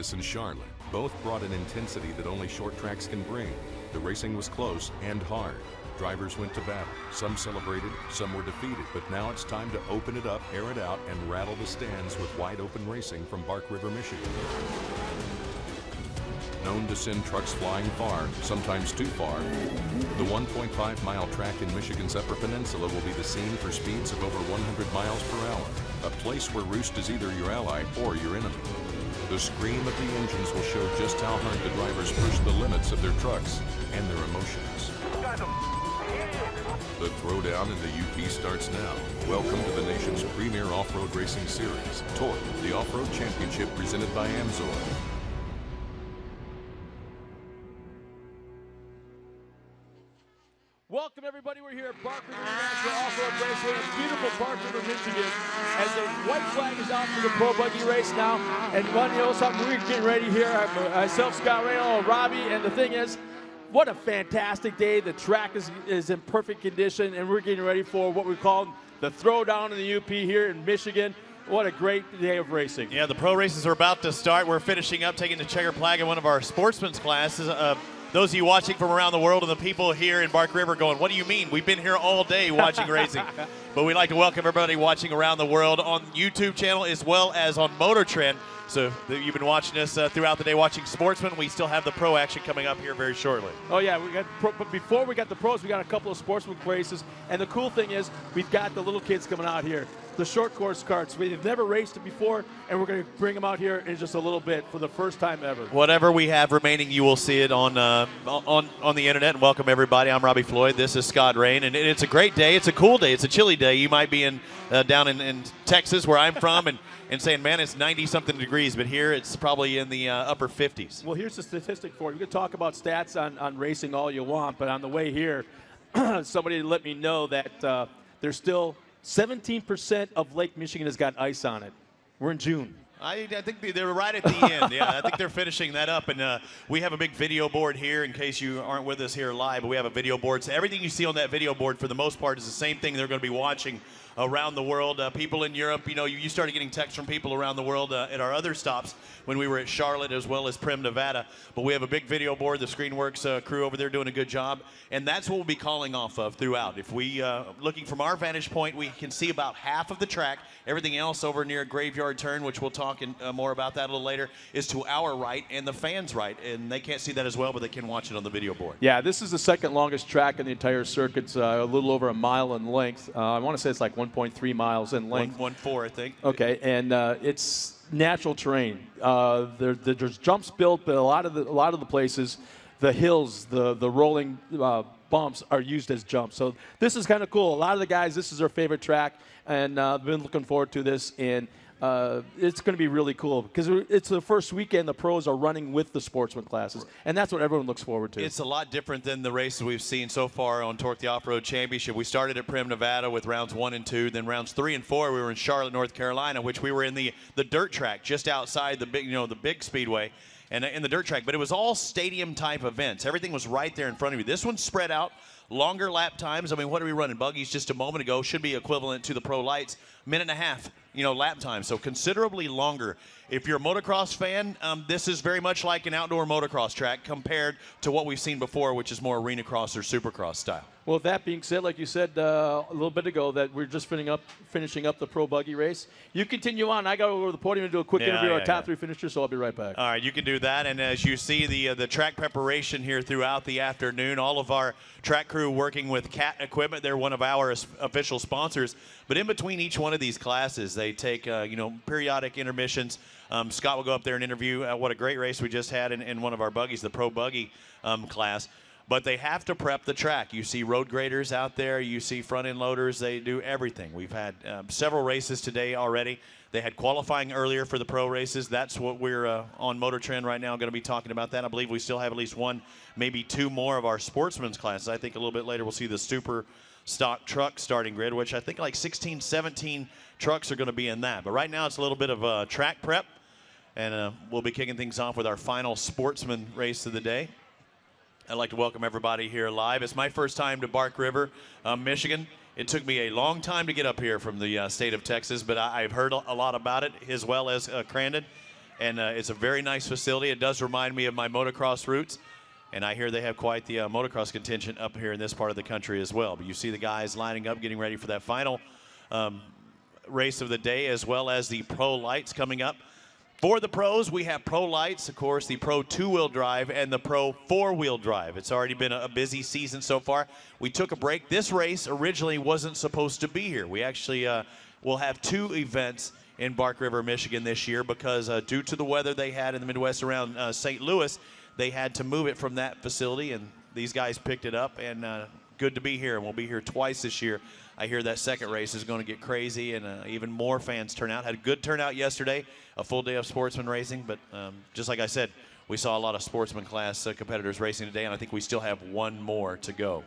Vegas and Charlotte. Both brought an intensity that only short tracks can bring. The racing was close and hard. Drivers went to battle. Some celebrated, some were defeated. But now it's time to open it up, air it out, and rattle the stands with wide open racing from Bark River, Michigan. Known to send trucks flying far, sometimes too far, the 1.5-mile track in Michigan's Upper Peninsula will be the scene for speeds of over 100 miles per hour. A place where roost is either your ally or your enemy. The scream of the engines will show just how hard the drivers push the limits of their trucks and their emotions. The throwdown in the UP starts now. Welcome to the nation's premier off-road racing series, Torc, the off-road championship presented by Amzor. Welcome everybody, we're here at Bark River Int'l Off-Road Raceway in beautiful Bark River, Michigan, as the white flag is out for the Pro Buggy race now. And you know something, we're getting ready here. Myself, Scott Rayl, Robbie, and the thing is, what a fantastic day. The track is in perfect condition, and we're getting ready for what we call the throwdown in the UP here in Michigan. What a great day of racing. Yeah, the pro races are about to start. We're finishing up, taking the checkered flag in one of our sportsman's classes. Those of you watching from around the world and the people here in Bark River going, what do you mean? We've been here all day watching racing. But we'd like to welcome everybody watching around the world on YouTube channel as well as on Motortrend. So you've been watching us throughout the day watching sportsmen. We still have the pro action coming up here very shortly. Oh yeah, but before we got the pros, we got a couple of sportsman races. And the cool thing is we've got the little kids coming out here. The short course karts. They've never raced it before, and we're going to bring them out here in just a little bit for the first time ever. Whatever we have remaining, you will see it on the internet. And welcome everybody. I'm Robbie Floyd. This is Scott Rain, and it's a great day. It's a cool day. It's a chilly day. You might be down in Texas, where I'm from, and saying, man, it's 90-something degrees, but here it's probably in the upper 50s. Well, here's the statistic for you. We can talk about stats on racing all you want, but on the way here, somebody let me know that there's still 17% of Lake Michigan has got ice on it. We're in June. I think they're right at the end. Yeah, I think they're finishing that up. And we have a big video board here in case you aren't with us here live. But we have a video board. So everything you see on that video board, for the most part, is the same thing they're going to be watching around the world. People in Europe, you know, you started getting texts from people around the world at our other stops when we were at Charlotte as well as Primm, Nevada. But we have a big video board. The ScreenWorks crew over there doing a good job. And that's what we'll be calling off of throughout. If we, looking from our vantage point, we can see about half of the track. Everything else over near Graveyard Turn, which we'll talk more about that a little later, is to our right and the fans' right. And they can't see that as well, but they can watch it on the video board. Yeah, this is the second longest track in the entire circuit. It's a little over a mile in length. I want to say it's like 1.3 miles in length. 1.4, I think. Okay, and it's natural terrain. There's jumps built, but a lot of the places, the hills, the rolling bumps are used as jumps. So this is kind of cool. A lot of the guys, this is their favorite track, and I've been looking forward to this. And it's going to be really cool because it's the first weekend the pros are running with the sportsman classes, and that's what everyone looks forward to. It's a lot different than the races we've seen so far on Torc, the Off-Road Championship. We started at Primm, Nevada with rounds 1 and 2, then rounds 3 and 4 we were in Charlotte, North Carolina, which we were in the dirt track just outside the big speedway and in the dirt track, but it was all stadium type events. Everything was right there in front of you. This one's spread out. Longer lap times. I mean, what are we running? Buggies just a moment ago should be equivalent to the pro lights. Minute and a half, lap time. So considerably longer. If you're a motocross fan, this is very much like an outdoor motocross track compared to what we've seen before, which is more arena cross or supercross style. Well, that being said, like you said a little bit ago, that we're just finishing up the pro buggy race. You continue on. I got to go to the podium and do a quick interview of our top 3 finishers, so I'll be right back. All right, you can do that. And as you see the track preparation here throughout the afternoon, all of our track crew working with CAT Equipment. They're one of our official sponsors. But in between each one of these classes, they take periodic intermissions. Scott will go up there and interview what a great race we just had in one of our buggies, the pro buggy class. But they have to prep the track. You see road graders out there. You see front-end loaders. They do everything. We've had several races today already. They had qualifying earlier for the pro races. That's what we're on Motortrend right now going to be talking about that. I believe we still have at least 1, maybe 2 more of our sportsman's classes. I think a little bit later we'll see the super stock truck starting grid, which I think like 16, 17 trucks are going to be in that. But right now it's a little bit of track prep. And we'll be kicking things off with our final sportsman race of the day. I'd like to welcome everybody here live. It's my first time to Bark River, Michigan. It took me a long time to get up here from the state of Texas, but I've heard a lot about it as well as Crandon. and it's a very nice facility. It does remind me of my motocross roots, and I hear they have quite the motocross contingent up here in this part of the country as well. But you see the guys lining up, getting ready for that final race of the day, as well as the pro lights coming up. For the pros, we have pro lights, of course, the pro two-wheel drive and the pro four-wheel drive. It's already been a busy season so far. We took a break. This race originally wasn't supposed to be here. We actually will have 2 events in Bark River, Michigan this year because due to the weather they had in the Midwest around St. Louis, they had to move it from that facility, and these guys picked it up, and good to be here, and we'll be here twice this year. I hear that second race is going to get crazy, and even more fans turn out. Had a good turnout yesterday, a full day of sportsman racing, but just like I said, we saw a lot of sportsman class competitors racing today, and I think we still have 1 more to go.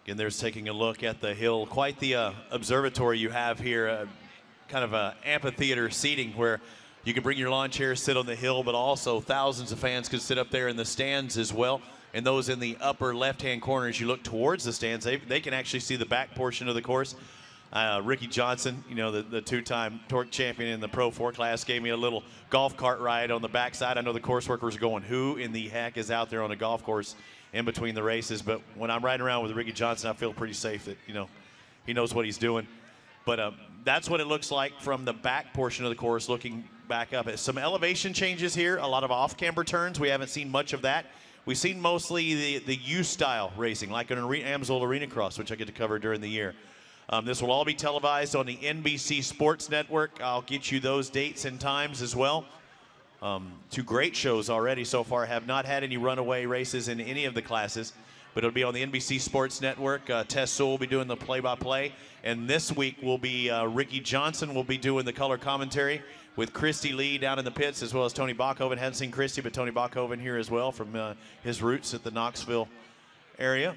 Again, there's taking a look at the hill. Quite the observatory you have here, kind of an amphitheater seating where you can bring your lawn chair, sit on the hill, but also thousands of fans could sit up there in the stands as well. And those in the upper left-hand corner, as you look towards the stands, they can actually see the back portion of the course. Ricky Johnson, you know, the 2-time Torc champion in the Pro 4 class, gave me a little golf cart ride on the backside. I know the course workers are going, who in the heck is out there on a golf course in between the races? But when I'm riding around with Ricky Johnson, I feel pretty safe that, you know, he knows what he's doing. But that's what it looks like from the back portion of the course looking back up. Some elevation changes here, a lot of off-camber turns. We haven't seen much of that. We've seen mostly the U-style racing, like an Amsoil Arena Cross, which I get to cover during the year. This will all be televised on the NBC Sports Network. I'll get you those dates and times as well. 2 great shows already so far. Have not had any runaway races in any of the classes, but it'll be on the NBC Sports Network. Tess Sewell will be doing the play-by-play, and this week will be Ricky Johnson will be doing the color commentary with Christy Lee down in the pits, as well as Tony Bachhoven. Hadn't seen Christy, but Tony Bachhoven here as well from his roots at the Knoxville area.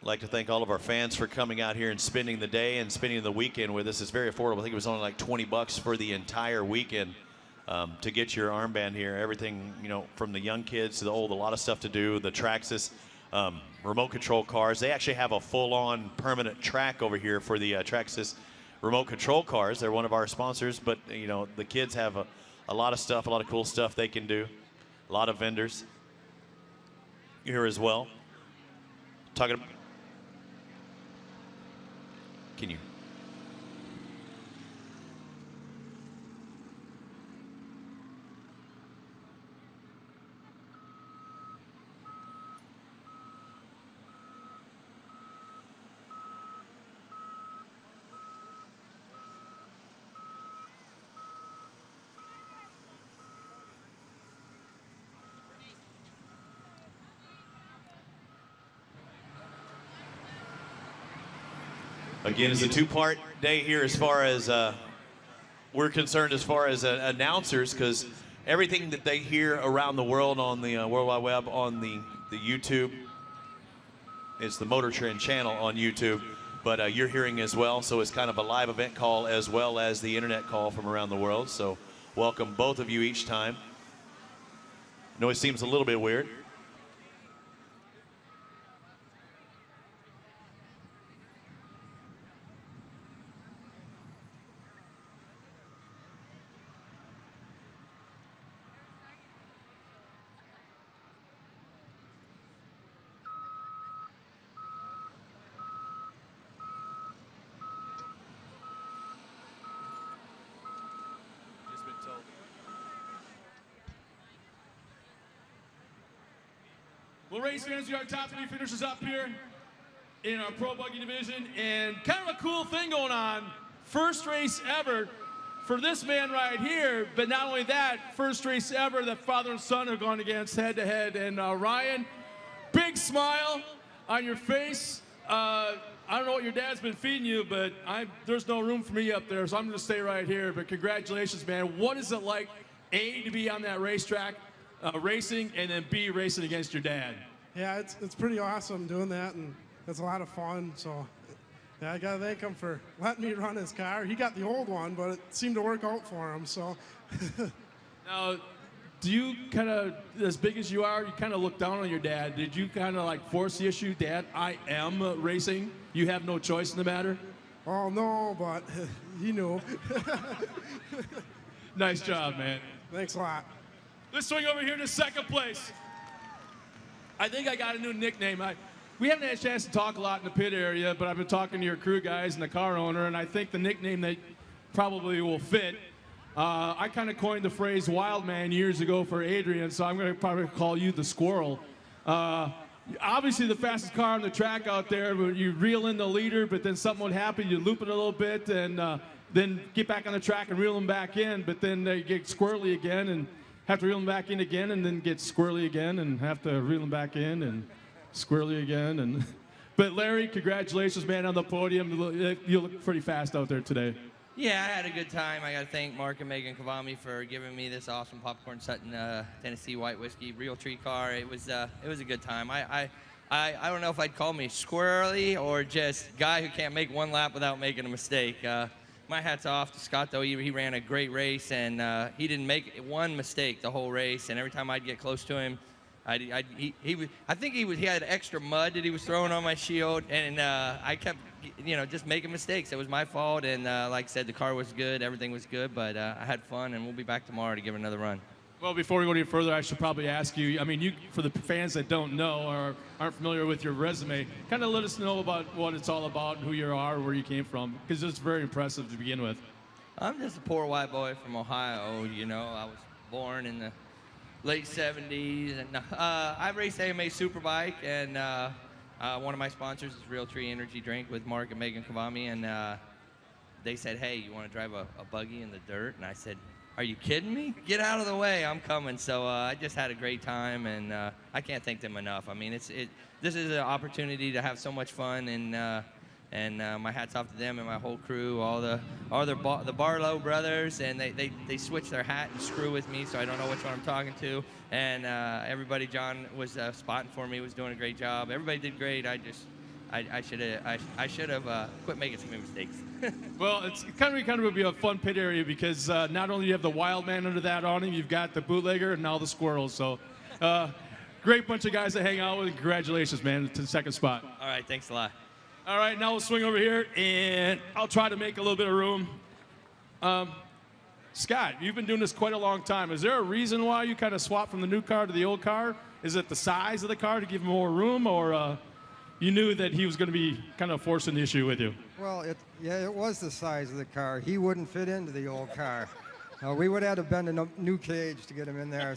I'd like to thank all of our fans for coming out here and spending the day and spending the weekend with us. It's very affordable. I think it was only like $20 for the entire weekend to get your armband here. Everything, you know, from the young kids to the old, a lot of stuff to do. The Traxxas remote control cars. They actually have a full-on permanent track over here for the Traxxas remote control cars. They're one of our sponsors, but, you know, the kids have a lot of stuff, a lot of cool stuff they can do. A lot of vendors here as well. Talking about, can you? Again, it's a 2-part day here as far as we're concerned, as far as announcers, because everything that they hear around the world on the World Wide Web, on the YouTube, it's the Motortrend channel on YouTube, but you're hearing as well, so it's kind of a live event call as well as the internet call from around the world. So welcome both of you each time. I know it seems a little bit weird. Well, race fans, we got top 3 finishers up here in our Pro Buggy division, and kind of a cool thing going on. First race ever for this man right here, but not only that, first race ever that father and son have gone against head-to-head. And Ryan, big smile on your face. I don't know what your dad's been feeding you, but there's no room for me up there, so I'm going to stay right here. But congratulations, man. What is it like, A, to be on that racetrack, racing, and then B, racing against your dad? Yeah, it's pretty awesome doing that, and it's a lot of fun. So yeah, I gotta thank him for letting me run his car. He got the old one, but it seemed to work out for him. So now, do you kind of, as big as you are, you kind of look down on your dad? Did you kind of like force the issue, Dad, I am racing? You have no choice in the matter? Oh, no, but he knew. Nice job, man. Thanks a lot. Let's swing over here to second place. I think I got a new nickname. We haven't had a chance to talk a lot in the pit area, but I've been talking to your crew guys and the car owner, and I think the nickname that probably will fit. I kind of coined the phrase wild man years ago for Adrian, so I'm going to probably call you the squirrel. Obviously the fastest car on the track out there, but you reel in the leader, but then something would happen, you loop it a little bit, and then get back on the track and reel them back in, but then they get squirrely again and have to reel them back in again, and then get squirrely again and have to reel them back in and squirrely again. And but Larry, congratulations, man, on the podium. You look pretty fast out there today. Yeah, I had a good time. I got to thank Mark and Megan Kavami for giving me this awesome popcorn Sutton Tennessee White Whiskey Real Tree car. It was a good time. I don't know if I'd call me squirrely or just guy who can't make one lap without making a mistake. My hat's off to Scott, though. He ran a great race, and he didn't make one mistake the whole race. And every time I'd get close to him, I think he had extra mud that he was throwing on my shield, and I kept, just making mistakes. It was my fault, and like I said, the car was good, everything was good, but I had fun, and we'll be back tomorrow to give it another run. Well, before we go any further, I should probably ask you, I mean, for the fans that don't know or aren't familiar with your resume, kind of let us know about what it's all about, who you are, where you came from, because it's very impressive to begin with. I'm just a poor white boy from Ohio, I was born in the late 70s, and I raced AMA Superbike, and one of my sponsors is Real Tree Energy Drink with Mark and Megan Kavami, and they said, hey, you want to drive a buggy in the dirt? And I said, are you kidding me? Get out of the way, I'm coming. So I just had a great time, and I can't thank them enough. I mean, this is an opportunity to have so much fun, and my hat's off to them and my whole crew, all the Barlow brothers, and they switch their hat and screw with me, so I don't know which one I'm talking to. And everybody, John was spotting for me, was doing a great job. Everybody did great. I should have quit making so many mistakes. Well, it's kind of would be a fun pit area because not only do you have the wild man under that awning, you've got the bootlegger and now the squirrels. So great bunch of guys to hang out with. Congratulations, man, to the second spot. All right, thanks a lot. All right, now we'll swing over here, and I'll try to make a little bit of room. Scott, you've been doing this quite a long time. Is there a reason why you kind of swapped from the new car to the old car? Is it the size of the car to give him more room, or you knew that he was going to be kind of forcing the issue with you? Well, it was the size of the car. He wouldn't fit into the old car. We would have to bend a new cage to get him in there.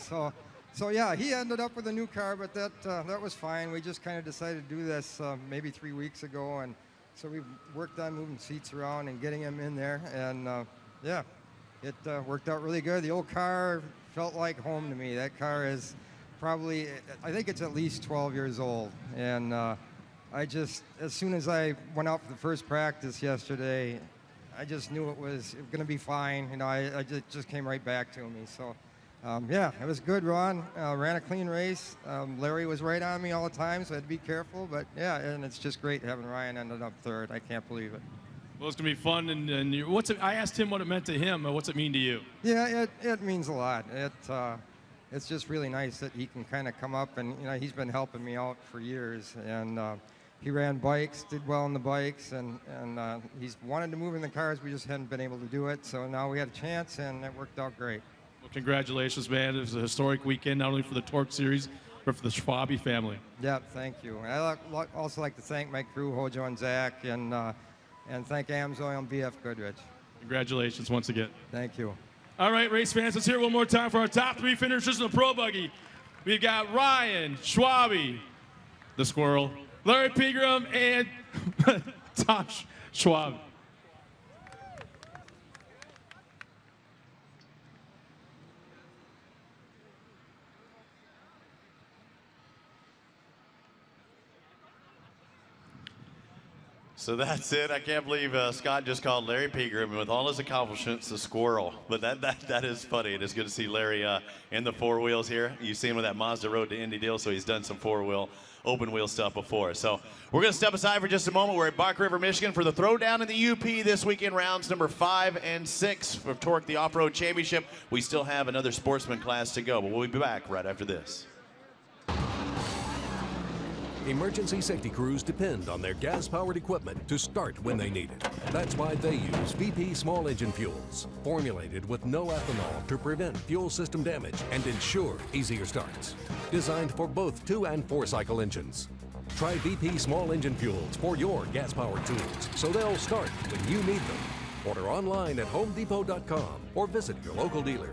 So yeah, he ended up with a new car, but that was fine. We just kind of decided to do this maybe 3 weeks ago, and so we worked on moving seats around and getting him in there, and yeah, it worked out really good. The old car felt like home to me. That car is probably, I think it's at least 12 years old, and as soon as I went out for the first practice yesterday, I just knew it was going to be fine. I just came right back to me. So, yeah, it was good, Ron. Ran a clean race. Larry was right on me all the time, so I had to be careful. But, yeah, and it's just great having Ryan ended up third. I can't believe it. Well, it's going to be fun. And I asked him what it meant to him. What's it mean to you? Yeah, it means a lot. It's just really nice that he can kind of come up, and, he's been helping me out for years. And he ran bikes, did well on the bikes, and he's wanted to move in the cars. We just hadn't been able to do it. So now we had a chance, and it worked out great. Well, congratulations, man. It was a historic weekend, not only for the Torc series, but for the Schwabe family. Yeah, thank you. I also like to thank my crew, Hojo and Zach, and thank Amsoil and BF Goodrich. Congratulations once again. Thank you. All right, race fans, let's hear it one more time for our top three finishers in the Pro Buggy. We've got Ryan Schwabe, the squirrel, Larry Pegram, and Tosh Schwab. So that's it. I can't believe Scott just called Larry Pegram, with all his accomplishments, a squirrel. But that is funny. It is good to see Larry in the four wheels here. You see him with that Mazda Road to Indy deal, so he's done some four-wheel, open-wheel stuff before. So we're going to step aside for just a moment. We're at Bark River, Michigan for the throwdown in the UP this weekend, rounds number 5 and 6 for Torc, the Off-Road Championship. We still have another sportsman class to go, but we'll be back right after this. Emergency safety crews depend on their gas-powered equipment to start when they need it. That's why they use VP small engine fuels, formulated with no ethanol to prevent fuel system damage and ensure easier starts. Designed for both 2- and 4-cycle engines. Try VP small engine fuels for your gas-powered tools so they'll start when you need them. Order online at homedepot.com or visit your local dealer.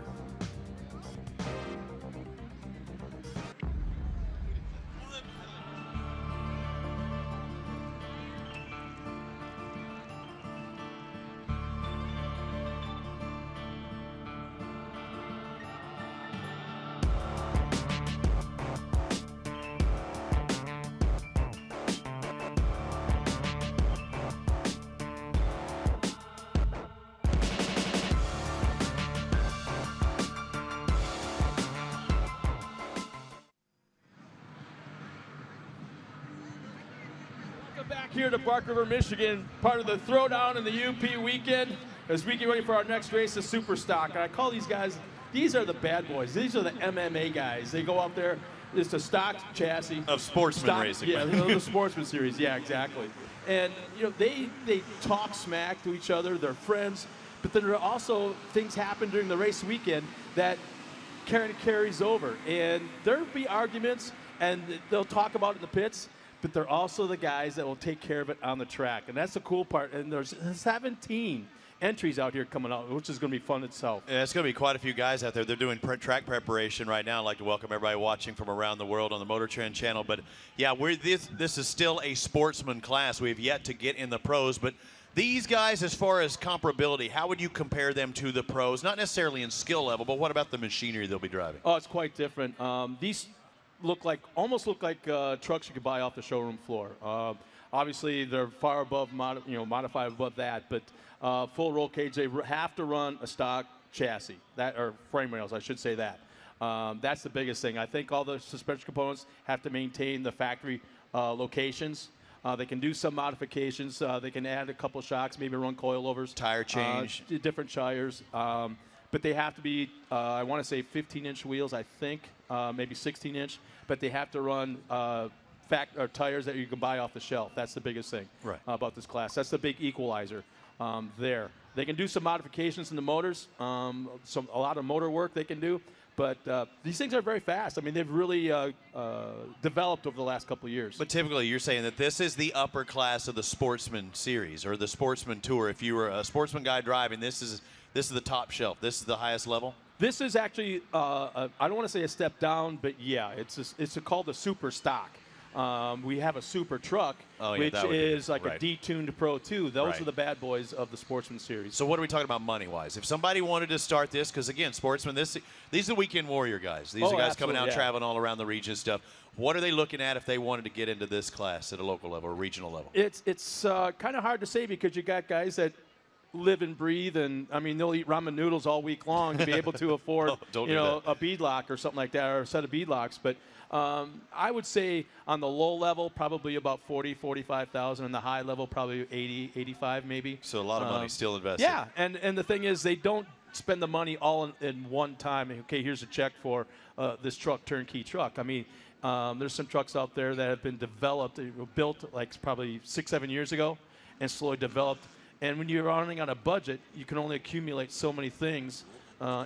Back here to Bark River, Michigan, part of the throwdown in the UP weekend as we get ready for our next race, the Super Stock. And I call these guys, these are the bad boys. These are the MMA guys. They go out there, it's a stock chassis. Of sportsman racing. Yeah, the sportsman series, yeah, exactly. And, you know, they talk smack to each other, they're friends, but then there are also things happen during the race weekend that carries over. And there'll be arguments, and they'll talk about it in the pits, but they're also the guys that will take care of it on the track. And that's the cool part. And there's 17 entries out here coming out, which is going to be fun itself. Yeah, it's going to be quite a few guys out there. They're doing track preparation right now. I'd like to welcome everybody watching from around the world on the Motortrend channel. But, yeah, this is still a sportsman class. We've yet to get in the pros. But these guys, as far as comparability, how would you compare them to the pros? Not necessarily in skill level, but what about the machinery they'll be driving? Oh, it's quite different. These almost look like trucks you could buy off the showroom floor. Obviously, they're far above, modified above that, but full roll cage, they have to run a stock chassis, or frame rails, I should say that. That's the biggest thing. I think all the suspension components have to maintain the factory locations. They can do some modifications. They can add a couple shocks, maybe run coilovers. Tire change. Different tires. But they have to be, I want to say 15-inch wheels, I think, maybe 16-inch. But they have to run tires that you can buy off the shelf. That's the biggest thing about this class. That's the big equalizer there. They can do some modifications in the motors, a lot of motor work they can do. But these things are very fast. I mean, they've really developed over the last couple of years. But typically, you're saying that this is the upper class of the Sportsman Series or the Sportsman Tour. If you were a sportsman guy driving, this is the top shelf. This is the highest level. This is actually, I don't want to say a step down, but yeah, it's called the Super Stock. We have a Super Truck, which is like a detuned Pro 2. Those are the bad boys of the Sportsman Series. So what are we talking about money-wise? If somebody wanted to start this, because again, Sportsman, these are wekind warrior guys. These are guys coming out traveling all around the region and stuff. What are they looking at if they wanted to get into this class at a local level or regional level? It's kind of hard to say because you got guys that live and breathe, and I mean they'll eat ramen noodles all week long to be able to afford a beadlock or something like that, or a set of beadlocks. But I would say on the low level probably about 40, 45,000, and the high level probably 80, 85 maybe. So a lot of money still invested. Yeah, and the thing is they don't spend the money all in one time. Okay, here's a check for this truck, turnkey truck. I mean, there's some trucks out there that have been developed, built like probably 6-7 years ago, and slowly developed. And when you're running on a budget, you can only accumulate so many things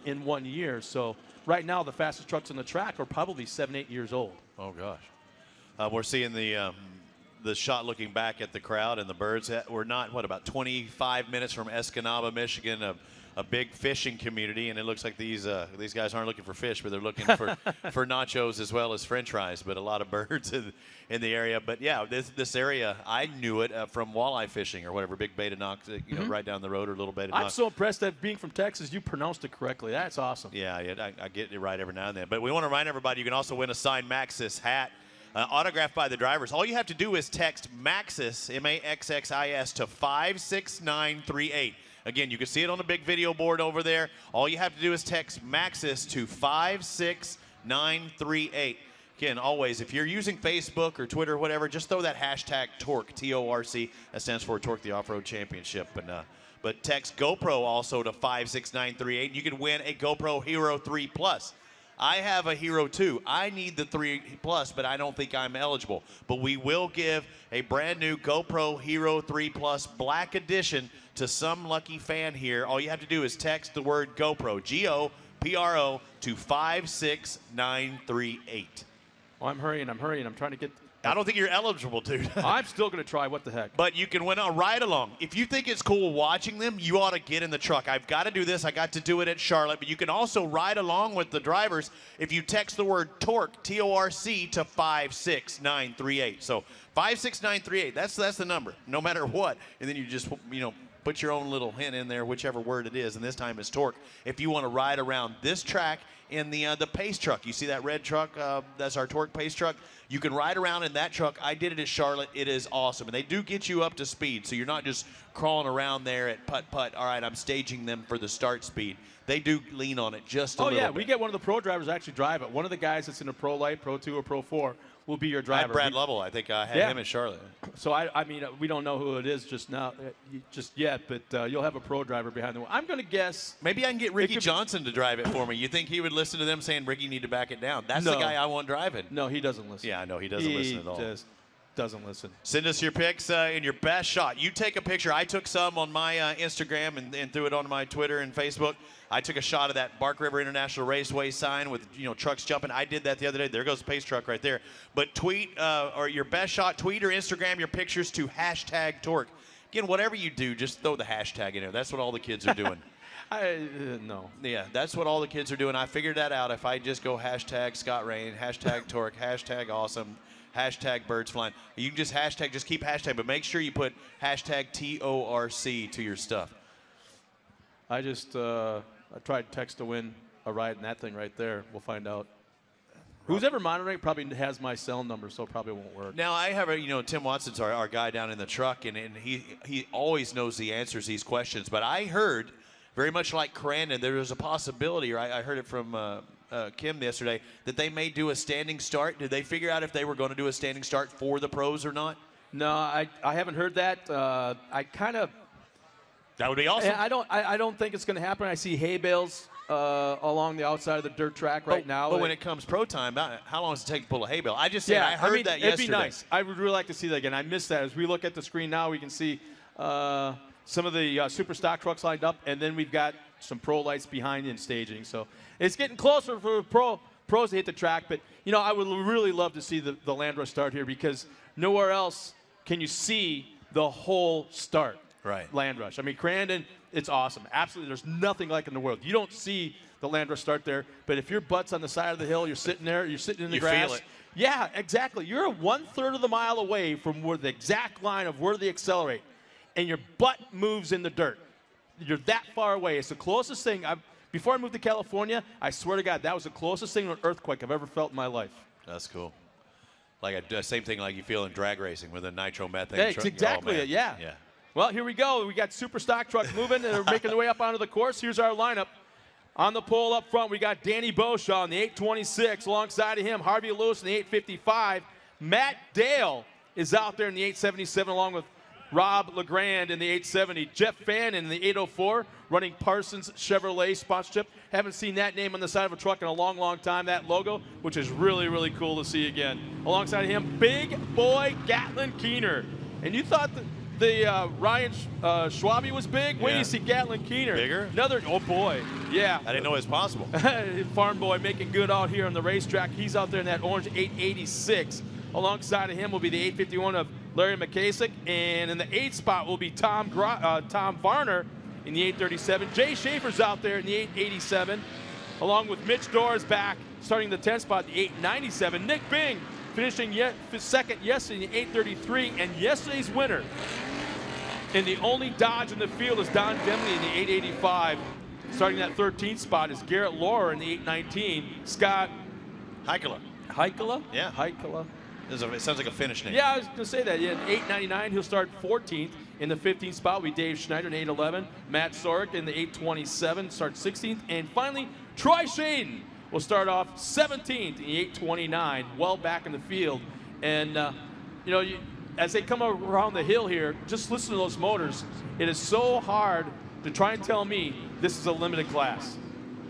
in 1 year. So right now, the fastest trucks on the track are probably 7-8 years old. Oh gosh, we're seeing the shot looking back at the crowd and the birds. We're not about 25 minutes from Escanaba, Michigan, a big fishing community, and it looks like these guys aren't looking for fish, but they're looking for nachos as well as French fries. But a lot of birds in the area. But yeah, this area, I knew it from walleye fishing or whatever, big beta knock, right down the road, or little beta knock. I'm so impressed that being from Texas, you pronounced it correctly. That's awesome. Yeah, I get it right every now and then. But we want to remind everybody you can also win a signed Maxxis hat. autographed by the drivers. All you have to do is text Maxxis, M-A-X-X-I-S, to 56938. Again, you can see it on the big video board over there. All you have to do is text Maxxis to 56938. Again, always, if you're using Facebook or Twitter or whatever, just throw that hashtag Torc, T-O-R-C. That stands for Torc the Off-Road Championship. But text GoPro also to 56938. You can win a GoPro Hero 3 Plus. I have a Hero 2. I need the 3 Plus, but I don't think I'm eligible. But we will give a brand new GoPro Hero 3 Plus Black Edition to some lucky fan here. All you have to do is text the word GoPro, G-O-P-R-O, to 56938. Oh, I'm hurrying. I'm trying to get. I don't think you're eligible, dude. I'm still going to try. What the heck? But you can win a ride-along. If you think it's cool watching them, you ought to get in the truck. I've got to do this. I got to do it at Charlotte. But you can also ride along with the drivers if you text the word Torc, T-O-R-C, to 56938. So 56938, that's the number, no matter what. And then you just, put your own little hint in there, whichever word it is, and this time it's Torc. If you want to ride around this track in the pace truck, you see that red truck, that's our Torc pace truck. You can ride around in that truck. I did it at Charlotte. It is awesome, and they do get you up to speed, so you're not just crawling around there at putt-putt. All right, I'm staging them for the start speed. They do lean on it just a little bit. We get one of the pro drivers to actually drive it. One of the guys that's in a Pro Light, Pro 2, or Pro 4 will be your driver. I had Brad Lovell. I think I had him at Charlotte. So, I mean, we don't know who it is just yet, but you'll have a pro driver behind the wheel. I'm going to guess. Maybe I can get Ricky Johnson to drive it for me. You think he would listen to them saying, Ricky, you need to back it down? That's the guy I want driving. No, he doesn't listen. Yeah, I know. He doesn't listen at all. He just doesn't listen. Send us your pics and your best shot. You take a picture. I took some on my Instagram and threw it on my Twitter and Facebook. I took a shot of that Bark River International Raceway sign with trucks jumping. I did that the other day. There goes the pace truck right there. But tweet or your best shot, tweet or Instagram your pictures to hashtag Torc. Again, whatever you do, just throw the hashtag in there. That's what all the kids are doing. No. Yeah, that's what all the kids are doing. I figured that out. If I just go hashtag Scott Rain, hashtag Torc, hashtag awesome, hashtag birds flying. You can just keep hashtag, but make sure you put hashtag TORC to your stuff. I tried text to win a ride in that thing right there. We'll find out. Who's ever monitoring probably has my cell number, so it probably won't work. Now, I have Tim Watson's our guy down in the truck, and he always knows the answers to these questions. But I heard, very much like Crandon, there was a possibility, or I heard it from Kim yesterday, that they may do a standing start. Did they figure out if they were going to do a standing start for the pros or not? No, I haven't heard that. That would be awesome. I don't think it's going to happen. I see hay bales along the outside of the dirt track right now. But when it comes pro time, how long does it take to pull a hay bale? I just said I heard that yesterday. It'd be nice. I would really like to see that again. I missed that. As we look at the screen now, we can see some of the super stock trucks lined up, and then we've got some pro lights behind in staging. So it's getting closer for pros to hit the track. But, I would really love to see the Landra start here because nowhere else can you see the whole start. Right. Land Rush. I mean, Crandon, it's awesome. Absolutely. There's nothing like it in the world. You don't see the Land Rush start there, but if your butt's on the side of the hill, you're sitting there, you're sitting in the grass. You feel it. Yeah, exactly. You're 1/3 of the mile away from where the exact line of where they accelerate, and your butt moves in the dirt. You're that far away. It's the closest thing. Before I moved to California, I swear to God, that was the closest thing to an earthquake I've ever felt in my life. That's cool. Like the same thing like you feel in drag racing with a nitromethane. Yeah, it's exactly it, yeah. Well, here we go. We got super stock truck moving, and they're making their way up onto the course. Here's our lineup. On the pole up front, we got Danny Beauchamp in the 826. Alongside of him, Harvey Lewis in the 855. Matt Dale is out there in the 877, along with Rob LeGrand in the 870. Jeff Fannin in the 804, running Parsons Chevrolet sponsorship. Haven't seen that name on the side of a truck in a long, long time, that logo, which is really, really cool to see again. Alongside of him, big boy Gatlin Keener. And you thought that Ryan Schwabe was big. Wait till you see Gatlin Keener. Bigger? Oh boy, yeah. I didn't know it was possible. Farm boy making good out here on the racetrack. He's out there in that orange 886. Alongside of him will be the 851 of Larry McKasick. And in the 8th spot will be Tom Varner in the 837. Jay Schaefer's out there in the 887. Along with Mitch Doors back, starting the 10th spot, the 897. Nick Bing finishing second yesterday in the 833. And yesterday's winner, and the only Dodge in the field, is Don Demley in the 885. Starting that 13th spot is Garrett Laurer in the 819. Scott Heikkila. Heikkila? Yeah. Heikkila. It sounds like a finish name. Yeah, I was going to say that. Yeah, 899, he'll start 14th. In the 15th spot will be Dave Schneider in 811. Matt Torc in the 827, starts 16th. And finally, Troy Shaden will start off 17th in the 829, well back in the field. And, you know, as they come around the hill here, just listen to those motors. It is so hard to try and tell me this is a limited class.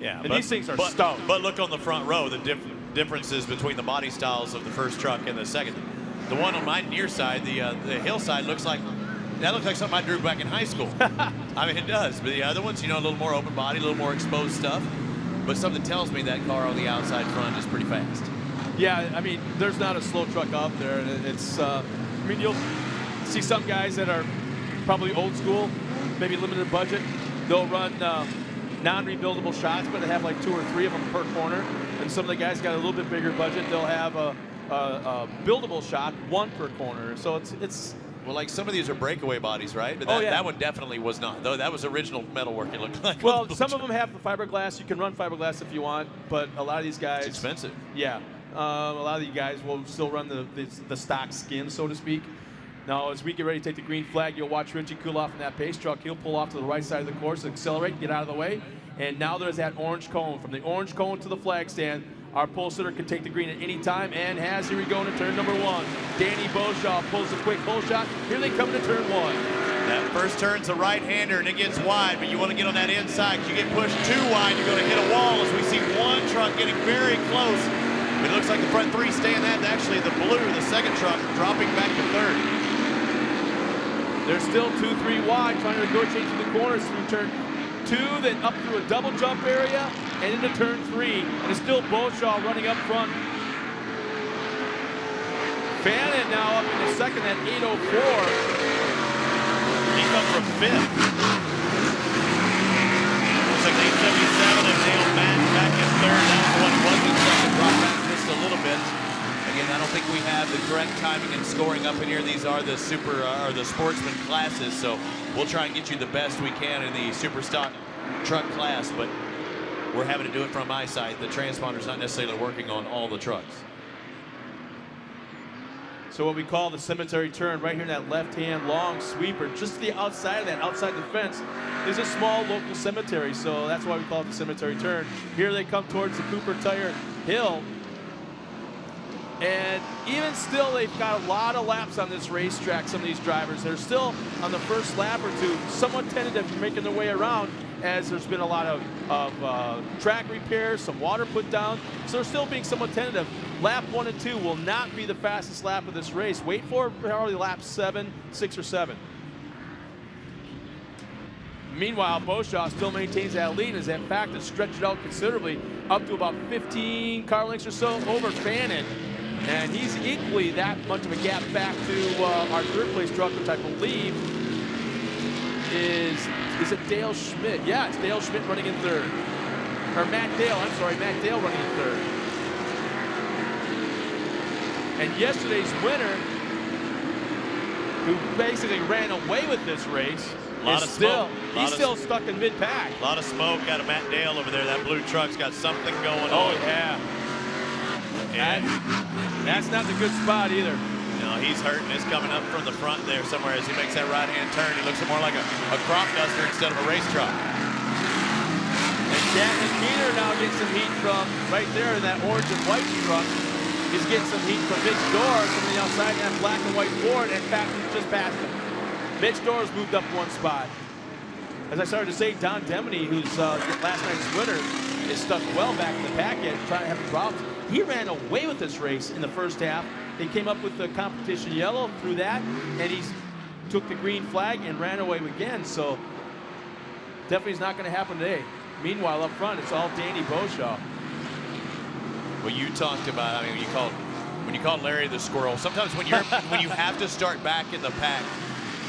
Yeah, and these things are stout. But look on the front row, the differences between the body styles of the first truck and the second. The one on my near side, the hillside, looks like something I drew back in high school. I mean, it does. But the other ones, you know, a little more open body, a little more exposed stuff. But something tells me that car on the outside front is pretty fast. Yeah, I mean, there's not a slow truck out there. And it's, I mean, you'll see some guys that are probably old school, maybe limited budget. They'll run non-rebuildable shots, but they have like 2 or 3 of them per corner. And some of the guys got a little bit bigger budget. They'll have a buildable shot, 1 per corner. So it's well, like some of these are breakaway bodies, right? But that one definitely was not. Though that was original metalwork, it looked like. Well, some of them have the fiberglass. You can run fiberglass if you want, but a lot of these guys. It's expensive. Yeah, a lot of you guys will still run the stock skin, so to speak. Now, as we get ready to take the green flag, you'll watch Richie cool off in that pace truck. He'll pull off to the right side of the course, accelerate, get out of the way. And now there's that orange cone. From the orange cone to the flag stand, our pole sitter can take the green at any time, and here we go into turn number 1. Danny Beauchamp pulls a quick hole shot. Here they come to turn 1. That first turn's a right-hander, and it gets wide, but you want to get on that inside. You get pushed too wide, you're going to hit a wall, as we see one truck getting very close. It looks like the front 3 staying that. Actually, the blue, the second truck, dropping back to 3rd. They're still 2-3 wide, trying to negotiate through the corners through turn 2, then up through a double jump area, and into turn 3. And it's still Beauchamp running up front. Fannin now up in the second at 8:04. He comes from 5th. Looks like 877 and Dale Matt back in 3rd. That was the one who was in second, dropped back just a little bit. Again, I don't think we have the correct timing and scoring up in here. These are the the sportsman classes, so we'll try and get you the best we can in the super stock truck class, but we're having to do it from my side. The transponder's not necessarily working on all the trucks. So what we call the cemetery turn, right here in that left-hand long sweeper, just to the outside of that, outside the fence, is a small local cemetery, so that's why we call it the cemetery turn. Here they come towards the Cooper Tire Hill. And even still, they've got a lot of laps on this racetrack, some of these drivers. They're still on the first lap or 2, somewhat tentative making their way around, as there's been a lot of track repairs, some water put down. So they're still being somewhat tentative. Lap 1 and 2 will not be the fastest lap of this race. Wait for probably lap 7, 6, or 7. Meanwhile, Beauchamp still maintains that lead, as that fact has stretched it out considerably, up to about 15 car lengths or so over Fannin. And he's equally that much of a gap back to our 3rd place truck, which I believe is it Dale Schmidt? Yeah, it's Dale Schmidt running in 3rd. Or Matt Dale, I'm sorry, Matt Dale running in 3rd. And yesterday's winner, who basically ran away with this race, he's still stuck in mid-pack. A lot of smoke out of Matt Dale over there. That blue truck's got something going on. Oh, yeah. And that's not the good spot either. No, he's hurting. It's coming up from the front there somewhere as he makes that right-hand turn. He looks more like a crop duster instead of a race truck. And Chapman Keener now getting some heat from right there in that orange and white truck. He's getting some heat from Mitch Dorr from the outside in that black and white Ford. In fact, he's just passed him. Mitch Dorr's moved up 1 spot. As I started to say, Don Demony, who's last night's winner, is stuck well back in the packet, trying to have problems. He ran away with this race in the first half. They came up with the competition yellow through that, and he took the green flag and ran away again. So definitely is not going to happen today. Meanwhile, up front, it's all Danny Beauchamp. Well, you talked about, I mean, when you called Larry the squirrel, sometimes when you have to start back in the pack,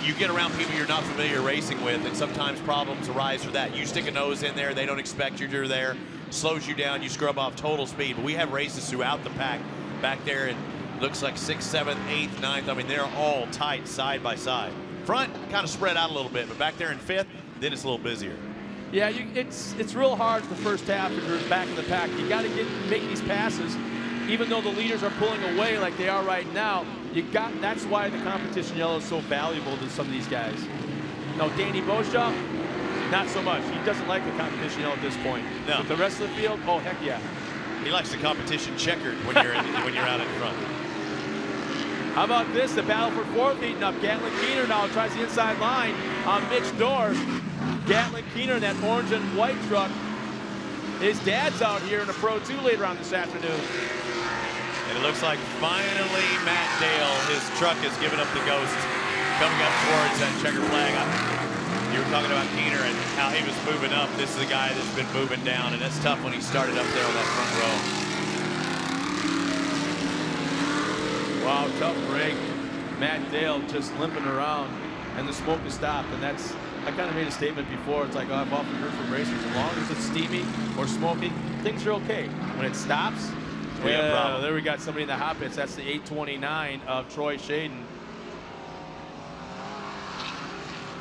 you get around people you're not familiar racing with, and sometimes problems arise for that. You stick a nose in there, they don't expect you're there, slows you down, you scrub off total speed. But we have races throughout the pack back there, and looks like 6th, 7th, 8th, 9th. I mean, they're all tight side by side. Front kind of spread out a little bit, but back there in 5th, then it's a little busier. Yeah, it's real hard the first half if you're back in the pack. You got to make these passes. even though the leaders are pulling away like they are right now, that's why the competition yellow is so valuable to some of these guys. No, Danny Beauchamp, not so much. He doesn't like the competition yellow at this point. No. But the rest of the field, oh, heck yeah. He likes the competition checkered when you're when you're out in front. How about this? The battle for fourth heating up. Gatlin Keener now tries the inside line on Mitch Dorr. Gatlin Keener in that orange and white truck. His dad's out here in a Pro 2 later on this afternoon. And it looks like finally Matt Dale, his truck has given up the ghost, coming up towards that checker flag. You were talking about Keener and how he was moving up. This is a guy that's been moving down, and that's tough when he started up there on that front row. Wow, tough break. Matt Dale just limping around, and the smoke has stopped, and I kind of made a statement before. It's like, oh, I've often heard from racers, as long as it's steamy or smoky, things are okay. When it stops, we have a problem. There we got somebody in the hot pits. That's the 829 of Troy Shaden.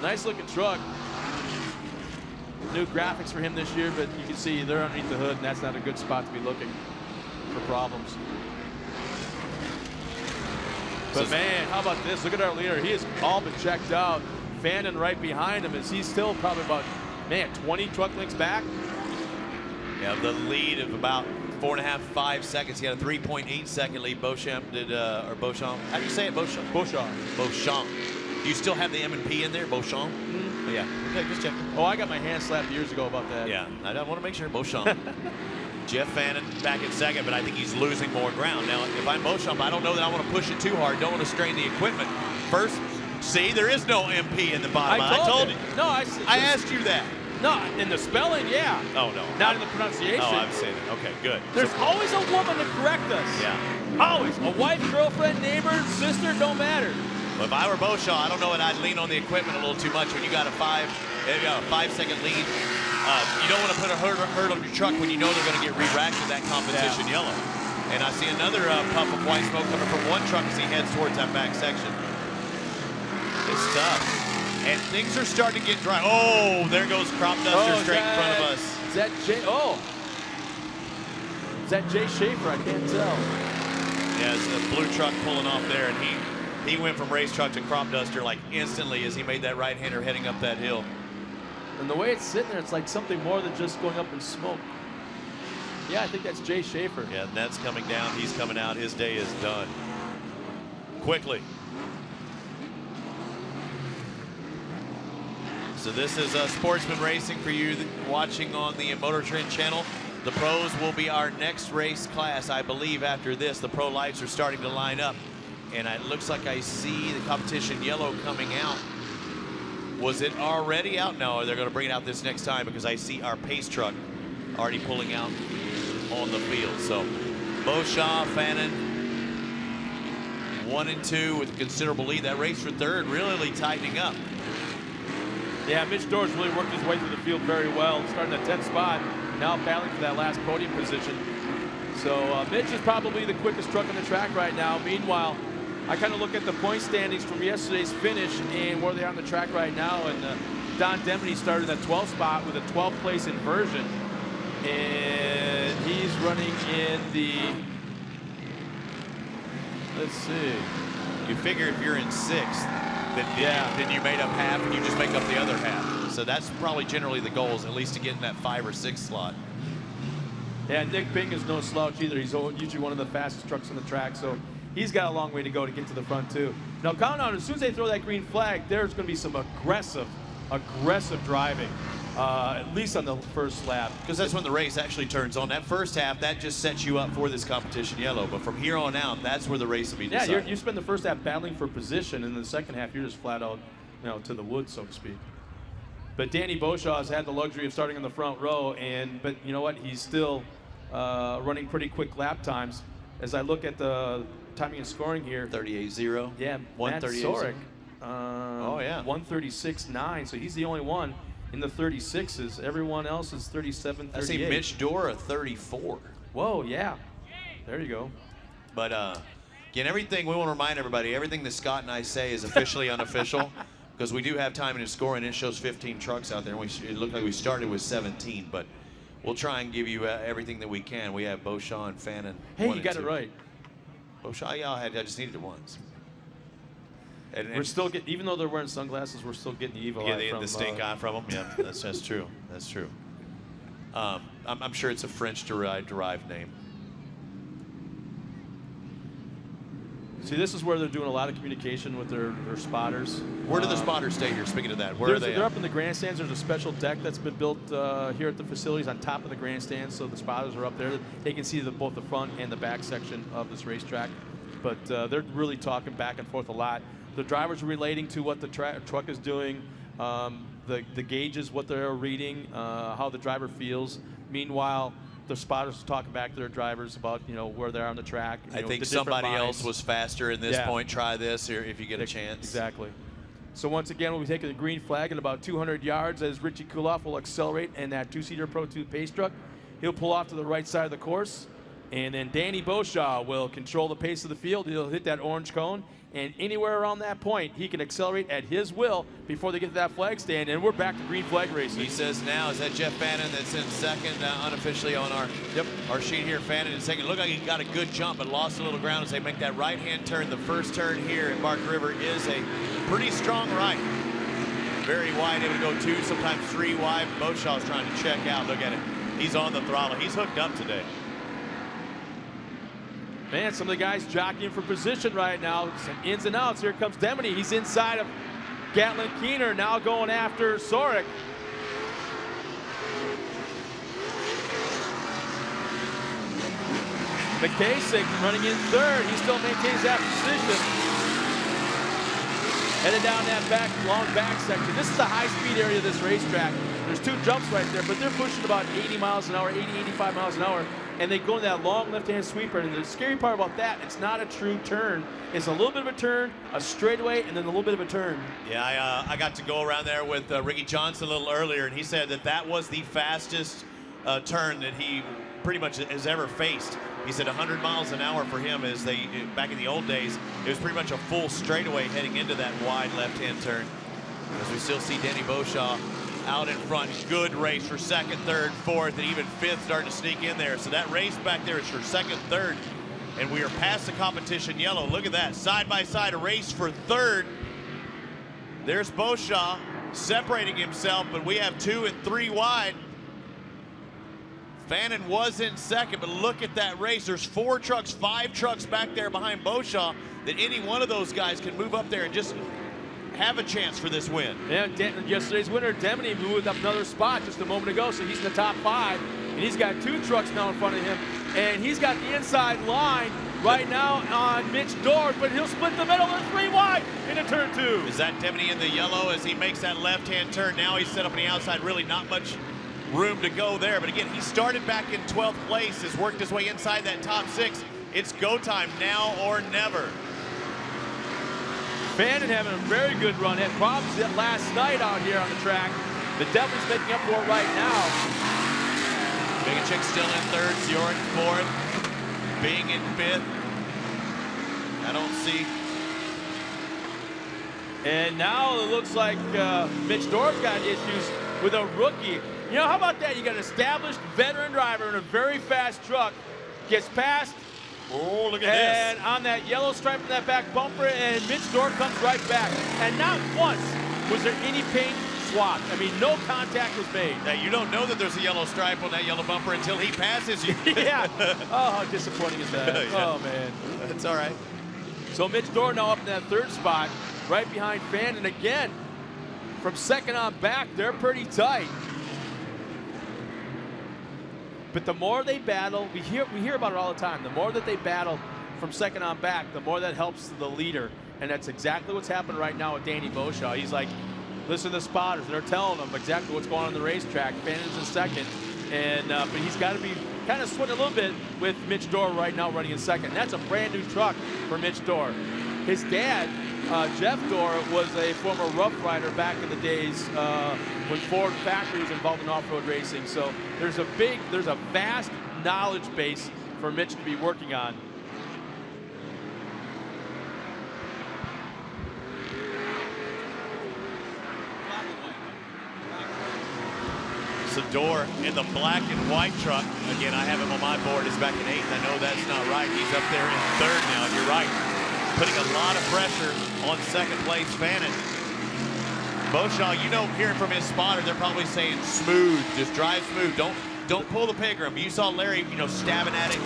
Nice looking truck. New graphics for him this year, but you can see they're underneath the hood, and that's not a good spot to be looking for problems. But man, how about this? Look at our leader. He has all been checked out. Fannin right behind him. Is he still probably about, 20 truck lengths back? Yeah, the lead of about 4.5, 5 seconds. He had a 3.8 second lead. Beauchamp did, or Beauchamp. How do you say it, Beauchamp? Beauchamp. Beauchamp. Do you still have the M&P in there, Beauchamp? Mm-hmm. Yeah. Okay, just checking. Oh, I got my hand slapped years ago about that. Yeah, I want to make sure. Beauchamp. Jeff Fannin back in second, but I think he's losing more ground. Now, if I'm Beauchamp, I don't know that I want to push it too hard. Don't want to strain the equipment. First, see, there is no MP in the bottom. I told you. No, I asked you that. No, in the spelling, yeah. Oh, no. Not in the pronunciation. Oh, I'm saying it. Okay, good. There's always a woman to correct us. Yeah. Always. A wife, girlfriend, neighbor, sister, don't matter. Well, if I were Beauchamp, I don't know that I'd lean on the equipment a little too much when you got a 5-second lead. You don't want to put a hurt on your truck when you know they're going to get re-racked with that competition yellow. And I see another puff of white smoke coming from one truck as he heads towards that back section. It's tough. And things are starting to get dry. Oh, there goes Crop Duster straight in front of us. Is that Jay? Oh. Is that Jay Schaefer? I can't tell. Yeah, it's a blue truck pulling off there, and he went from race truck to Crop Duster like instantly as he made that right-hander heading up that hill. And the way it's sitting there, it's like something more than just going up in smoke. Yeah, I think that's Jay Schaefer. Yeah, and that's coming down. He's coming out. His day is done. Quickly. So this is Sportsman Racing for you watching on the Motortrend channel. The pros will be our next race class, I believe, after this. The pro lights are starting to line up. And it looks like I see the competition yellow coming out. Was it already out? No, they're going to bring it out this next time because I see our pace truck already pulling out on the field. So Beauchamp, Fannin, 1 and 2 with a considerable lead. That race for third really tightening up. Yeah, Mitch Dorr's really worked his way through the field very well. Starting at 10th spot, now battling for that last podium position. So Mitch is probably the quickest truck on the track right now. Meanwhile, I kind of look at the point standings from yesterday's finish and where they are on the track right now. And Don Demity started at 12th spot with a 12th place inversion. And he's running in the, let's see. You figure if you're in 6th, then you made up half and you just make up the other half. So that's probably generally the goal, is at least to get in that 5 or 6 slot. Yeah, Nick Bing is no slouch either. He's usually one of the fastest trucks on the track. So he's got a long way to go to get to the front too. Now count on, as soon as they throw that green flag, there's going to be some aggressive driving, at least on the first lap. Because that's when the race actually turns on. That first half, that just sets you up for this competition yellow. But from here on out, that's where the race will be decided. Yeah, you spend the first half battling for position, and in the second half, you're just flat out, to the woods, so to speak. But Danny Beauchamp has had the luxury of starting in the front row, but you know what? He's still running pretty quick lap times. As I look at the timing and scoring here. 38.0. Yeah, Matt Torc. 136.9, so he's the only one in the 36s. Everyone else is 37, 38. I see Mitch Dorr a 34. Whoa, yeah. There you go. But again, everything, we want to remind everybody, everything that Scott and I say is officially unofficial, because we do have timing and scoring. It shows 15 trucks out there. It looked like we started with 17, but we'll try and give you everything that we can. We have Beauchamp and Fannin. Hey, you got it right. Beauchamp, yeah, I just needed it once. And We're still getting, even though they're wearing sunglasses, we're still getting the evil eye from the stink eye from them. Yeah, that's true. That's true. I'm sure it's a French derived name. See, this is where they're doing a lot of communication with their spotters. Where do the spotters stay here? Speaking of that, where are they? They're up in the grandstands. There's a special deck that's been built here at the facilities on top of the grandstands, so the spotters are up there. They can see both the front and the back section of this racetrack. But they're really talking back and forth a lot. The drivers are relating to what the truck is doing, the gauges, what they're reading, how the driver feels. Meanwhile, the spotters are talking back to their drivers about, where they are on the track. I think somebody else was faster in this point. Try this here if you get a chance. Exactly. So once again, we'll be taking the green flag at about 200 yards as Richie Kuloff will accelerate in that two-seater Pro 2 pace truck. He'll pull off to the right side of the course. And then Danny Beauchamp will control the pace of the field. He'll hit that orange cone. And anywhere around that point, he can accelerate at his will before they get to that flag stand. And we're back to green flag racing. He says now, is that Jeff Fannin that's in second unofficially on our sheet here? Fannin in second. Looked like he got a good jump, but lost a little ground as they make that right-hand turn. The first turn here at Bark River is a pretty strong right. Very wide, able to go 2, sometimes 3 wide. Beauchamp's trying to check out. Look at it. He's on the throttle. He's hooked up today. Man, some of the guys jockeying for position right now. Some ins and outs. Here comes Demony. He's inside of Gatlin Keener, now going after Torc. McKasick running in third. He still maintains that position. Headed down that long back section. This is a high-speed area of this racetrack. There's 2 jumps right there, but they're pushing about 80 miles an hour, 80, 85 miles an hour. And they go into that long left-hand sweeper. And the scary part about that, it's not a true turn. It's a little bit of a turn, a straightaway, and then a little bit of a turn. Yeah, I got to go around there with Ricky Johnson a little earlier, and he said that was the fastest turn that he pretty much has ever faced. He said 100 miles an hour for him back in the old days, it was pretty much a full straightaway heading into that wide left-hand turn. As we still see Danny Beauchamp out in front. Good race for second, third, fourth, and even fifth starting to sneak in there. So that race back there is for second, third, and we are past the competition yellow. Look at that, side by side, a race for third. There's Beauchamp separating himself, but we have 2 and 3 wide. Fannin was in second, but look at that race. There's 4 trucks, 5 trucks back there behind Beauchamp that any one of those guys can move up there and just have a chance for this win. Yeah, yesterday's winner, Demony, moved up another spot just a moment ago, so he's in the top 5, and he's got 2 trucks now in front of him, and he's got the inside line right now on Mitch Dorf, but he'll split the middle and 3 wide into turn 2. Is that Demony in the yellow as he makes that left-hand turn? Now he's set up on the outside, really not much room to go there, but again, he started back in 12th place, has worked his way inside that top 6. It's go time now or never. Fannin having a very good run. Had problems last night out here on the track. The Devils making up for it right now. Bigachik still in third, Ziorin fourth, Bing in fifth. I don't see. And now it looks like Mitch Dorf's got issues with a rookie. How about that? You got an established veteran driver in a very fast truck, gets past. Oh, look at this. And on that yellow stripe in that back bumper, and Mitch Dorf comes right back. And not once was there any paint swapped. I mean, no contact was made. Now, you don't know that there's a yellow stripe on that yellow bumper until he passes you. Yeah. Oh, how disappointing is that? Yeah. Oh, man. That's all right. So Mitch Dorf now up in that third spot, right behind Fannin. Again, from second on back, they're pretty tight. But the more they battle, we hear about it all the time, the more that they battle from second on back, the more that helps the leader. And that's exactly what's happening right now with Danny Beauchamp. He's like, listen to the spotters. They're telling him exactly what's going on the racetrack. Fannin's in second. And but he's got to be kind of sweating a little bit with Mitch Dorf right now running in second. And that's a brand new truck for Mitch Dorf. His dad, Jeff Dorf, was a former Rough Rider back in the days when Ford Factory was involved in off-road racing. So there's a vast knowledge base for Mitch to be working on. So Door in the black and white truck. Again, I have him on my board. He's back in 8th. I know that's not right. He's up there in 3rd now. You're right. Putting a lot of pressure on 2nd place Fannin. Beauchamp, you know, hearing from his spotter, they're probably saying smooth, just drive smooth. Don't pull the Pigram. You saw Larry, you know, stabbing at it.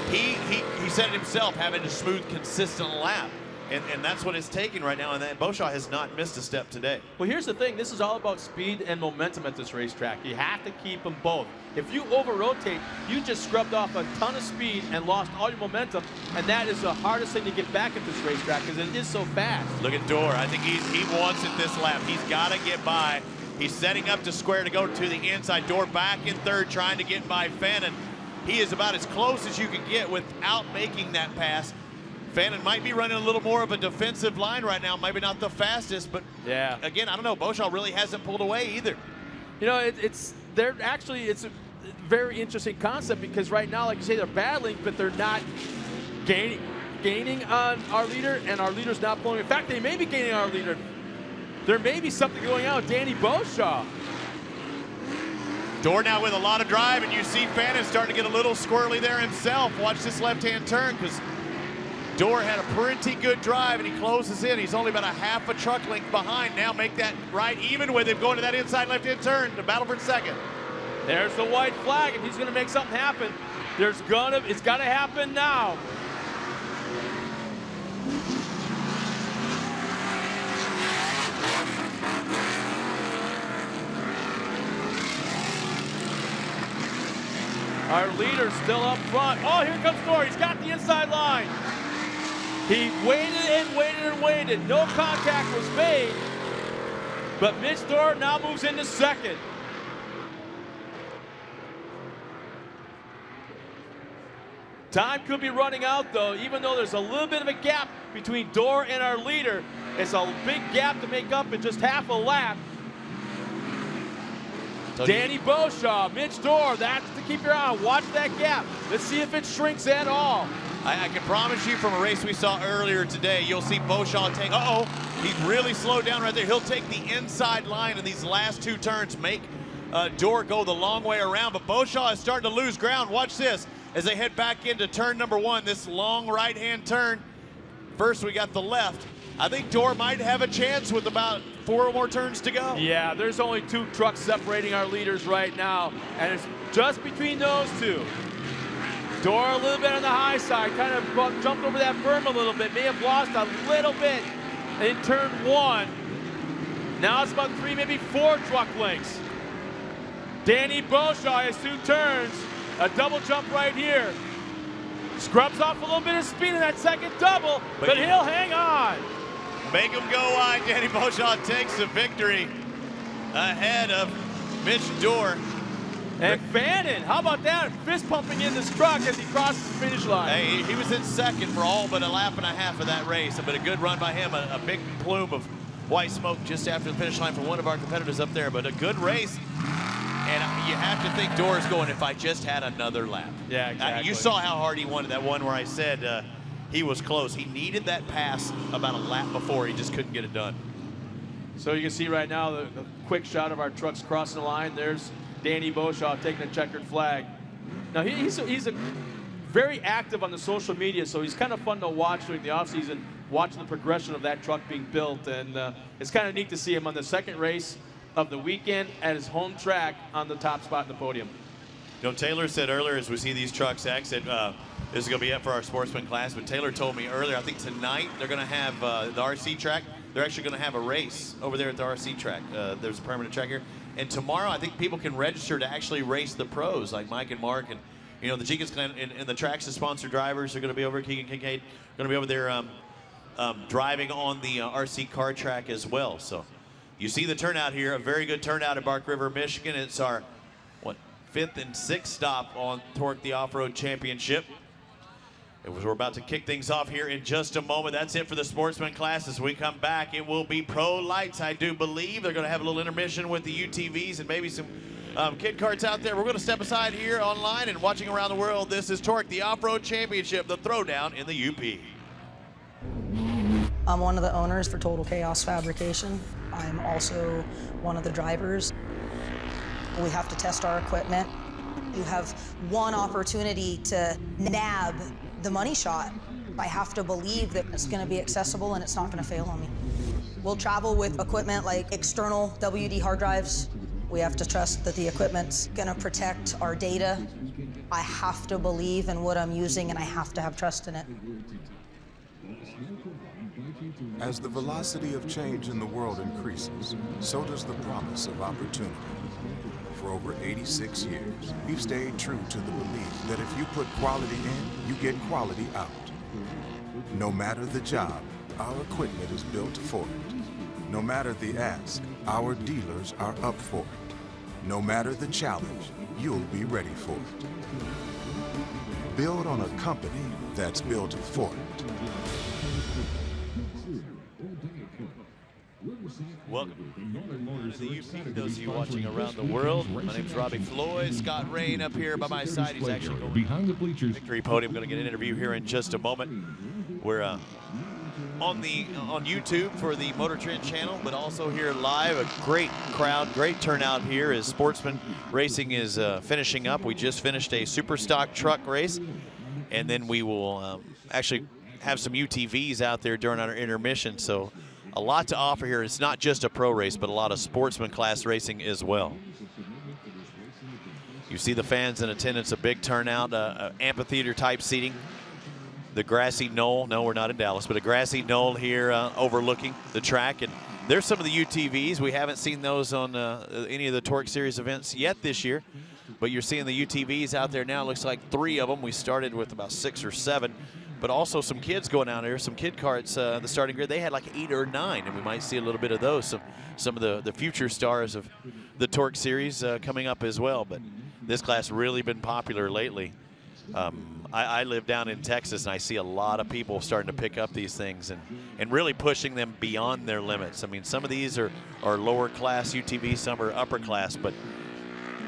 He said it himself, having a smooth, consistent lap. And that's what it's taking right now, and that Beauchamp has not missed a step today. Well, here's the thing. This is all about speed and momentum at this racetrack. You have to keep them both. If you over-rotate, you just scrubbed off a ton of speed and lost all your momentum, and that is the hardest thing to get back at this racetrack because it is so fast. Look at Door. I think he wants it this lap. He's got to get by. He's setting up to square to go to the inside. Door back in 3rd, trying to get by Fannin. He is about as close as you can get without making that pass. Fannin might be running a little more of a defensive line right now, maybe not the fastest, but yeah. Again, I don't know, Beauchamp really hasn't pulled away either. You know, it's a very interesting concept because right now, like you say, they're battling, but they're not gaining on our leader, and our leader's not pulling. In fact, they may be gaining on our leader. There may be something going on with Danny Beauchamp. Door now with a lot of drive, and you see Fannin starting to get a little squirrely there himself. Watch this left-hand turn, because Door had a pretty good drive, and he closes in. He's only about a half a truck length behind. Now make that right even with him going to that inside left-hand turn to battle for 2nd. There's the white flag. If he's going to make something happen, it's got to happen now. Our leader's still up front. Oh, here comes Door. He's got the inside line. He waited and waited and waited. No contact was made. But Mitch Door now moves into 2nd. Time could be running out, though, even though there's a little bit of a gap between Door and our leader. It's a big gap to make up in just half a lap. Danny Beauchamp, Mitch Door, that's to keep your eye on. Watch that gap. Let's see if it shrinks at all. I can promise you from a race we saw earlier today, you'll see Beauchamp take, he's really slowed down right there. He'll take the inside line in these last 2 turns, make Door go the long way around, but Beauchamp is starting to lose ground. Watch this as they head back into turn number 1, this long right-hand turn. First, we got the left. I think Door might have a chance with about 4 more turns to go. Yeah, there's only 2 trucks separating our leaders right now, and it's just between those 2. Door a little bit on the high side, kind of jumped over that berm a little bit, may have lost a little bit in turn 1. Now it's about 3, maybe 4 truck lengths. Danny Beauchamp has 2 turns, a double jump right here. Scrubs off a little bit of speed in that 2nd double, but he'll hang on. Make him go wide. Danny Beauchamp takes the victory ahead of Mitch Door. And Fannin, how about that? Fist pumping in this truck as he crosses the finish line. Hey, he was in 2nd for all but a lap and a half of that race, but a good run by him, a big plume of white smoke just after the finish line for one of our competitors up there, but a good race. And you have to think Door's going, if I just had another lap. Yeah, exactly. You saw how hard he wanted that one where I said he was close. He needed that pass about a lap before. He just couldn't get it done. So you can see right now the quick shot of our trucks crossing the line. There's Danny Beauchamp taking a checkered flag. Now he's a very active on the social media, so he's kind of fun to watch during the offseason, watching the progression of that truck being built. And it's kind of neat to see him on the 2nd race of the weekend at his home track on the top spot in the podium. You know, Taylor said earlier as we see these trucks exit, this is going to be it for our sportsman class, but Taylor told me earlier, I think tonight they're going to have the RC track. They're actually going to have a race over there at the RC track. There's a permanent track here. And tomorrow, I think people can register to actually race the pros, like Mike and Mark. And, you know, the Jenkins Clan and the Traxxas sponsored drivers are going to be over, Keegan Kincaid, going to be over there driving on the RC car track as well. So you see the turnout here, a very good turnout at Bark River, Michigan. It's our, 5th and 6th stop on Torc, the Off-Road Championship. We're about to kick things off here in just a moment. That's it for the sportsman class. As we come back, it will be pro lights, I do believe. They're going to have a little intermission with the UTVs and maybe some kid carts out there. We're going to step aside here online and watching around the world. This is Torc, the Off-Road Championship, the throwdown in the UP. I'm one of the owners for Total Chaos Fabrication. I'm also one of the drivers. We have to test our equipment. You have one opportunity to nab the money shot. I have to believe that it's going to be accessible and it's not going to fail on me. We'll travel with equipment like external WD hard drives. We have to trust that the equipment's going to protect our data. I have to believe in what I'm using, and I have to have trust in it. As the velocity of change in the world increases, so does the promise of opportunity. For over 86 years, we've stayed true to the belief that if you put quality in, you get quality out. No matter the job, our equipment is built for it. No matter the ask, our dealers are up for it. No matter the challenge, you'll be ready for it. Build on a company that's built for it. Welcome to the UP, those of you watching around the world. My name's Robbie Floyd. Scott Rain up here by my side. He's actually going behind the bleachers. Victory podium. Going to get an interview here in just a moment. We're on YouTube for the Motortrend channel, but also here live. A great crowd, great turnout here as Sportsman Racing is finishing up. We just finished a super stock truck race, and then we will actually have some UTVs out there during our intermission. So a lot to offer here. It's not just a pro race, but a lot of sportsman class racing as well. You see the fans in attendance, a big turnout, amphitheater type seating. The grassy knoll, no, we're not in Dallas, but a grassy knoll here overlooking the track. And there's some of the UTVs. We haven't seen those on any of the Torc Series events yet this year, but you're seeing the UTVs out there now. It looks like 3 of them. We started with about 6 or 7, but also some kids going out there, some kid carts, the starting grid. They had like 8 or 9, and we might see a little bit of those. Some of the future stars of the Torc Series coming up as well, but this class really been popular lately. I live down in Texas, and I see a lot of people starting to pick up these things and really pushing them beyond their limits. I mean, some of these are lower class UTV, some are upper class, but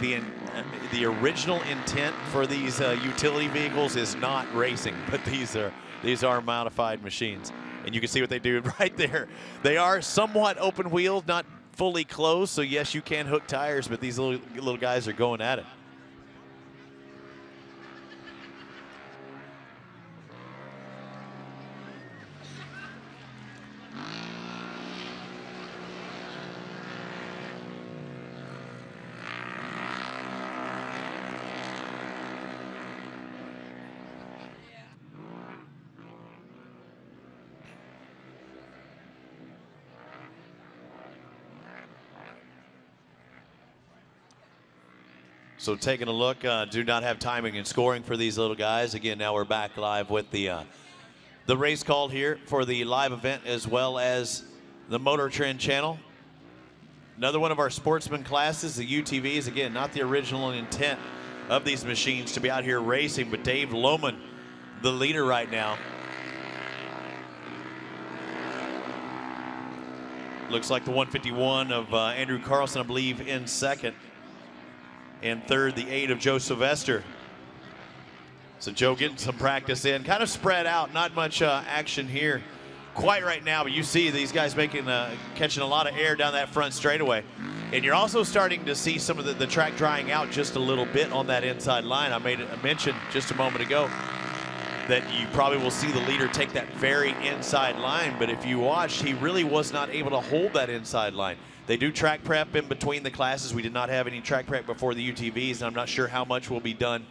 the original intent for these utility vehicles is not racing, but these are modified machines. And you can see what they do right there. They are somewhat open wheeled, not fully closed, so yes, you can hook tires, but these little guys are going at it. So taking a look, do not have timing and scoring for these little guys. Again, now we're back live with the race call here for the live event as well as the Motortrend channel. Another one of our sportsman classes, the UTVs. Again, not the original intent of these machines to be out here racing, but Dave Lohman, the leader right now. Looks like the 151 of Andrew Carlson, I believe, in second. And third, the 8 of Joe Sylvester. So Joe getting some practice in, kind of spread out, not much action here quite right now, but you see these guys catching a lot of air down that front straightaway. And you're also starting to see some of the track drying out just a little bit on that inside line. I made a mention just a moment ago that you probably will see the leader take that very inside line, but if you watched, he really was not able to hold that inside line. They do track prep in between the classes. We did not have any track prep before the UTVs, and I'm not sure how much will be done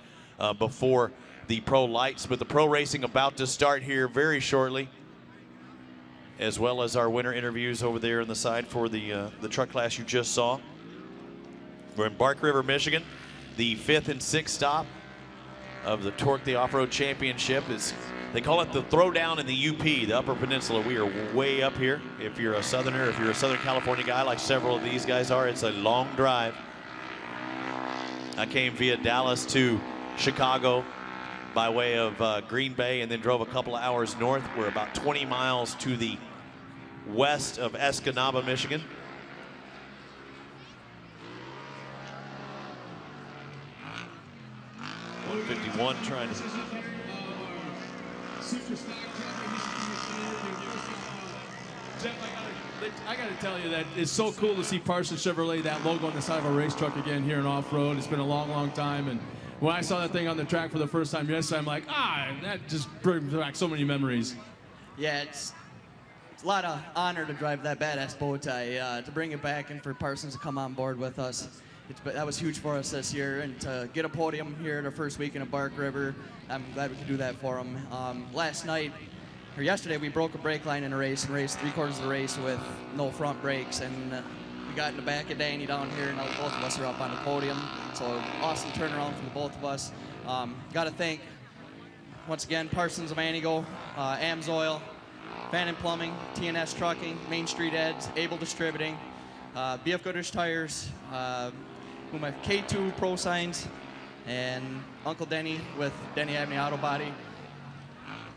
before the pro lights, but the pro racing about to start here very shortly, as well as our winter interviews over there on the side for the truck class you just saw. We're in Bark River, Michigan, the 5th and 6th stop of the Torc, the Off-Road Championship. They call it the throwdown in the UP, the Upper Peninsula. We are way up here. If you're a Southerner, if you're a Southern California guy like several of these guys are, it's a long drive. I came via Dallas to Chicago by way of Green Bay and then drove a couple of hours north. We're about 20 miles to the west of Escanaba, Michigan. .151 trying to... I got to tell you that it's so cool to see Parsons Chevrolet, that logo on the side of a race truck again here in off-road. It's been a long, long time. And when I saw that thing on the track for the first time yesterday, I'm like, that just brings back so many memories. Yeah, it's a lot of honor to drive that badass bow tie, to bring it back and for Parsons to come on board with us. That was huge for us this year, and to get a podium here the first weekend of Bark River, I'm glad we could do that for him. Yesterday, we broke a brake line in a race and raced 3/4 of the race with no front brakes, and we got in the back of Danny down here, and now both of us are up on the podium. So awesome turnaround for the both of us. Got to thank, once again, Parsons of Anigo, Amsoil, Fannin Plumbing, TNS Trucking, Main Street Eds, Able Distributing, BF Goodrich Tires, who my K2 Pro Signs, and Uncle Denny with Denny Abney Auto Body.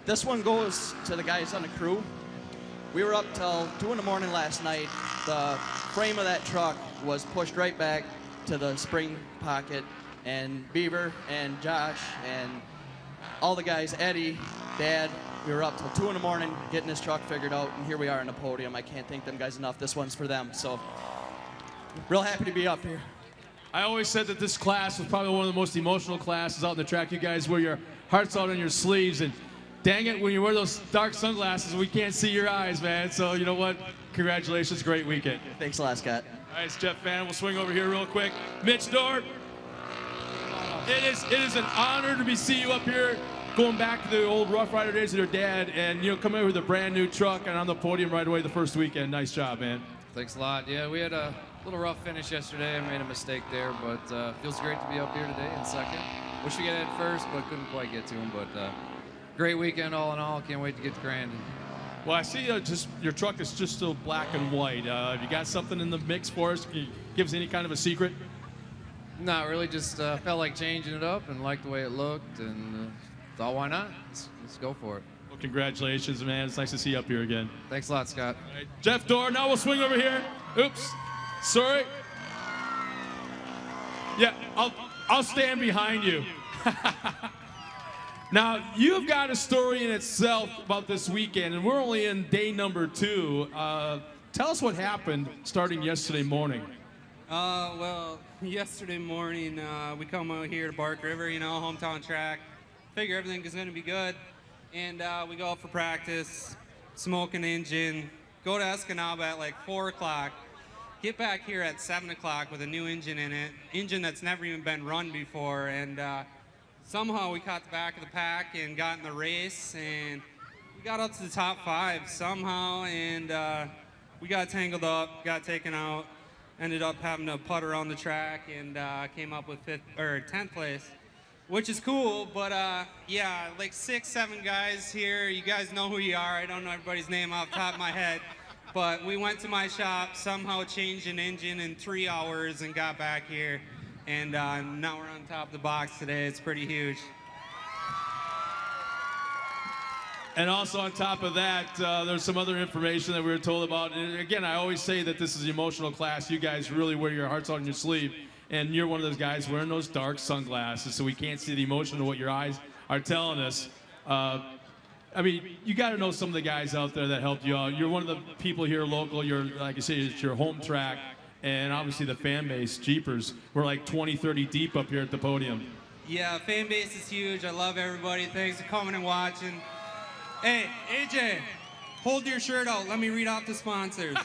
This one goes to the guys on the crew. We were up till 2 in the morning last night. The frame of that truck was pushed right back to the spring pocket, and Beaver and Josh and all the guys, Eddie, Dad, we were up till 2 in the morning getting this truck figured out, and here we are on the podium. I can't thank them guys enough. This one's for them. So, real happy to be up here. I always said that this class was probably one of the most emotional classes out on the track. You guys wear your hearts out on your sleeves, and dang it, when you wear those dark sunglasses, we can't see your eyes, man. So, you know what? Congratulations, great weekend. Thanks a lot, Scott. All right, it's Jeff Fannin. We'll swing over here real quick. Mitch Dort, it is an honor to see you up here, going back to the old Rough Rider days of your dad, and coming over with a brand new truck and on the podium right away the first weekend. Nice job, man. Thanks a lot. Yeah, we had a little rough finish yesterday. I made a mistake there, but feels great to be up here today in second. Wish we got in first, but couldn't quite get to him. But great weekend all in all. Can't wait to get to Grandin. Well, I see just your truck is just still black and white. Have you got something in the mix for us? Can you give us any kind of a secret? Not really. Just felt like changing it up and liked the way it looked, and thought, why not? Let's go for it. Well, congratulations, man. It's nice to see you up here again. Thanks a lot, Scott. All right, Jeff Dorr. Now we'll swing over here. Oops. Sorry. Yeah, I'll stand behind you. Now, you've got a story in itself about this weekend, and we're only in day number 2. Tell us what happened starting yesterday morning. Well, yesterday morning, we come out here to Bark River, hometown track. Figure everything is going to be good. And we go out for practice, smoke an engine, go to Escanaba at like 4 o'clock, get back here at 7 o'clock with a new engine in it, engine that's never even been run before. And somehow we caught the back of the pack and got in the race, and we got up to the top 5 somehow, and we got tangled up, got taken out, ended up having to putt around the track, and came up with 10th place, which is cool. But yeah, like 6, 7 guys here. You guys know who you are. I don't know everybody's name off the top of my head, but we went to my shop, somehow changed an engine in 3 hours, and got back here. And now we're on top of the box today. It's pretty huge. And also on top of that, there's some other information that we were told about. And again, I always say that this is an emotional class. You guys really wear your hearts on your sleeve. And you're one of those guys wearing those dark sunglasses, so we can't see the emotion of what your eyes are telling us. I mean, you got to know some of the guys out there that helped you out. You're one of the people here local. You're, like I say, it's your home track. And obviously the fan base, Jeepers, we're like 20, 30 deep up here at the podium. Yeah, fan base is huge. I love everybody. Thanks for coming and watching. Hey, AJ, hold your shirt out. Let me read off the sponsors.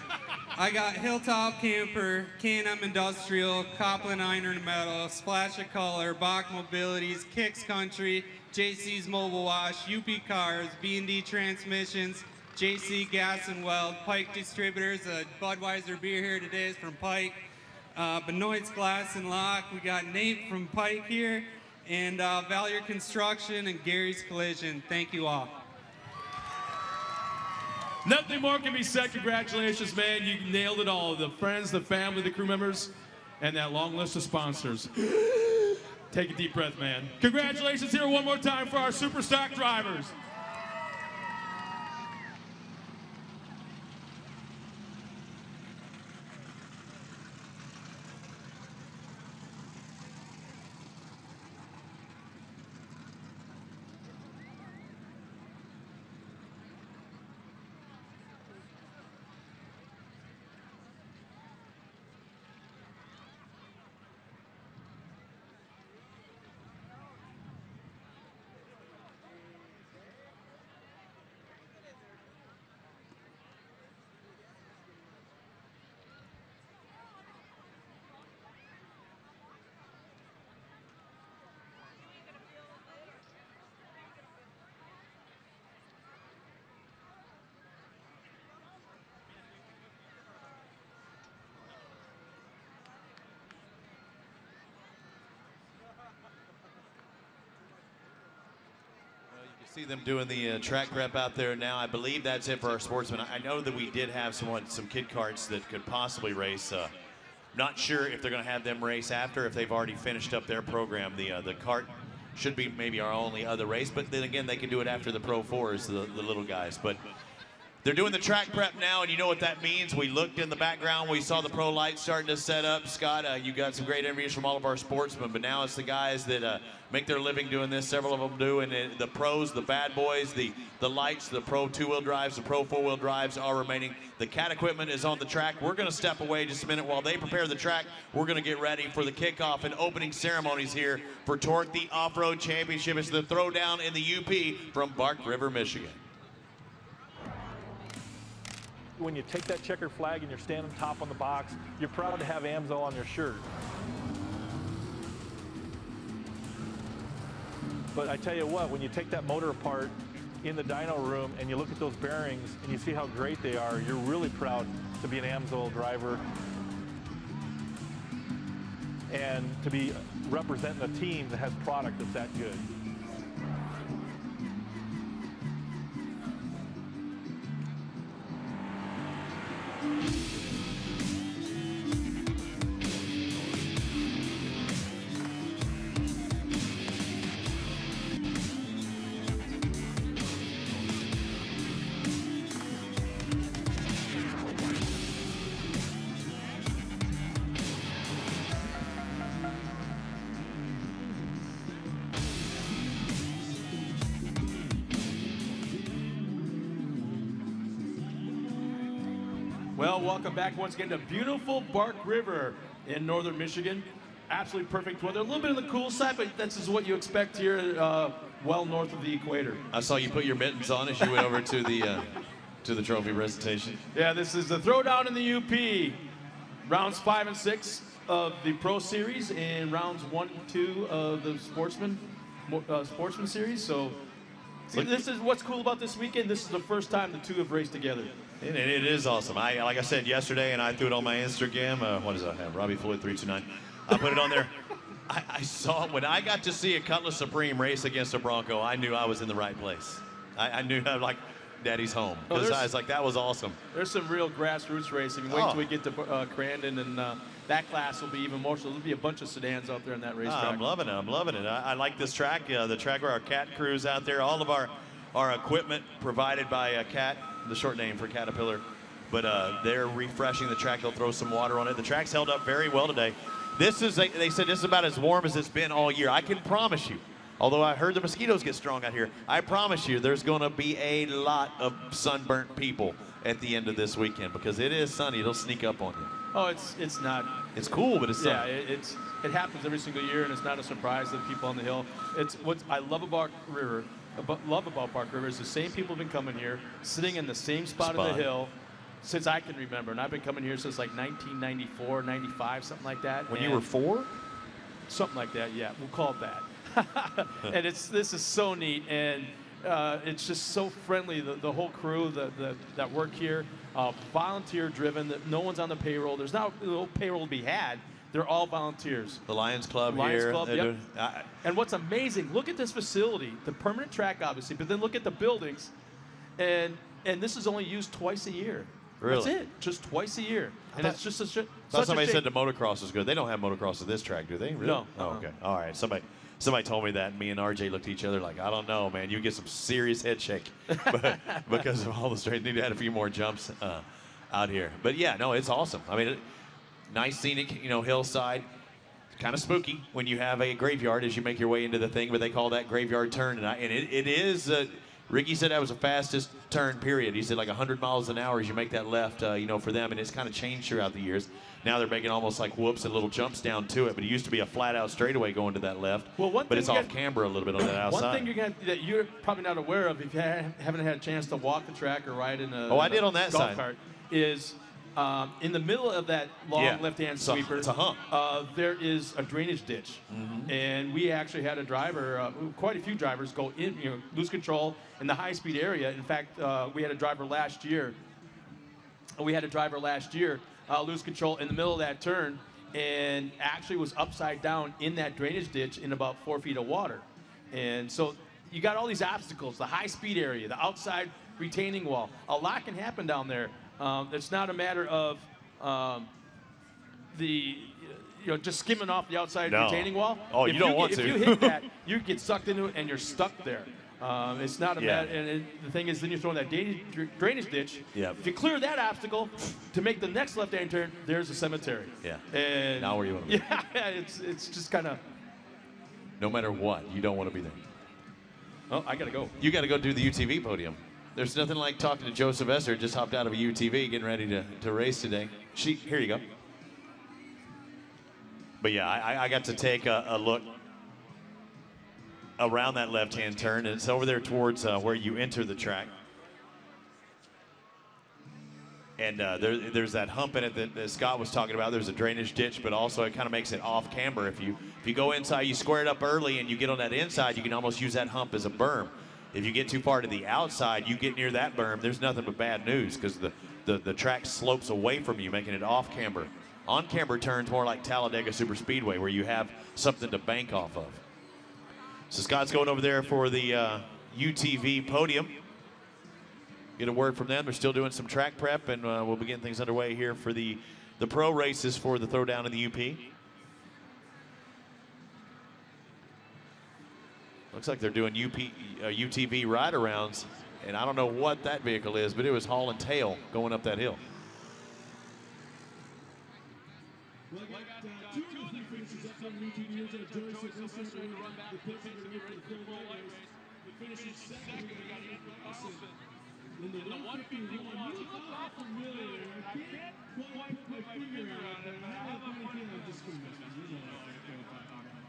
I got Hilltop Camper, K&M Industrial, Copland Iron Metal, Splash of Color, Bach Mobilities, Kicks Country, JC's Mobile Wash, UP Cars, B&D Transmissions, JC Gas and Weld, Pike Distributors, Budweiser beer here today is from Pike, Benoit's Glass and Lock, we got Nate from Pike here, and Valier Construction and Gary's Collision. Thank you all. Nothing more can be said. Congratulations, man. You nailed it all. The friends, the family, the crew members, and that long list of sponsors. Take a deep breath, man. Congratulations here one more time for our super stock drivers. See them doing the track prep out there now. I believe that's it for our sportsmen. I know that we did have some kid karts that could possibly race. Not sure if they're going to have them race after, if they've already finished up their program. The kart should be maybe our only other race, but then again, they can do it after the Pro 4s, the little guys. But they're doing the track prep now, and you know what that means. We looked in the background. We saw the pro lights starting to set up. Scott, you got some great interviews from all of our sportsmen, but now it's the guys that make their living doing this. Several of them do, and the pros, the bad boys, the lights, the Pro 2-wheel drives, the Pro 4-wheel drives are remaining. The cat equipment is on the track. We're going to step away just a minute while they prepare the track. We're going to get ready for the kickoff and opening ceremonies here for Torc, the Off-Road Championship. It's the throwdown in the UP from Bark River, Michigan. When you take that checkered flag and you're standing top on the box, you're proud to have AMSO on your shirt. But I tell you what, when you take that motor apart in the dyno room and you look at those bearings and you see how great they are, you're really proud to be an AMSO driver and to be representing a team that has product that's that good. Well, welcome back once again to beautiful Bark River in northern Michigan. Absolutely perfect weather. A little bit on the cool side, but this is what you expect here well north of the equator. I saw you put your mittens on as you went over to the trophy presentation. Yeah, this is the throwdown in the UP. Rounds 5 and 6 of the Pro Series and rounds 1 and 2 of the Sportsman Series. So this is what's cool about this weekend. This is the first time the two have raced together. It is awesome. Like I said yesterday, and I threw it on my Instagram. What does I have? Robbie Floyd 329. I put it on there. I saw when I got to see a Cutlass Supreme race against a Bronco, I knew I was in the right place. I knew I like Daddy's home because I was like, that was awesome. There's some real grassroots racing. Wait till we get to Crandon, and that class will be even more. So there'll be a bunch of sedans out there in that racetrack. I'm loving it. I'm loving it. I like this track. The track where our Cat crew's out there. All of our equipment provided by Cat. The short name for Caterpillar, but they're refreshing the track. They'll throw some water on it. The track's held up very well today. They said this is about as warm as it's been all year. I can promise you, although I heard the mosquitoes get strong out here, I promise you there's going to be a lot of sunburnt people at the end of this weekend because it is sunny. It'll sneak up on you. Oh, it's not. It's cool, but it's sunny. Yeah, it happens every single year, and it's not a surprise to the people on the hill. It's what I love about Bark River is the same people have been coming here, sitting in the same spot of the hill since I can remember. And I've been coming here since like 1994, 95, something like that. When you were 4? Something like that, yeah. We'll call it that. And this is so neat, and it's just so friendly. The whole crew that work here, volunteer driven. That no one's on the payroll. There's not no payroll to be had. They're all volunteers. The Lions Club here. Yep. And what's amazing, look at this facility, the permanent track, obviously, but then look at the buildings, and this is only used twice a year. Really? That's it, just twice a year. And it's just such somebody said the motocross is good. They don't have motocross at this track, do they? Really? No. Oh, okay. All right. Somebody told me that, and me and RJ looked at each other like, I don't know, man. You get some serious head shake because of all the straight. Need to add a few more jumps out here. But yeah, no, it's awesome. I mean, nice scenic, hillside. Kind of spooky when you have a graveyard as you make your way into the thing, but they call that graveyard turn. And it is, Ricky said that was the fastest turn, period. He said like 100 miles an hour as you make that left, for them. And it's kind of changed throughout the years. Now they're making almost like whoops and little jumps down to it. But it used to be a flat-out straightaway going to that left. Well, but it's off camber a little bit on that outside. One thing that you're probably not aware of if you haven't had a chance to walk the track or ride in a I did on that golf side. cart is in the middle of that long left-hand sweeper, it's a hump. There is a drainage ditch. And we actually had a driver, quite a few drivers, go in, lose control in the high-speed area. In fact, we had a driver last year. Lose control in the middle of that turn and actually was upside down in that drainage ditch in about 4 feet of water. And so you got all these obstacles, the high-speed area, the outside retaining wall. A lot can happen down there. It's not a matter of just skimming off the outside retaining wall. Oh, you don't want to. If you hit that, you get sucked into it and you're stuck there. It's not a matter. And the thing is, then you're throwing that drainage ditch. Yeah. If you clear that obstacle, to make the next left-hand turn, there's a cemetery. Yeah. And now where you want to be. Yeah, it's just kind of. No matter what, you don't want to be there. Oh, I gotta go. You got to go do the UTV podium. There's nothing like talking to Joe Sylvester, just hopped out of a UTV, getting ready to race today. Here you go. But yeah, I got to take a look around that left-hand turn, and it's over there towards where you enter the track. And there's that hump in it that Scott was talking about. There's a drainage ditch, but also it kind of makes it off camber. If you go inside, you square it up early, and you get on that inside, you can almost use that hump as a berm. If you get too far to the outside, you get near that berm, there's nothing but bad news because the track slopes away from you, making it off camber. On camber turns more like Talladega Superspeedway, where you have something to bank off of. So Scott's going over there for the UTV podium. Get a word from them. They're still doing some track prep, and we'll begin things underway here for the pro races for the throwdown in the UP. Looks like they're doing UTV ride-arounds, and I don't know what that vehicle is, but it was hauling tail going up that hill. In the 151, you look familiar. I can't quite put my finger on it, but I have a funny feeling this could be. You know what I'm talking about.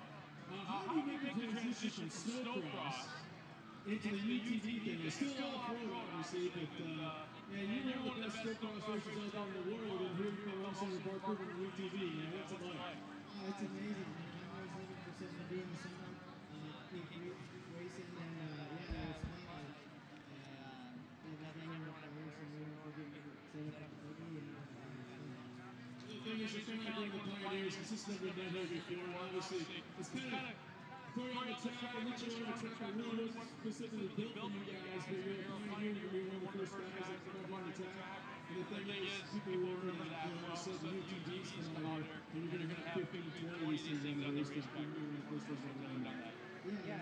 How do you make the transition from snowcross into the UTV thing? It's still off-road, obviously, but you're one of the best snowcross racers out there in the world, and here you come racing the Bark River UTV. What's it like? Oh, it's amazing. I'm always looking for something to do in the summer. Racing and yeah, it's fun. The thing is, you're kind of like one of the pioneers, because this has never been done here before. Obviously, it's kind of throwing on the track, and literally on the track, I really wasn't specifically built for you guys, but you're a pioneer, you're one of the first guys that come up on the track. And the thing is, people were said the UTVs come out here, and you're going to have 15 to 20 of these things on the race, because you're one of the first ones on the track. Yeah.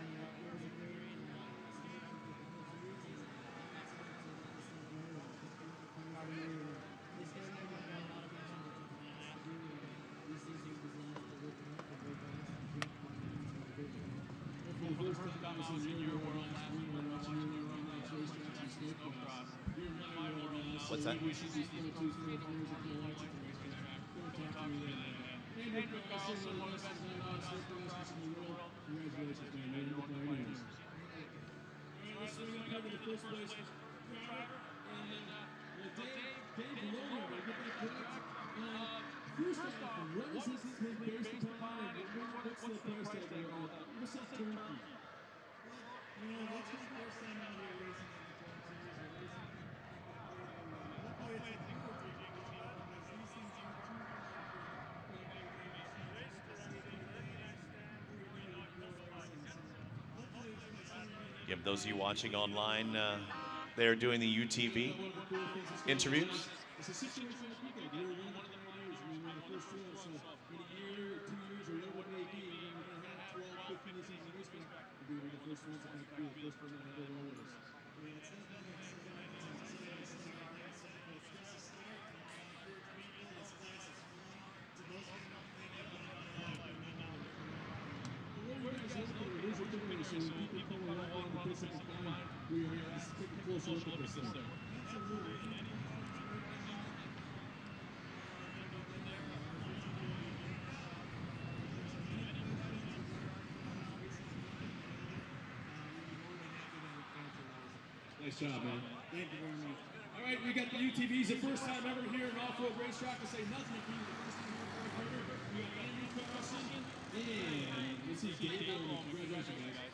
What's that? Yeah, those of you watching online, they're doing the UTV interviews. It's a situation that people do. You're one of the pioneers. I mean, we're the first one, so in a year or 2 years or whatever it may be, you're going to have 12, 15 of these racing. We'll be the first ones that can be the first one that ever roll with us. So when people come along and put something down, we are going to take a closer look at this thing. Nice job, man. Thank you very much. All right, we got the UTVs, the first time ever here in off-road racetrack to say nothing. We got Andrew Carlson and this is Gabriel. Congratulations, guys.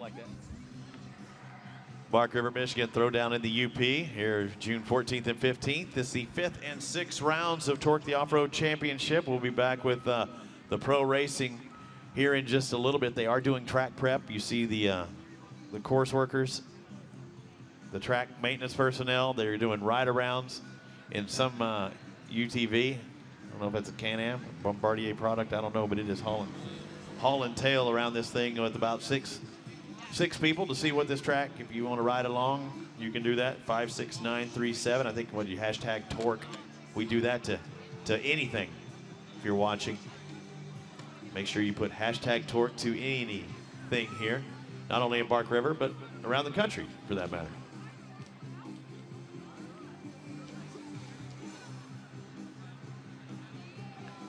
like that. Bark River, Michigan throwdown in the UP here June 14th and 15th. This is the 5th and 6th rounds of Torc the Off-Road Championship. We'll be back with the pro racing here in just a little bit. They are doing track prep. You see the course workers, the track maintenance personnel. They're doing ride-arounds in some UTV. I don't know if that's a Can-Am, Bombardier product. I don't know, but it is hauling tail around this thing with about six people to see what this track, if you want to ride along, you can do that. 56937. I think when you hashtag Torc, we do that to anything. If you're watching, make sure you put hashtag Torc to anything here, not only in Bark River, but around the country for that matter.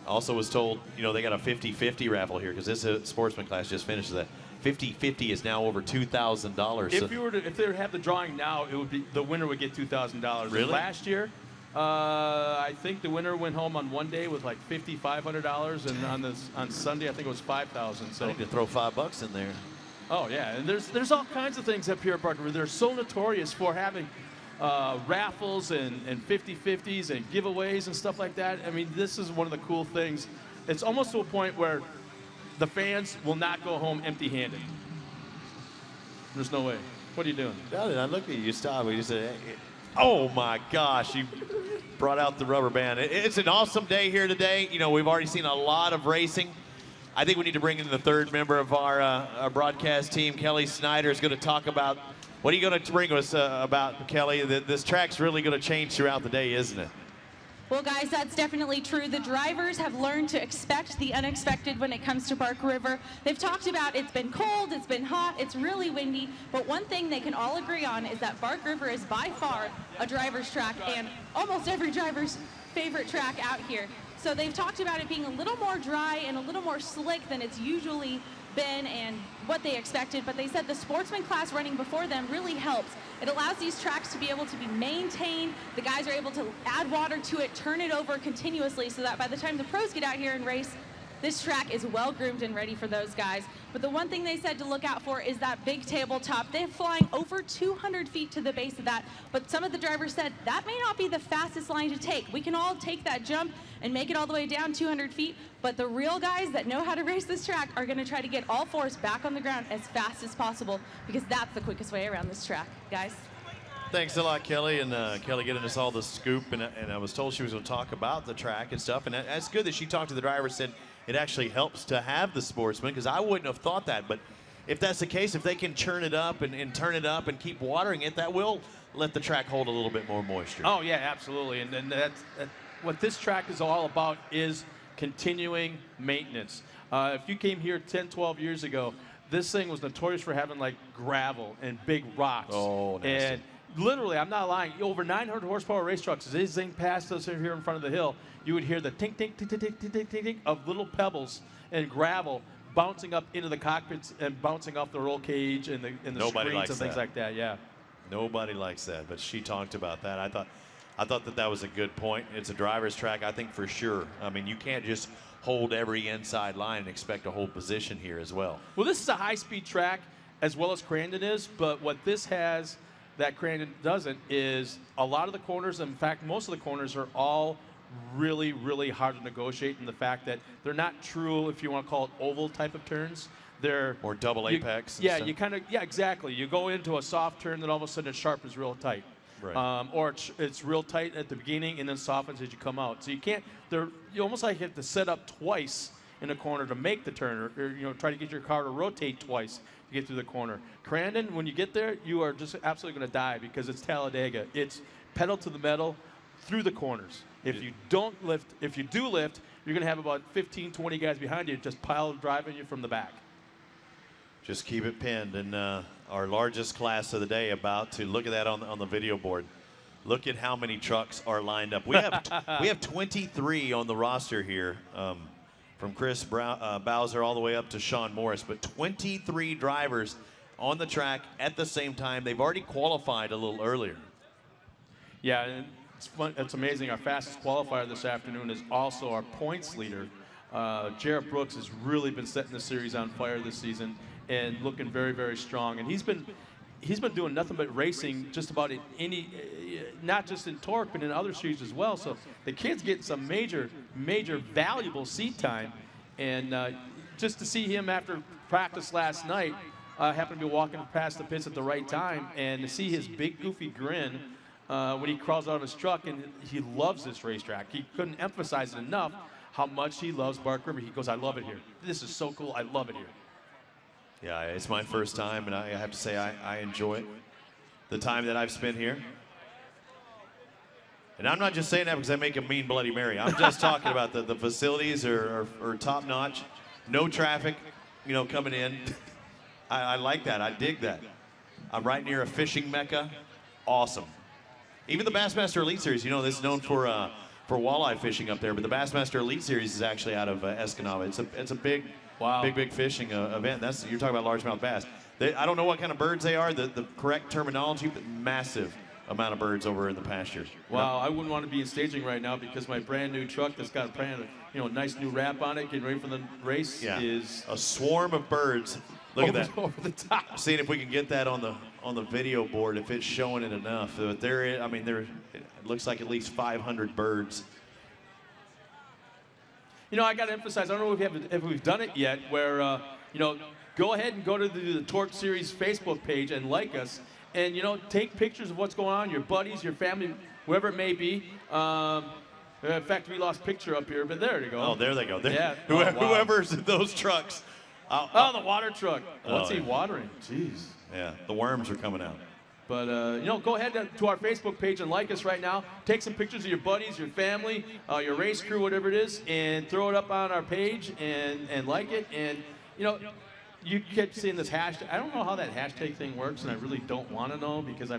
Also was told, you know, they got a 50-50 raffle here because this sportsman class just finished that. 50-50 is now over $2,000. If they would have the drawing now, it would be the winner would get $2,000. Really? Last year, I think the winner went home on one day with like $500, and on Sunday I think it was $5,000. So I need to throw $5 in there. Oh yeah, and there's all kinds of things up here at Bark River. They're so notorious for having raffles and 50-50s and giveaways and stuff like that. I mean, this is one of the cool things. It's almost to a point where the fans will not go home empty-handed. There's no way. What are you doing? I looked at you, stopped. You said, hey, oh my gosh, you brought out the rubber band. It's an awesome day here today. You know, we've already seen a lot of racing. I think we need to bring in the third member of our broadcast team. Kelly Snyder is going to talk about, what are you going to bring us about, Kelly? This track's really going to change throughout the day, isn't it? Well, guys, that's definitely true. The drivers have learned to expect the unexpected when it comes to Bark River. They've talked about it's been cold, it's been hot, it's really windy, but one thing they can all agree on is that Bark River is by far a driver's track and almost every driver's favorite track out here. So they've talked about it being a little more dry and a little more slick than it's usually been and what they expected, but they said the sportsman class running before them really helps. It allows these tracks to be able to be maintained. The guys are able to add water to it, turn it over continuously so that by the time the pros get out here and race, this track is well groomed and ready for those guys. But the one thing they said to look out for is that big tabletop. They're flying over 200 feet to the base of that, but some of the drivers said that may not be the fastest line to take. We can all take that jump and make it all the way down 200 feet, but the real guys that know how to race this track are going to try to get all fours back on the ground as fast as possible because that's the quickest way around this track, guys. Thanks a lot, Kelly, and Kelly getting us all the scoop, and I was told she was going to talk about the track and stuff, and that's good that she talked to the driver, said it actually helps to have the sportsman, because I wouldn't have thought that, but if that's the case, if they can churn it up and turn it up and keep watering it, that will let the track hold a little bit more moisture. Oh yeah, absolutely, and that's what this track is all about is continuing maintenance. If you came here 10, 12 years ago, this thing was notorious for having like gravel and big rocks. Oh, nasty. And literally, I'm not lying, over 900 horsepower race trucks, as this thing passed us here in front of the hill, you would hear the tink, tink, tink, tink, tink, tink, tink, tink of little pebbles and gravel bouncing up into the cockpits and bouncing off the roll cage and the screens and things like that, yeah. Nobody likes that, but she talked about that. I thought that was a good point. It's a driver's track, I think, for sure. I mean, you can't just hold every inside line and expect to hold position here as well. Well, this is a high-speed track as well as Crandon is, but what this has that Crandon doesn't is a lot of the corners, in fact, most of the corners are all really, really hard to negotiate in the fact that they're not true, if you want to call it oval type of turns. They're more double apex. Yeah, you kind of, yeah, exactly. You go into a soft turn, then all of a sudden it sharpens real tight. Right. Or it's real tight at the beginning and then softens as you come out. So you can't, you almost like have to set up twice in a corner to make the turn, or you know, try to get your car to rotate twice to get through the corner. Crandon, when you get there, you are just absolutely going to die because it's Talladega. It's pedal to the metal through the corners. If you don't lift, if you do lift, you're going to have about 15, 20 guys behind you just pile driving you from the back. Just keep it pinned. And our largest class of the day about to look at that on the video board. Look at how many trucks are lined up. We have 23 on the roster here, from Chris Bowser all the way up to Sean Morris, but 23 drivers on the track at the same time. They've already qualified a little earlier. Yeah, and it's fun. It's amazing. Our fastest qualifier this afternoon is also our points leader. Jarrett Brooks has really been setting the series on fire this season. and looking very, very strong. And he's been doing nothing but racing just about in any, not just in Torc, but in other series as well. So the kid's getting some major valuable seat time. And just to see him after practice last night, happened to be walking past the pits at the right time, and to see his big goofy grin when he crawls out of his truck, and he loves this racetrack. He couldn't emphasize it enough how much he loves Bark River. He goes, I love it here. This is so cool. I love it here. Yeah, it's my first time, and I have to say I enjoy it. The time that I've spent here. And I'm not just saying that because I make a mean Bloody Mary. I'm just talking about the facilities are top-notch. No traffic, you know, coming in. I like that. I dig that. I'm right near a fishing mecca. Awesome. Even the Bassmaster Elite Series, you know, this is known for walleye fishing up there, but the Bassmaster Elite Series is actually out of Escanaba. It's a big, big fishing event. You're talking about largemouth bass. I don't know what kind of birds they are, the correct terminology, but massive amount of birds over in the pastures. Wow, I wouldn't want to be in staging right now because my brand new truck that's got a nice new wrap on it, getting ready for the race, is a swarm of birds. Look at that. Over the top. Seeing if we can get that on the video board, if it's showing it enough. But it looks like at least 500 birds. You know, I got to emphasize, I don't know if we've done it yet, where, go ahead and go to the Torc Series Facebook page and like us, and, take pictures of what's going on, your buddies, your family, whoever it may be. In fact, we lost picture up here, but there they go. Oh, there they go. Yeah. Whoever's in those trucks. The water truck. What's he watering? Jeez. Yeah, the worms are coming out. But, go ahead to our Facebook page and like us right now. Take some pictures of your buddies, your family, your race crew, whatever it is, and throw it up on our page and like it. And, you kept seeing this hashtag. I don't know how that hashtag thing works, and I really don't want to know because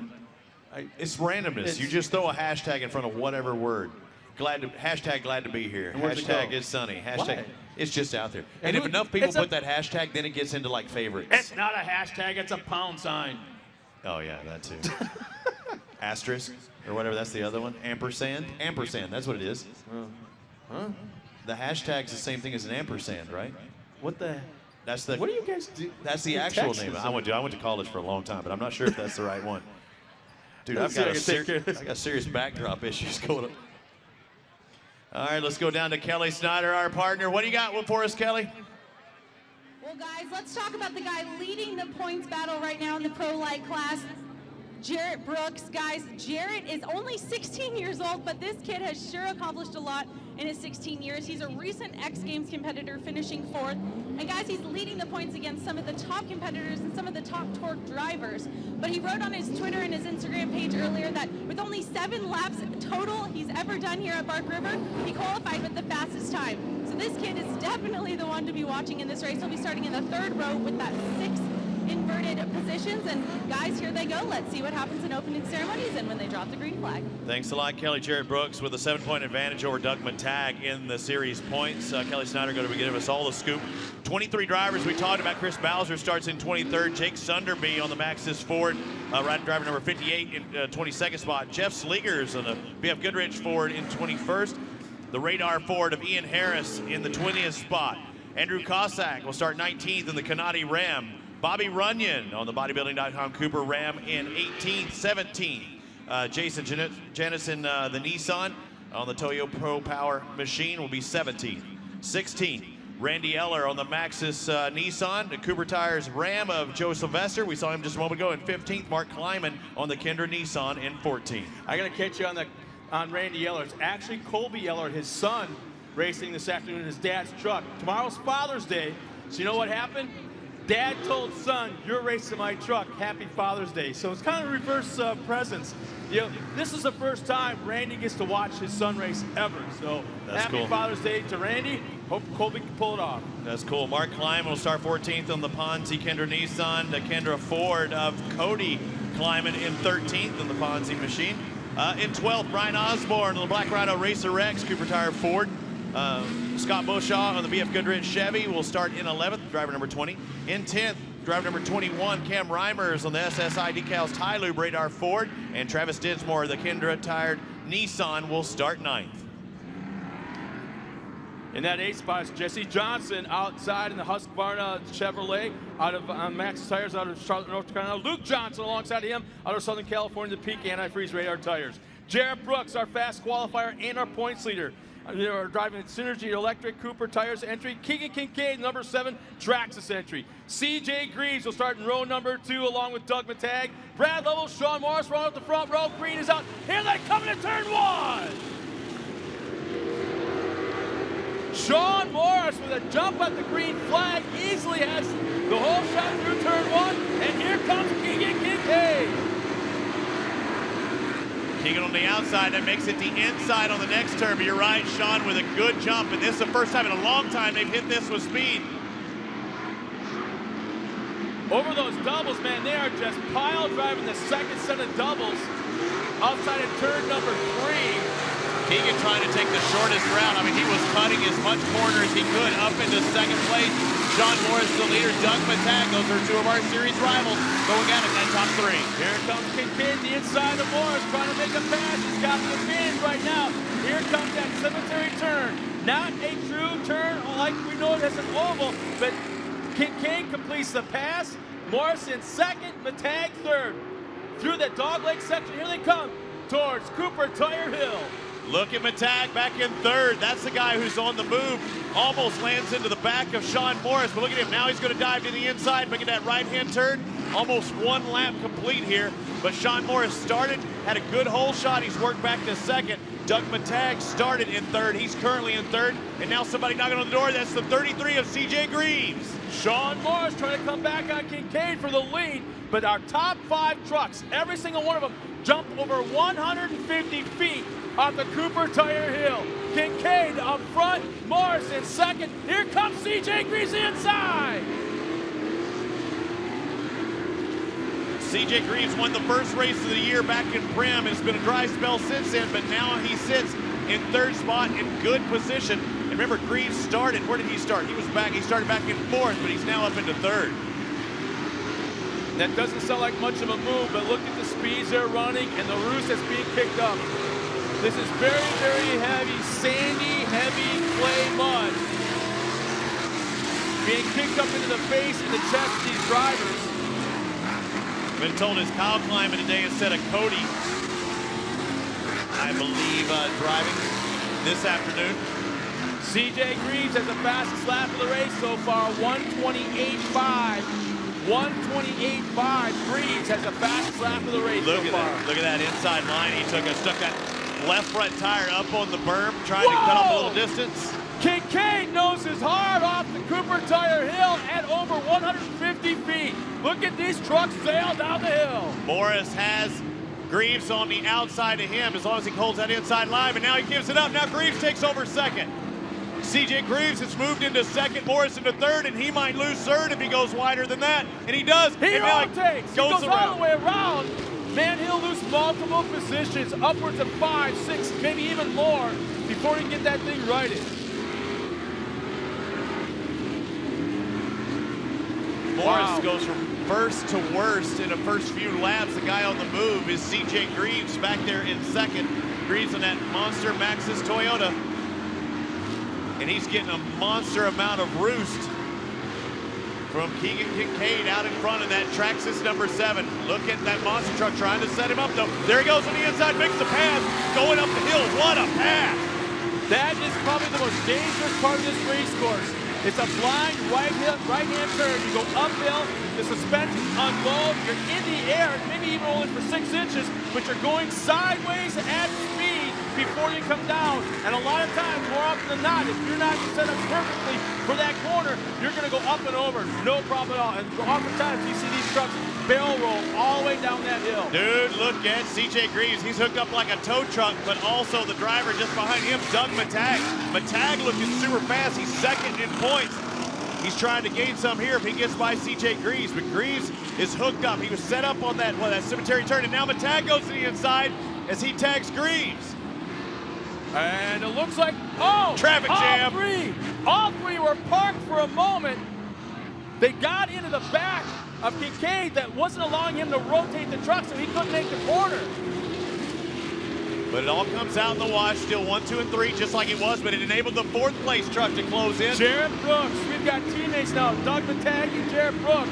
it's randomness. You just throw a hashtag in front of whatever word. Hashtag glad to be here. Hashtag is sunny. Hashtag. It's just out there. And if enough people put that hashtag, then it gets into like favorites. It's not a hashtag, it's a pound sign. Oh yeah, that too. Asterisk or whatever, that's the other one. Ampersand? Ampersand, that's what it is. Huh? The hashtag's the same thing as an ampersand, right? What the? What do you guys do? That's the actual name. I went to college for a long time, but I'm not sure if that's the right one. Dude, I got serious backdrop issues going on. All right, let's go down to Kelly Snyder, our partner. What do you got for us, Kelly? Well, guys, let's talk about the guy leading the points battle right now in the Pro Light class, Jarrett Brooks. Guys, Jarrett is only 16 years old, but this kid has sure accomplished a lot in his 16 years. He's a recent X Games competitor, finishing 4th. And guys, he's leading the points against some of the top competitors and some of the top Torc drivers. But he wrote on his Twitter and his Instagram page earlier that with only 7 laps total he's ever done here at Bark River, he qualified with the fastest time. So this kid is definitely the one to be watching in this race. He'll be starting in the 3rd row with that 6 inverted positions. And guys, here they go. Let's see what happens in opening ceremonies and when they drop the green flag. Thanks a lot, Kelly. Jarrett Brooks with a 7-point advantage over Doug Matag in the series points. Kelly Snyder going to be giving us all the scoop. 23 drivers we talked about. Chris Bowser starts in 23rd. Jake Sunderby on the Maxxis Ford, driver number 58 in 22nd spot. Jeff Sleegers on the BF Goodrich Ford in 21st. The Radar Ford of Ian Harris in the 20th spot. Andrew Cossack will start 19th in the Canati Ram. Bobby Runyon on the bodybuilding.com Cooper Ram in 18th, 17th. Jason Jennison, the Nissan on the Toyo Pro Power machine will be 17th. 16th, Randy Eller on the Maxxis Nissan, the Cooper Tires Ram of Joe Sylvester. We saw him just a moment ago in 15th. Mark Kleiman on the Kendra Nissan in 14th. I got to catch you on Randy Eller. It's actually Colby Eller, his son, racing this afternoon in his dad's truck. Tomorrow's Father's Day, so you know what happened? Dad told son, you're racing my truck, happy Father's Day. So it's kind of reverse presents. This is the first time Randy gets to watch his son race ever. So that's happy cool. Father's Day to Randy. Hope Colby can pull it off. That's cool. Mark Kleiman will start 14th on the Ponzi Kendra Nissan. The Kendra Ford of Cody Kleiman in 13th on the Ponzi machine. In 12th, Brian Osborne on the Black Rhino Racer X, Cooper Tire Ford. Scott Beauchamp on the BF Goodrich Chevy will start in 11th, driver number 20. In 10th, driver number 21, Cam Reimers on the SSI Decals Tie Lube Radar Ford. And Travis Dinsmore, the Kendra Tired Nissan, will start 9th. In that 8th spot is Jesse Johnson outside in the Husqvarna Chevrolet out of Max Tires out of Charlotte, North Carolina. Luke Johnson alongside of him out of Southern California, the Peak Anti-Freeze Radar Tires. Jared Brooks, our fast qualifier and our points leader. They are driving Synergy Electric Cooper Tires entry. Keegan Kincaid, number 7, Traxxas entry. CJ Greaves will start in row number 2 along with Doug Matag. Brad Lovell, Sean Morris run out the front row. Green is out. Here they come into turn 1. Sean Morris with a jump at the green flag easily has the whole shot through turn 1. And here comes Keegan Kincaid. Keegan on the outside, that makes it the inside on the next turn. But you're right, Sean with a good jump. And this is the first time in a long time they've hit this with speed. Over those doubles, man, they are just pile driving the second set of doubles outside of turn number 3. Keegan trying to take the shortest route. I mean, he was cutting as much corner as he could up into second place. Sean Morris, the leader. Doug Matag, those are 2 of our series rivals going at it in that top 3. Here comes Kincaid, the inside of Morris, trying to make a pass. He's got the advantage right now. Here comes that cemetery turn. Not a true turn like we know it as an oval, but Kincaid completes the pass. Morris in second, Matag third. Through that dogleg section, here they come towards Cooper Tire Hill. Look at Matag back in third. That's the guy who's on the move. Almost lands into the back of Sean Morris, but look at him. Now he's going to dive to the inside, making that right-hand turn. Almost 1 lap complete here, but Sean Morris started, had a good hole shot. He's worked back to second. Doug Matag started in third. He's currently in third, and now somebody knocking on the door. That's the 33 of CJ Greaves. Sean Morris trying to come back on Kincaid for the lead, but our top 5 trucks, every single one of them, jump over 150 feet off the Cooper Tire Hill. Kincaid up front, Morris in second. Here comes CJ Greaves inside. CJ Greaves won the first race of the year back in Prim. It's been a dry spell since then, but now he sits in third spot in good position. And remember, Greaves started, where did he start? He started back in 4th, but he's now up into 3rd. That doesn't sound like much of a move, but look at the speeds they're running and the roost that's being kicked up. This is very, very heavy, sandy, heavy clay mud being kicked up into the face and the chest of these drivers. Been told it's Kyle climbing today instead of Cody, I believe, driving this afternoon. CJ Greaves has the fastest lap of the race so far, 1:28.5. 1:28.5. Greaves has the fastest lap of the race so far. Look at that inside line. He stuck that left front tire up on the berm, trying to cut off a little distance. Kincaid noses hard off the Cooper Tire Hill at over 150 feet. Look at these trucks sail down the hill. Morris has Greaves on the outside of him as long as he holds that inside line, and now he gives it up. Now Greaves takes over second. CJ Greaves has moved into second, Morris into third, and he might lose third if he goes wider than that, and he does. He overtakes. He goes around. all the way around. Man, he'll lose multiple positions, upwards of 5, 6, maybe even more, before he can get that thing righted. Morris goes from first to worst in the first few laps. The guy on the move is CJ Greaves back there in second. Greaves on that monster Maxxis Toyota. And he's getting a monster amount of roost from Keegan Kincaid out in front of that Traxxas number 7. Look at that monster truck trying to set him up though. There he goes on the inside, makes the pass, going up the hill. What a pass! That is probably the most dangerous part of this race course. It's a blind right-hand turn. You go uphill, the suspension unload, you're in the air, maybe even only for 6 inches, but you're going sideways at speed before you come down. And a lot of times, more often than not, if you're not set up perfectly for that corner, you're going to go up and over, no problem at all. And oftentimes, you see these trucks barrel roll all the way down that hill. Dude, look at CJ Greaves. He's hooked up like a tow truck, but also the driver just behind him, Doug Matag. Matag looking super fast. He's second in points. He's trying to gain some here if he gets by CJ Greaves, but Greaves is hooked up. He was set up on that cemetery turn, and now Matag goes to the inside as he tags Greaves. And it looks like, oh! Traffic jam. All three were parked for a moment. They got into the back of Kincaid that wasn't allowing him to rotate the truck, so he couldn't make the corner. But it all comes out in the wash, still 1, 2, and 3, just like it was, but it enabled the 4th place truck to close in. Jared Brooks, we've got teammates now, Doug Matag and Jared Brooks,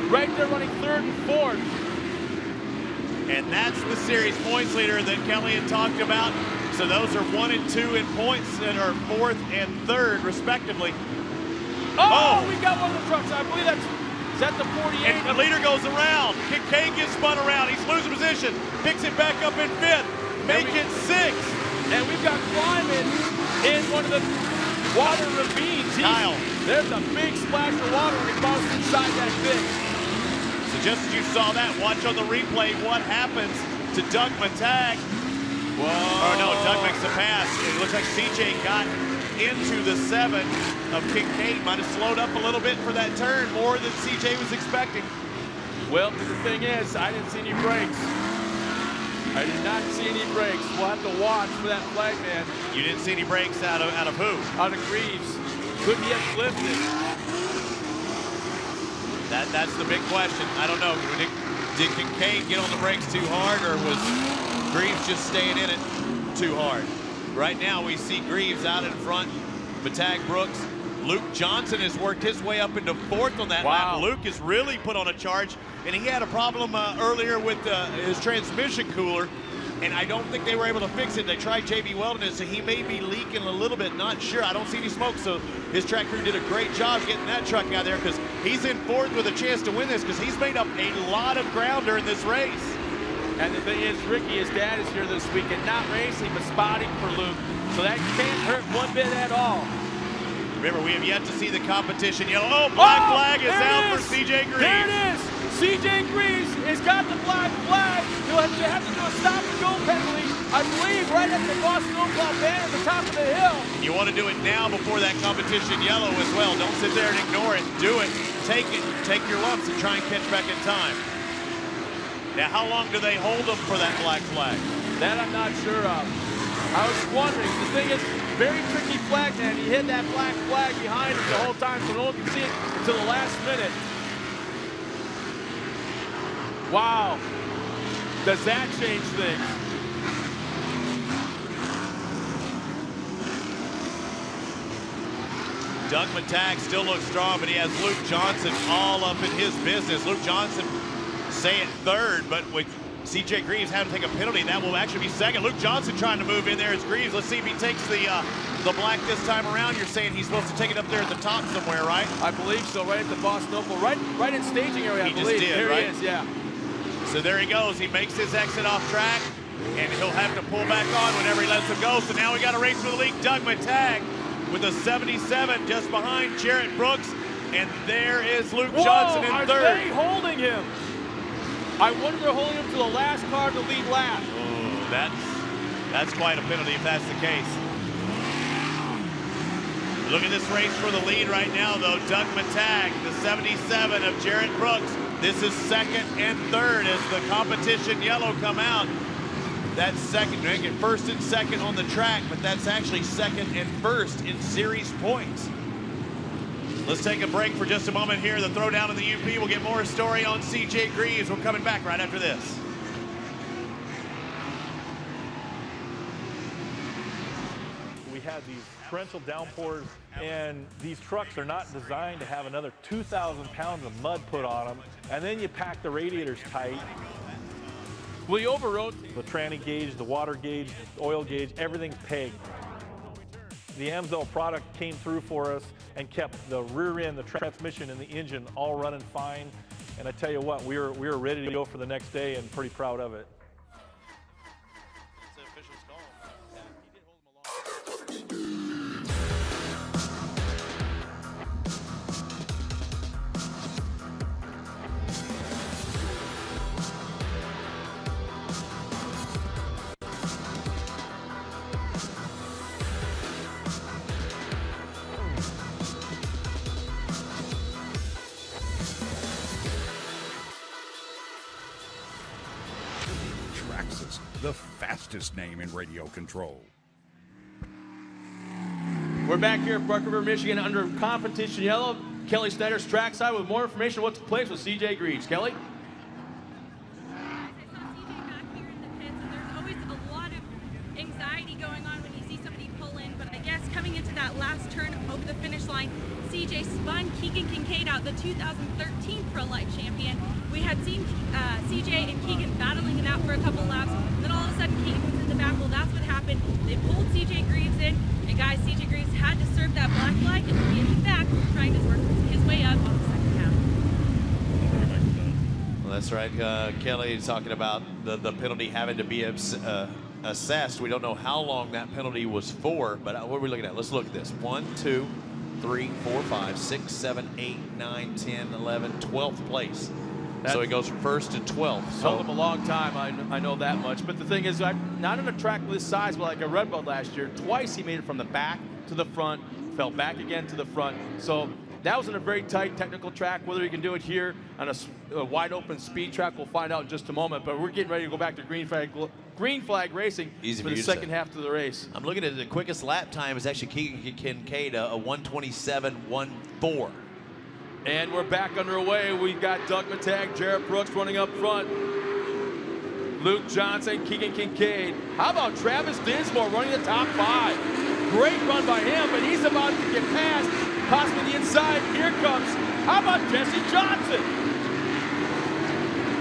right there running 3rd and 4th. And that's the series points leader that Kelly had talked about. So those are 1 and 2 in points that are 4th and 3rd, respectively. Oh, we got one of the trucks. I believe is that the 48? And the leader goes around. Kincaid gets spun around. He's losing position. Picks it back up in 5th. Make it 6th. And we've got Kleiman in one of the water ravines. Kyle. There's a big splash of water when he bounced inside that thing. So just as you saw that, watch on the replay what happens to Doug Matag. Whoa. Oh no, Doug makes the pass. It looks like CJ got into the 7 of Kincaid. Might have slowed up a little bit for that turn, more than CJ was expecting. Well, the thing is, I didn't see any brakes. I did not see any brakes. We'll have to watch for that flag, man. You didn't see any brakes out of who? Out of Greaves. Couldn't he have flipped it? That's the big question. I don't know. Did Kincaid get on the brakes too hard, or was Greaves just staying in it too hard? Right now we see Greaves out in front. Matag, Brooks. Luke Johnson has worked his way up into 4th on that lap. Luke has really put on a charge, and he had a problem earlier with his transmission cooler, and I don't think they were able to fix it. They tried JB Weldon, so he may be leaking a little bit, not sure. I don't see any smoke, so his track crew did a great job getting that truck out there, because he's in 4th with a chance to win this, because he's made up a lot of ground during this race. And the thing is, Ricky, his dad is here this weekend, not racing, but spotting for Luke, so that can't hurt one bit at all. Remember, we have yet to see the competition yellow. Oh, black flag is out for CJ Greaves. There it is. CJ Greaves has got the black flag. He'll have to do a stop and go penalty, I believe, right at the Boston Oakland band at the top of the hill. You want to do it now before that competition yellow as well. Don't sit there and ignore it. Do it. Take it. Take your lumps and try and catch back in time. Now, how long do they hold them for that black flag? That I'm not sure of. I was wondering. The thing is, very tricky flag, man. He hit that black flag behind him the whole time, so no one can see it until the last minute. Wow. Does that change things? Doug Matag still looks strong, but he has Luke Johnson all up in his business. Luke Johnson, say it 3rd, but with CJ Greaves having to take a penalty, that will actually be 2nd. Luke Johnson trying to move in there as Greaves. Let's see if he takes the black this time around. You're saying he's supposed to take it up there at the top somewhere, right? I believe so, right at the Boston Oval, right in staging area, I believe. Just did, there right? he is, yeah. So there he goes. He makes his exit off track, and he'll have to pull back on whenever he lets him go. So now we got a race for the lead. Doug Matag with a 77 just behind Jarrett Brooks, and there is Luke Johnson in 3rd. Are they holding him? I wonder if they're holding him to the last car to lead lap. Oh, that's quite a penalty if that's the case. Look at this race for the lead right now, though. Doug Matag, the 77 of Jarrett Brooks. This is 2nd and 3rd as the competition yellow come out. That's 2nd. They get 1st and 2nd on the track, but that's actually 2nd and 1st in series points. Let's take a break for just a moment here. The throwdown in the UP. We'll get more story on CJ Greaves. We're coming back right after this. We had these torrential downpours, and these trucks are not designed to have another 2,000 pounds of mud put on them, and then you pack the radiators tight. We overrode the tranny gauge, the water gauge, the oil gauge, everything's pegged. The Amsoil product came through for us and kept the rear end, the transmission, and the engine all running fine. And I tell you what, we were ready to go for the next day and pretty proud of it. The fastest name in radio control. We're back here at Bark River, Michigan under competition yellow. Kelly Snyder's trackside with more information on what took place with CJ Greaves. Kelly? line. CJ spun Keegan Kincaid out, the 2013 Pro Life champion. We had seen CJ and Keegan battling it out for a couple laps. Then all of a sudden, Keegan was in the back. Well, that's what happened. They pulled CJ Greaves in, and guys, CJ Greaves had to serve that black flag and be in the back, trying to work his way up on the second half. Well, that's right. Kelly is talking about the penalty having to be assessed. We don't know how long that penalty was for, but what are we looking at? Let's look at this. 1, 2, 3, 4, 5, 6, 7, 8, 9, 10, 11, 12th place. So he goes from 1st to 12th. So Held him a long time, I know that much. But the thing is, not on a track this size, but like a Red Bull last year, twice he made it from the back to the front, fell back again to the front. So that was in a very tight technical track. Whether he can do it here on a wide open speed track, we'll find out in just a moment. But we're getting ready to go back to green flag racing for the second half of the race. I'm looking at the quickest lap time is actually Keegan Kincaid, a 1:27.14. And we're back underway. We've got Doug Matag, Jarrett Brooks running up front. Luke Johnson, Keegan Kincaid. How about Travis Dinsmore running the top 5? Great run by him, but he's about to get past, possibly the inside. Here comes, how about Jesse Johnson?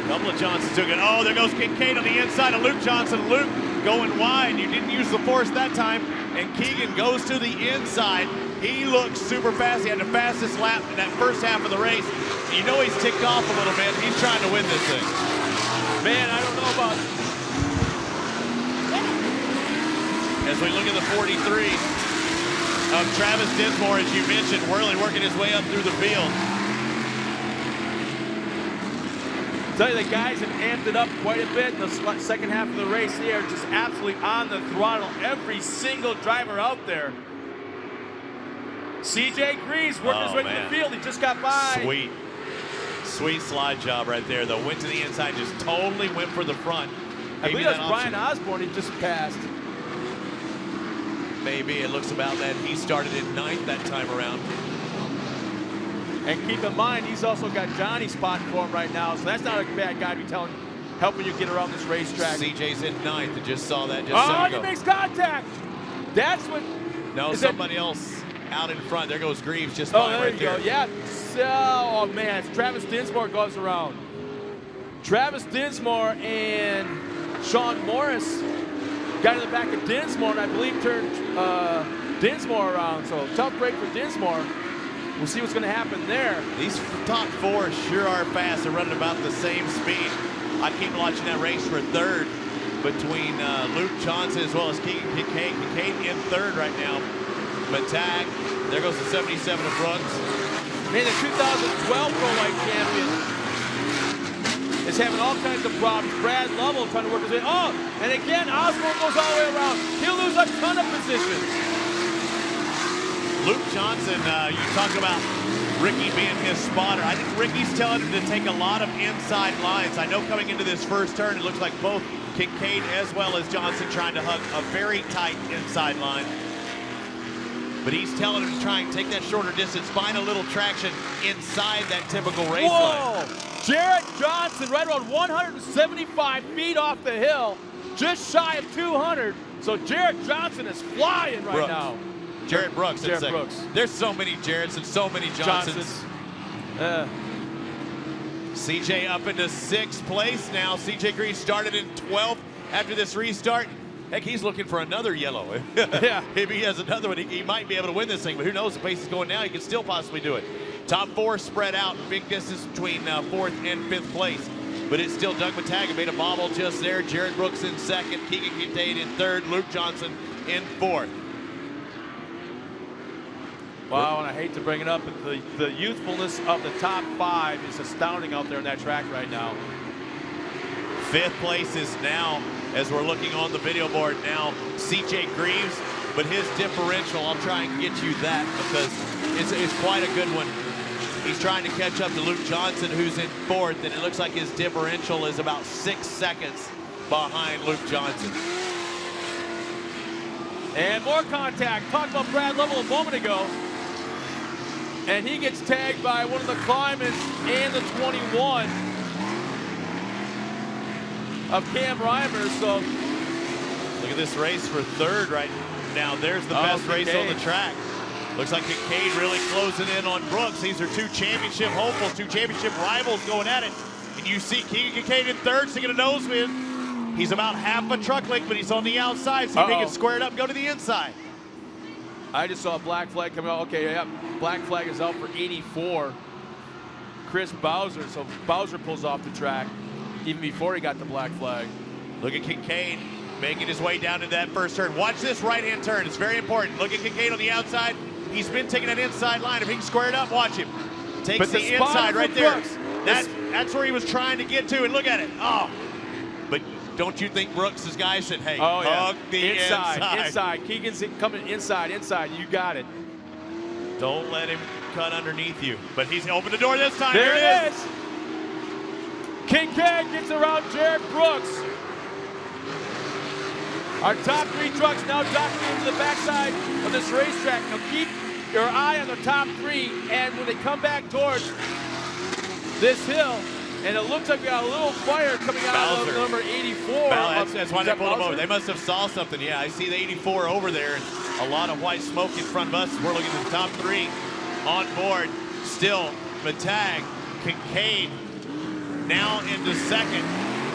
Couple of Johnsons took it. Oh, there goes Kincaid on the inside of Luke Johnson. Luke going wide. You didn't use the force that time. And Keegan goes to the inside. He looks super fast. He had the fastest lap in that first half of the race. You know he's ticked off a little bit. He's trying to win this thing. Man, I don't know about... As we look at the 43 of Travis Dinsmore, as you mentioned, Worley working his way up through the field. Tell you, the guys have amped it up quite a bit in the second half of the race. They are just absolutely on the throttle. Every single driver out there. CJ Greaves working his way to the field. He just got by. Sweet. Sweet slide job right there, though. Went to the inside, just totally went for the front. I believe that's Brian Osborne he just passed. Maybe. It looks about that. He started in 9th that time around. And keep in mind, he's also got Johnny spotting for him right now, so that's not a bad guy to be helping you get around this racetrack. CJ's in 9th. I just saw that just a second ago. He makes contact. That's what... No, somebody else out in front. There goes Greaves just by right there. Go. Yeah. Oh, man. Travis Dinsmore goes around. Travis Dinsmore and Sean Morris got in the back of Dinsmore, and I believe turned Dinsmore around. So tough break for Dinsmore. We'll see what's going to happen there. These top 4 sure are fast. They're running about the same speed. I keep watching that race for 3rd between Luke Johnson as well as Keegan Kincaid. Kincaid in 3rd right now. Matag, there goes the 77 of Brooks. Man, the 2012 Pro Life champion is having all kinds of problems. Brad Lovell trying to work his way. Oh, and again, Osborne goes all the way around. He'll lose a ton of positions. Luke Johnson, you talk about Ricky being his spotter. I think Ricky's telling him to take a lot of inside lines. I know coming into this first turn, it looks like both Kincaid as well as Johnson trying to hug a very tight inside line. But he's telling him to try and take that shorter distance, find a little traction inside that typical race line. Jarrett Johnson right around 175 feet off the hill, just shy of 200. So Jarrett Johnson is flying right now. Jarrett Brooks. Jarrett Brooks. There's so many Jarretts and so many Johnsons. CJ up into 6th place now. CJ Green started in 12th after this restart. Heck, he's looking for another yellow. Yeah. Maybe he has another one. He might be able to win this thing, but who knows? The pace is going now. He can still possibly do it. Top 4 spread out. Big distance between 4th and 5th place. But it's still Doug Matag made a bobble just there. Jarrett Brooks in 2nd. Keegan Kincaid in 3rd. Luke Johnson in 4th. Wow, and I hate to bring it up, but the youthfulness of the top 5 is astounding out there in that track right now. 5th place is now, as we're looking on the video board now, CJ Greaves, but his differential, I'll try and get you that because it's quite a good one. He's trying to catch up to Luke Johnson, who's in 4th, and it looks like his differential is about 6 seconds behind Luke Johnson. And more contact. Talked about Brad Lovell a moment ago. And he gets tagged by one of the Klymans and the 21 of Cam Reimer. So look at this race for 3rd right now. There's the best race on the track. Looks like Kincaid really closing in on Brooks. These are two championship hopefuls, two championship rivals going at it. And you see Keegan Kincaid in third, sticking a nose win. He's about half a truck length, but he's on the outside. See if he can square it up and go to the inside. I just saw a black flag come out. Okay, yeah, black flag is out for 84. Chris Bowser. So Bowser pulls off the track even before he got the black flag. Look at Kincaid making his way down to that first turn. Watch this right-hand turn. It's very important. Look at Kincaid on the outside. He's been taking that inside line. If he can square it up, watch him. Takes the inside right there. That's where he was trying to get to, and look at it. Oh, but don't you think Brooks' guy said, hey, hug the inside. Inside. Keegan's coming inside. You got it. Don't let him cut underneath you. But he's opened the door this time. There it is. Kincaid gets around Jared Brooks. Our top three trucks now docking into the backside of this racetrack. Now keep your eye on the top three, and when they come back towards this hill, and it looks like we got a little fire coming out of number 84. That's why they pulled him over. They must have saw something. Yeah, I see the 84 over there, and a lot of white smoke in front of us. We're looking at the top three on board. Still, Matag, Kincaid now into second.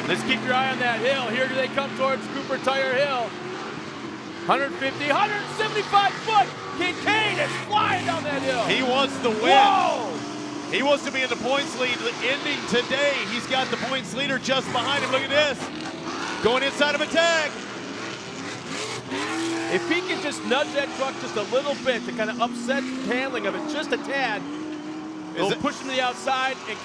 Let's keep your eye on that hill. Here do they come towards Cooper Tire Hill. 150, 175 foot. Kincaid is flying down that hill. He wants the win. Whoa! He wants to be in the points lead ending today. He's got the points leader just behind him. Look at this. Going inside of a tag. If he can just nudge that truck just a little bit to kind of upset the handling of it just a tad, it'll push him to the outside, and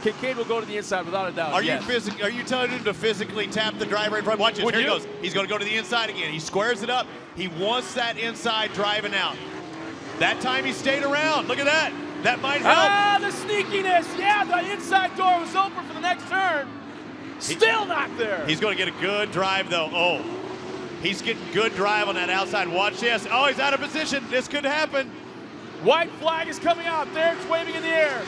Kincaid will go to the inside without a doubt. Are you telling him to physically tap the driver in front? Watch this. Here he goes. He's going to go to the inside again. He squares it up. He wants that inside driving out. That time he stayed around. Look at that. That might help. Ah, the sneakiness. Yeah, the inside door was open for the next turn. Still not there. He's going to get a good drive, though. Oh, he's getting good drive on that outside. Watch this. Oh, he's out of position. This could happen. White flag is coming out there. It's waving in the air.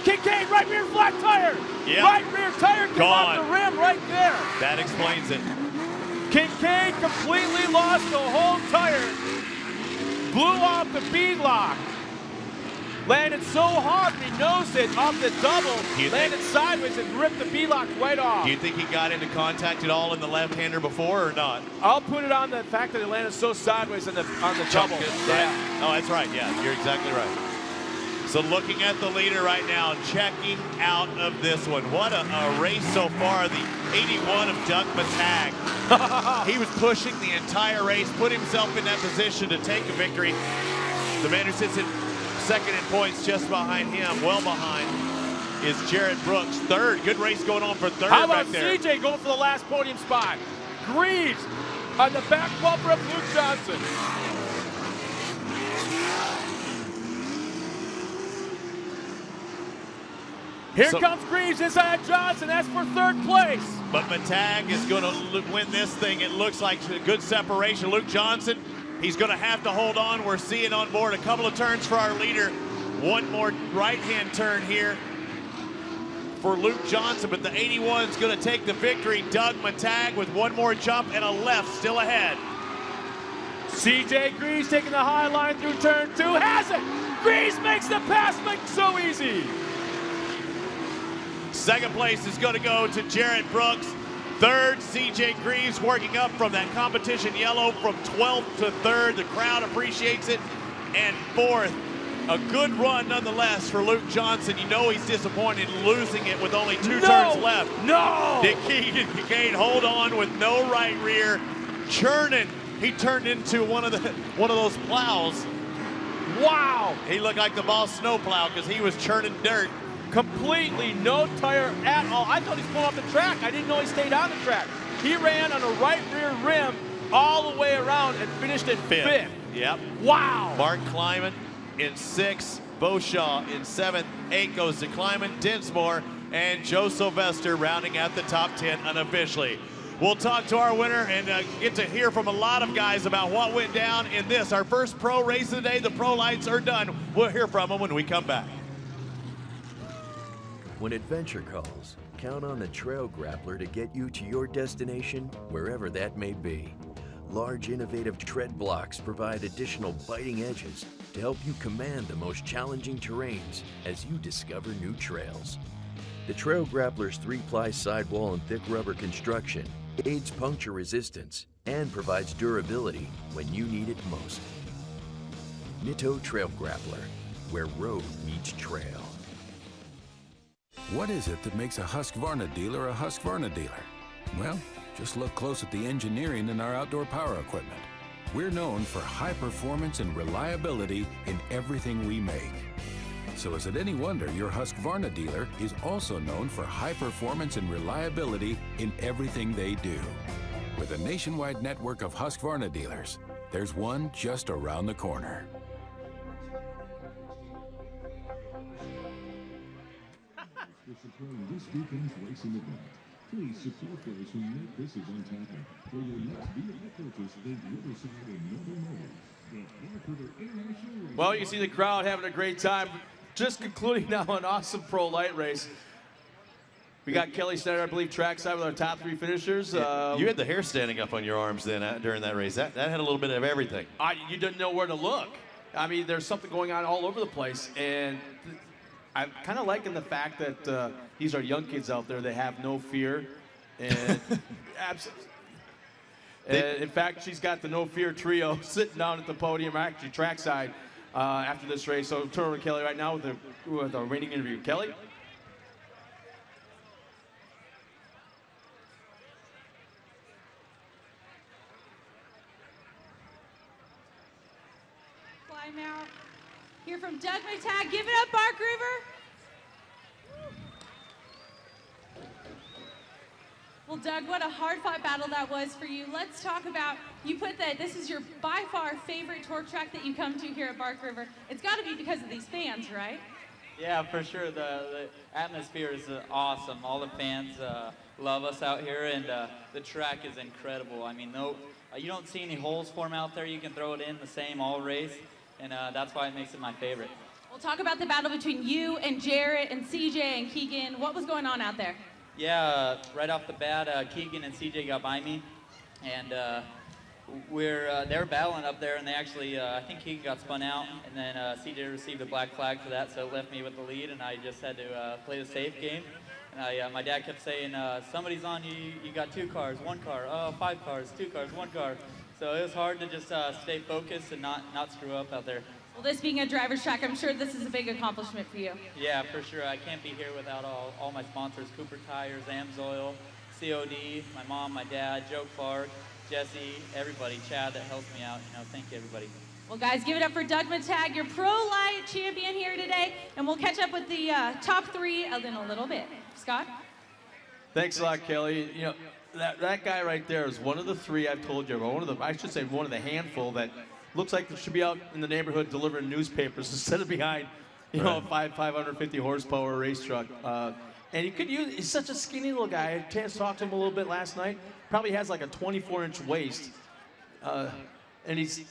Kincaid, right rear flat tire. Yep. Right rear tire came off the rim right there. That explains it. Kincaid completely lost the whole tire. Blew off the beadlock. Landed so hard, he nosed it off the double. Landed sideways and ripped the beadlock right off. Do you think he got into contact at all in the left-hander before or not? I'll put it on the fact that it landed so sideways on the double. Yeah. Oh, that's right. Yeah, you're exactly right. So looking at the leader right now, checking out of this one. What a race so far. The 81 of Doug Matag. He was pushing the entire race, put himself in that position to take a victory. The man who sits in second in points just behind him, well behind, is Jared Brooks. Third, good race going on for third. How about back there. CJ going for the last podium spot? Greaves on the back bumper of Luke Johnson. Here comes Greaves inside Johnson. That's for third place. But Matag is going to win this thing. It looks like a good separation. Luke Johnson, he's going to have to hold on. We're seeing on board a couple of turns for our leader. One more right-hand turn here for Luke Johnson, but the 81 is going to take the victory. Doug Matag with one more jump and a left still ahead. CJ Greaves taking the high line through turn 2. Has it! Greaves makes the pass, makes it so easy. Second place is going to go to Jared Brooks. Third, CJ Greaves working up from that competition yellow from 12th to 3rd. The crowd appreciates it. And fourth, a good run nonetheless for Luke Johnson. You know he's disappointed in losing it with only two turns left. No! Did Keegan Kincaid hold on with no right rear, churning. He turned into one of those plows. Wow! He looked like the boss snowplow because he was churning dirt. Completely no tire at all. I thought he was pulling off the track. I didn't know he stayed on the track. He ran on a right rear rim all the way around and finished in fifth. Yep. Wow. Mark Kleiman in 6th, Beauchamp in 7th, 8 goes to Kleiman, Dinsmore, and Joe Sylvester rounding out the top 10 unofficially. We'll talk to our winner and get to hear from a lot of guys about what went down in this, our first pro race of the day. The pro lights are done. We'll hear from them when we come back. When adventure calls, count on the Trail Grappler to get you to your destination, wherever that may be. Large, innovative tread blocks provide additional biting edges, to help you command the most challenging terrains as you discover new trails. The Trail Grappler's 3-ply sidewall and thick rubber construction aids puncture resistance and provides durability when you need it most. Nitto Trail Grappler, where road meets trail. What is it that makes a Husqvarna dealer a Husqvarna dealer? Well, just look close at the engineering in our outdoor power equipment. We're known for high performance and reliability in everything we make. So is it any wonder your Husqvarna dealer is also known for high performance and reliability in everything they do? With a nationwide network of Husqvarna dealers, there's one just around the corner. Supporting this weekend's racing event. Please support those who make this event happen. For your next vehicle purchase, think Riverside and Northern Motors. The Bark River Int'l Raceway. Well, you see the crowd having a great time. Just concluding now an awesome pro light race. We got Kelly Snyder, I believe, trackside with our top 3 finishers. Yeah, you had the hair standing up on your arms then during that race. That had a little bit of everything. You didn't know where to look. I mean, there's something going on all over the place, and I'm kind of liking the fact that these are young kids out there that have no fear. And in fact, she's got the No Fear trio sitting down at the podium, actually trackside, after this race. So turn over to Kelly right now with our reigning interview. Kelly? Climb out. Here from Doug McTagg. Give it up, Bark River. Well, Doug, what a hard-fought battle that was for you. Let's talk about, you put that this is your by far favorite Torc track that you come to here at Bark River. It's got to be because of these fans, right? Yeah, for sure. The atmosphere is awesome. All the fans love us out here, and the track is incredible. I mean, you don't see any holes form out there. You can throw it in the same all race, and that's why it makes it my favorite. We'll talk about the battle between you and Jarrett and CJ and Keegan. What was going on out there? Yeah, right off the bat, Keegan and CJ got by me, and they were battling up there, and they actually, I think Keegan got spun out, and then CJ received a black flag for that, so it left me with the lead, and I just had to play the safe game. And my dad kept saying, somebody's on you, you got 2 cars, 1 car, 5 cars, 2 cars, 1 car. So it was hard to just stay focused and not screw up out there. Well, this being a driver's track, I'm sure this is a big accomplishment for you. Yeah, for sure. I can't be here without all my sponsors, Cooper Tires, Amsoil, COD, my mom, my dad, Joe Clark, Jesse, everybody, Chad that helps me out. Thank you, everybody. Well, guys, give it up for Doug McTagg, your pro light champion here today, and we'll catch up with the top 3 in a little bit. Scott? Thanks a lot, Kelly. That guy right there is one of the 3 I've told you about. I should say one of the handful that looks like they should be out in the neighborhood delivering newspapers instead of behind, a 550 horsepower race truck. And he's such a skinny little guy. I had a chance to talk to him a little bit last night. Probably has like a 24-inch waist. And he's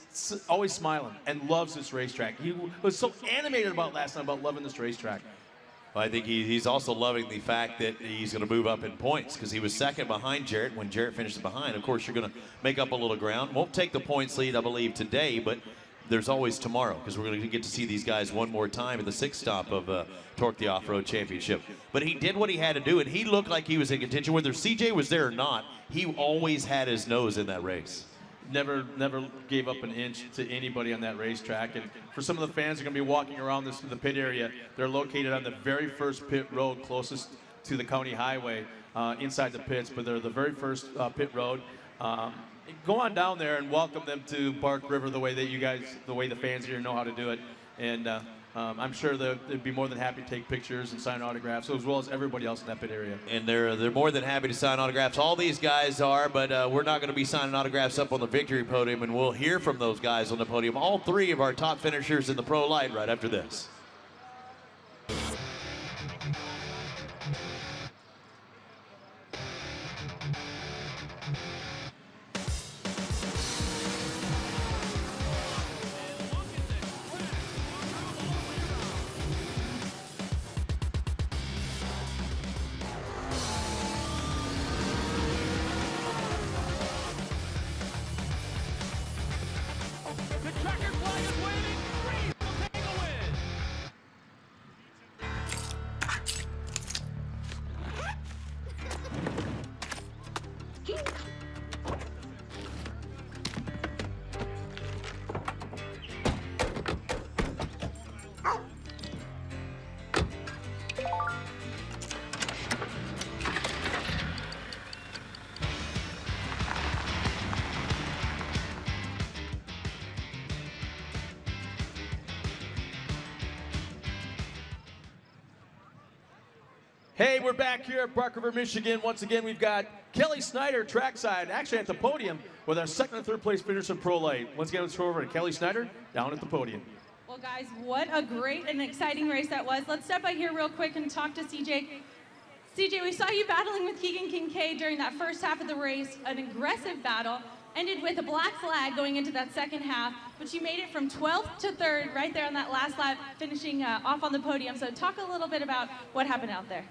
always smiling and loves this racetrack. He was so animated about last night about loving this racetrack. Well, I think he's also loving the fact that he's going to move up in points because he was second behind Jarrett when Jarrett finishes behind. Of course, you're going to make up a little ground. Won't take the points lead, I believe, today, but there's always tomorrow because we're going to get to see these guys one more time in the 6th stop of Torc the Off-Road Championship. But he did what he had to do, and he looked like he was in contention. Whether CJ was there or not, he always had his nose in that race. Never gave up an inch to anybody on that racetrack. And for some of the fans who are going to be walking around the pit area, they're located on the very first pit road closest to the county highway inside the pits, but they're the very first pit road. Go on down there and welcome them to Bark River the way the fans here know how to do it. And I'm sure they'd be more than happy to take pictures and sign autographs, as well as everybody else in that pit area. And they're more than happy to sign autographs. All these guys are, but we're not going to be signing autographs up on the victory podium, and we'll hear from those guys on the podium. All 3 of our top finishers in the Pro Light right after this. The checkered flag is waving. 3, Hey, we're back here at Bark River, Michigan. Once again, we've got Kelly Snyder trackside, actually at the podium with our second and third place finish in Pro Light. Once again, let's throw over to Kelly Snyder down at the podium. Well, guys, what a great and exciting race that was. Let's step by here real quick and talk to CJ. CJ, we saw you battling with Keegan Kincaid during that first half of the race, an aggressive battle. Ended with a black flag going into that second half, but you made it from 12th to 3rd right there on that last lap, finishing off on the podium. So talk a little bit about what happened out there.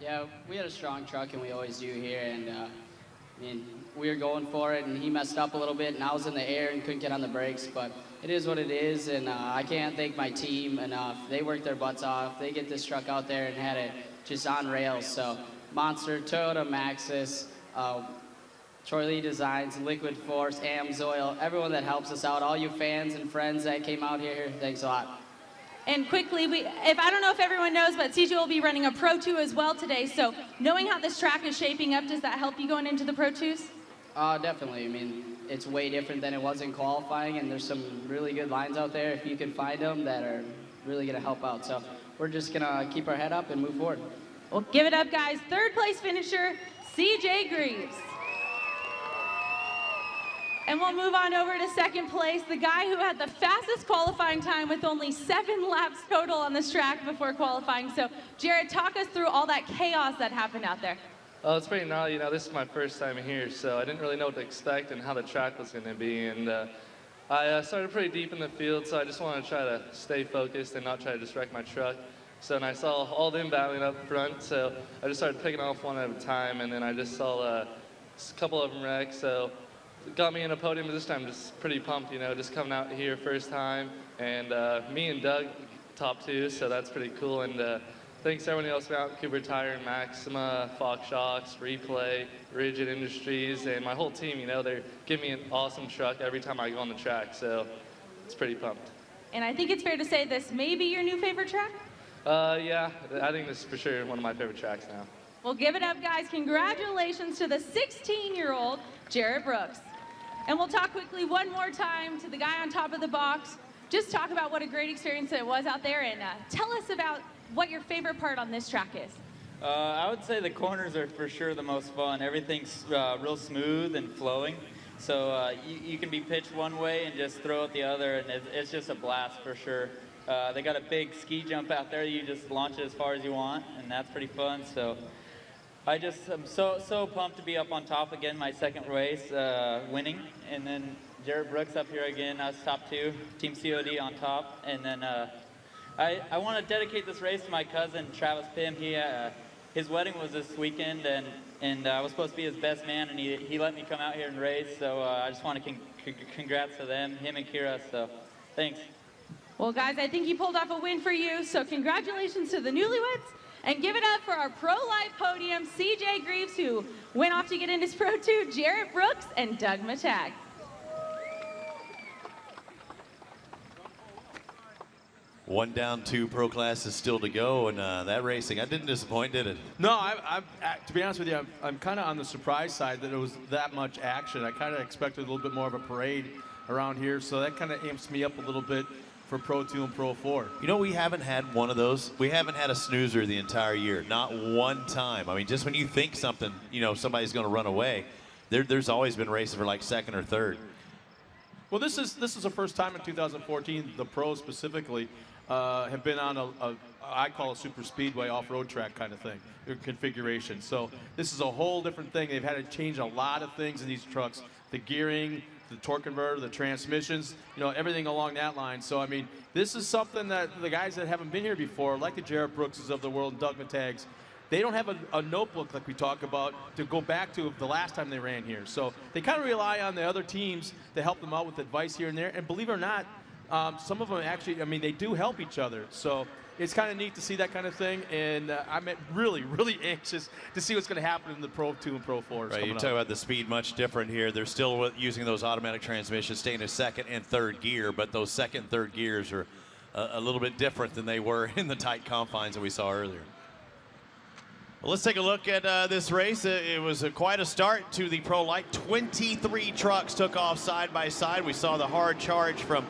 Yeah, we had a strong truck, and we always do here, and I mean, we were going for it, and he messed up a little bit, and I was in the air and couldn't get on the brakes, but it is what it is, and I can't thank my team enough. They worked their butts off. They get this truck out there and had it just on rails. So Monster, Toyota Maxxis, Troy Lee Designs, Liquid Force, AMSoil, everyone that helps us out, all you fans and friends that came out here, thanks a lot. And quickly, I don't know if everyone knows, but CJ will be running a Pro 2 as well today. So knowing how this track is shaping up, does that help you going into the Pro 2s? Definitely. I mean, it's way different than it was in qualifying, and there's some really good lines out there, if you can find them, that are really going to help out. So we're just going to keep our head up and move forward. Well, give it up, guys. Third place finisher, CJ Greaves. And we'll move on over to second place, the guy who had the fastest qualifying time with only 7 laps total on this track before qualifying. So, Jared, talk us through all that chaos that happened out there. Well, it's pretty gnarly. You know, this is my first time here, so I didn't really know what to expect and how the track was going to be. And I started pretty deep in the field, so I just wanted to try to stay focused and not try to just wreck my truck. So, and I saw all them battling up front, so I just started picking off one at a time, and then I just saw a couple of them wreck. So it got me in a podium this time, just pretty pumped, you know, just coming out here first time. And me and Doug top 2, so that's pretty cool. And thanks to everyone else out, Cooper Tire, Maxima, Fox Shocks, Replay, Rigid Industries, and my whole team, you know, they're giving me an awesome truck every time I go on the track, so it's pretty pumped. And I think it's fair to say this may be your new favorite track? Yeah, I think this is for sure one of my favorite tracks now. Well, give it up, guys. Congratulations to the 16-year-old Jared Brooks. And we'll talk quickly one more time to the guy on top of the box. Just talk about what a great experience it was out there, and tell us about what your favorite part on this track is. I would say the corners are for sure the most fun. Everything's real smooth and flowing. So you can be pitched one way and just throw it the other, and it's just a blast for sure. They got a big ski jump out there. You just launch it as far as you want, and that's pretty fun. So I'm so pumped to be up on top again, my second race, winning. And then Jared Brooks up here again, us top 2, Team COD on top. And then I want to dedicate this race to my cousin, Travis Pym. His wedding was this weekend, and I was supposed to be his best man, and he let me come out here and race. So I just want to congrats to them, him and Kira. So thanks. Well, guys, I think he pulled off a win for you, so congratulations to the newlyweds. And give it up for our Pro Light podium, CJ Greaves, who went off to get in his Pro 2, Jared Brooks and Doug Matag. One down, 2 pro classes still to go, and that racing, that didn't disappoint, did it? No, to be honest with you, I'm kind of on the surprise side that it was that much action. I kind of expected a little bit more of a parade around here, so that kind of amps me up a little bit for Pro 2 and Pro 4. You know, we haven't had one of those. We haven't had a snoozer the entire year, not one time. I mean, just when you think something, you know, somebody's going to run away, there's always been races for like 2nd or 3rd. Well, this is the first time in 2014 the pros specifically have been on I call a super speedway off-road track kind of thing, configuration. So this is a whole different thing. They've had to change a lot of things in these trucks, the gearing, the torque converter, the transmissions, you know, everything along that line. So, I mean, this is something that the guys that haven't been here before, like the Jared Brookses of the world and Doug Matags, they don't have a notebook like we talk about to go back to the last time they ran here. So they kind of rely on the other teams to help them out with advice here and there. And believe it or not, some of them actually, I mean, they do help each other. So it's kind of neat to see that kind of thing, and I'm really, really anxious to see what's going to happen in the Pro 2 and Pro 4s. Right, you talk about the speed much different here. They're still using those automatic transmissions, staying in 2nd and 3rd gear, but those 2nd and 3rd gears are a little bit different than they were in the tight confines that we saw earlier. Well, let's take a look at this race. It was quite a start to the Pro Light. 23 trucks took off side by side. We saw the hard charge from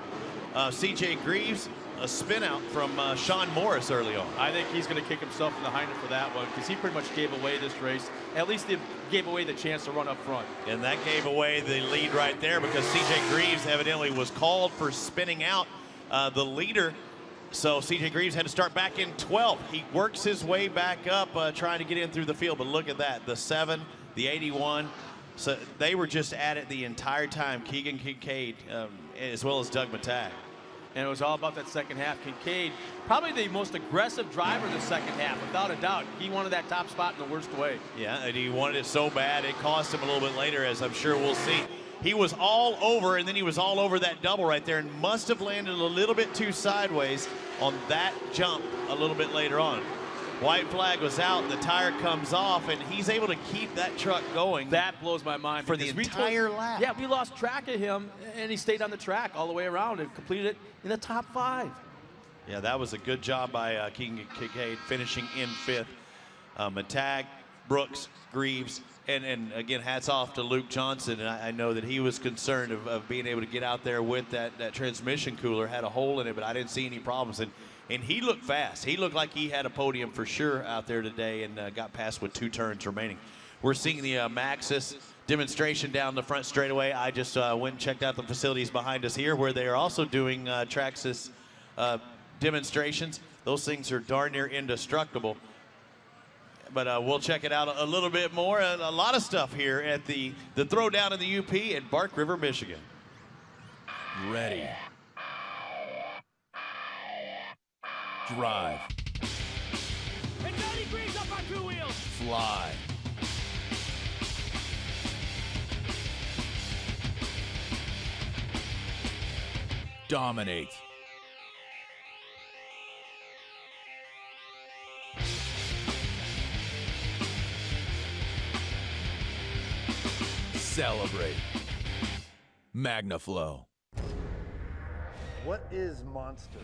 CJ Greaves. a spin out from Sean Morris early on. I think he's going to kick himself in the hinder for that one because he pretty much gave away this race. At least he gave away the chance to run up front. And that gave away the lead right there because CJ Greaves evidently was called for spinning out the leader. So CJ Greaves had to start back in 12th. He works his way back up trying to get in through the field. But look at that, the 7, the 81. So they were just at it the entire time, Keegan Kincaid as well as Doug Matag. And it was all about that second half. Kincaid, probably the most aggressive driver in the second half, without a doubt. He wanted that top spot in the worst way. Yeah, and he wanted it so bad, it cost him a little bit later, as I'm sure we'll see. He was all over, and then he was all over that double right there and must have landed a little bit too sideways on that jump a little bit later on. White flag was out, the tire comes off, and he's able to keep that truck going. That blows my mind. For the entire lap. Yeah, we lost track of him, and he stayed on the track all the way around and completed it in the top 5. Yeah, that was a good job by Keegan Kincaid, finishing in 5th. Matag, Brooks, Greaves, and again, hats off to Luke Johnson. And I know that he was concerned of being able to get out there with that transmission cooler. Had a hole in it, but I didn't see any problems. And he looked fast. He looked like he had a podium for sure out there today and got past with 2 turns remaining. We're seeing the Maxxis demonstration down the front straightaway. I just went and checked out the facilities behind us here where they are also doing Traxxas demonstrations. Those things are darn near indestructible. But we'll check it out a little bit more. A lot of stuff here at the throwdown in the UP at Bark River, Michigan. Ready. Drive. And 90 degrees up on 2 wheels. Fly. Dominate. Celebrate. MagnaFlow. What is Monster?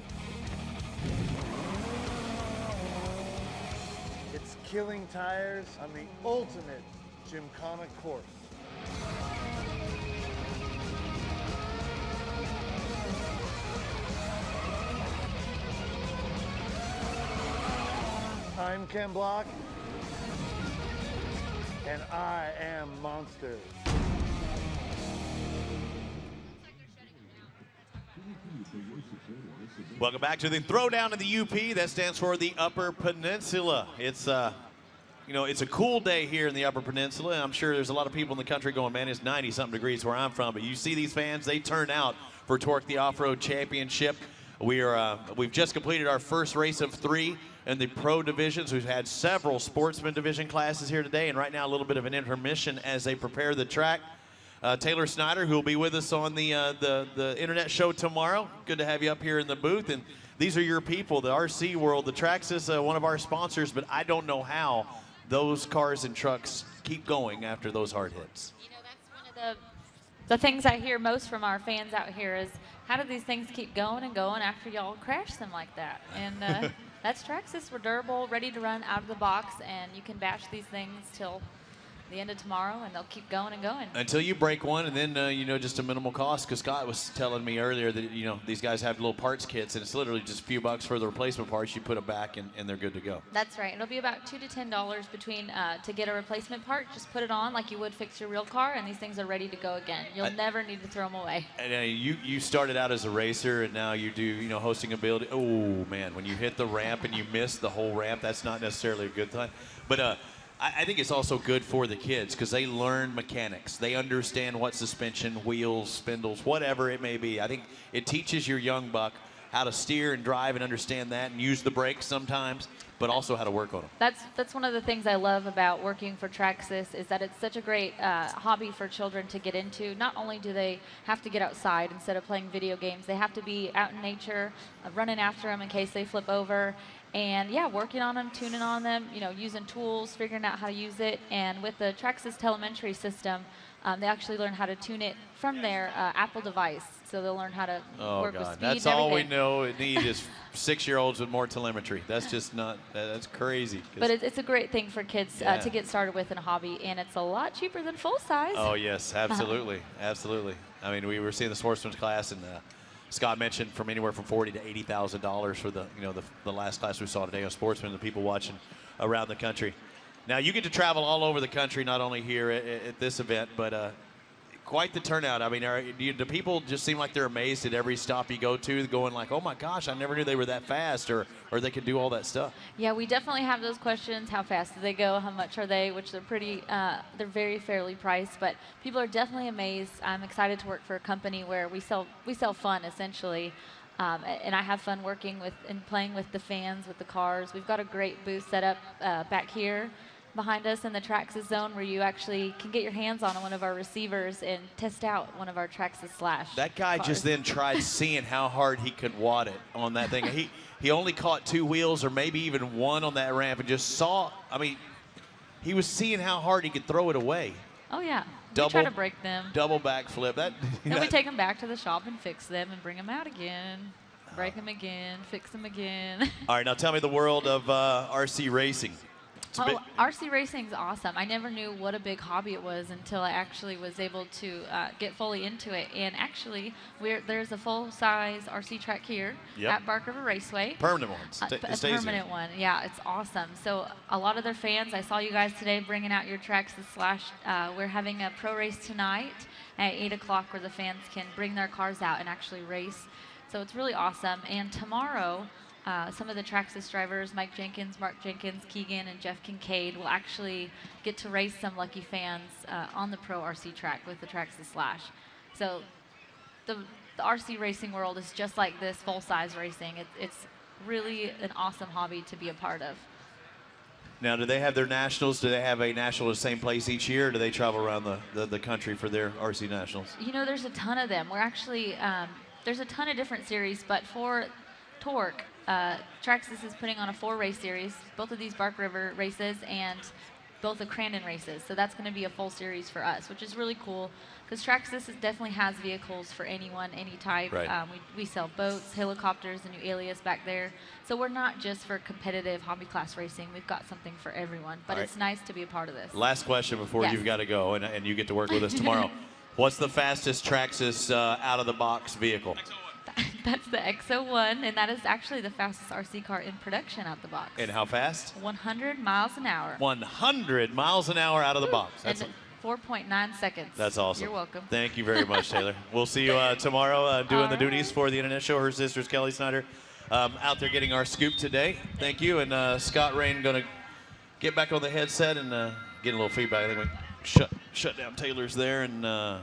It's killing tires on the ultimate gymkhana course. Time can block, and I am Monster. Welcome back to the throwdown in the UP. That stands for the Upper Peninsula. It's you know, it's a cool day here in the Upper Peninsula. And I'm sure there's a lot of people in the country going, man, it's 90-something degrees where I'm from. But you see these fans, they turn out for Torc the Off-Road Championship. We've just completed our first race of 3 in the pro divisions. We've had several sportsman division classes here today, and right now a little bit of an intermission as they prepare the track. Taylor Snyder, who will be with us on the internet show tomorrow. Good to have you up here in the booth. And these are your people, the RC World. The Traxxas, one of our sponsors, but I don't know how those cars and trucks keep going after those hard hits. You know, that's one of the things I hear most from our fans out here is, how do these things keep going and going after y'all crash them like that? And that's Traxxas. We're durable, ready to run out of the box, and you can bash these things till the end of tomorrow, and they'll keep going and going. Until you break one, and then, you know, just a minimal cost, because Scott was telling me earlier that, you know, these guys have little parts kits, and it's literally just a few bucks for the replacement parts. You put them back, and they're good to go. That's right. It'll be about $2 to $10 between to get a replacement part. Just put it on like you would fix your real car, and these things are ready to go again. You'll never need to throw them away. And you started out as a racer, and now you do, you know, hosting ability. Oh, man, when you hit the ramp and you miss the whole ramp, that's not necessarily a good time. But I think it's also good for the kids because they learn mechanics. They understand what suspension, wheels, spindles, whatever it may be. I think it teaches your young buck how to steer and drive and understand that and use the brakes sometimes, but also how to work on them. That's one of the things I love about working for Traxxas is that it's such a great hobby for children to get into. Not only do they have to get outside instead of playing video games, they have to be out in nature, running after them in case they flip over. And yeah, working on them, tuning on them, you know, using tools, figuring out how to use it. And with the Traxxas telemetry system, they actually learn how to tune it from their Apple device. So they'll learn how to work with speed. That's and all we everything. know. It need is 6-year-olds with more telemetry. That's just not, that's crazy. But it's a great thing for kids to get started with in a hobby, and it's a lot cheaper than full size. Oh yes, absolutely, absolutely. I mean, we were seeing the sportsman's class, and Scott mentioned from anywhere from $40,000 to $80,000 for the the last class we saw today on Sportsman, the people watching around the country. Now you get to travel all over the country, not only here at this event, but quite the turnout. I mean, do people just seem like they're amazed at every stop you go to, going like, oh my gosh, I never knew they were that fast, or they could do all that stuff? Yeah, we definitely have those questions. How fast do they go? How much are they? Which they're pretty, they're very fairly priced, but people are definitely amazed. I'm excited to work for a company where we sell fun, essentially. And I have fun working with and playing with the fans, with the cars. We've got a great booth set up back here behind us in the Traxxas zone, where you actually can get your hands on one of our receivers and test out one of our Traxxas Slash That guy cars. just then tried seeing how hard he could wad it on that thing. He only caught 2 wheels or maybe even 1 on that ramp and just saw, I mean, he was seeing how hard he could throw it away. Oh yeah, we try to break them. Double backflip. Then we take them back to the shop and fix them and bring them out again. Break them again, fix them again. All right, now tell me the world of RC racing. RC racing's awesome. I never knew what a big hobby it was until I actually was able to get fully into it. And actually, there's a full-size RC track here at Bark River Raceway. Permanent one. A permanent one. Yeah, it's awesome. So a lot of their fans, I saw you guys today bringing out your Traxxas Slash. We're having a pro race tonight at 8 o'clock where the fans can bring their cars out and actually race. So it's really awesome. And tomorrow, some of the Traxxas drivers, Mike Jenkins, Mark Jenkins, Keegan, and Jeff Kincaid, will actually get to race some lucky fans on the pro RC track with the Traxxas Slash. So the RC racing world is just like this full-size racing. It's really an awesome hobby to be a part of. Now, do they have their nationals? Do they have a national in the same place each year, or do they travel around the country for their RC nationals? You know, there's a ton of them. We're actually, there's a ton of different series, but for Torc, Traxxas is putting on a 4-race series, both of these Bark River races and both the Crandon races. So that's going to be a full series for us, which is really cool because Traxxas definitely has vehicles for anyone, any type. Right. We sell boats, helicopters, the new Alias back there. So we're not just for competitive hobby class racing. We've got something for everyone, but it's nice to be a part of this. Last question before you've got to go, and you get to work with us tomorrow. What's the fastest Traxxas out-of-the-box vehicle? That's the XO1, and that is actually the fastest RC car in production out the box. And how fast? 100 miles an hour. 100 miles an hour out of the box. That's 4.9 seconds. That's awesome. You're welcome. Thank you very much, Taylor. We'll see you tomorrow doing the duties for the Internet Show. Her sister's Kelly Snyder out there getting our scoop today. Thank you. And Scott Rain going to get back on the headset and get a little feedback. I think we shut down Taylor's there and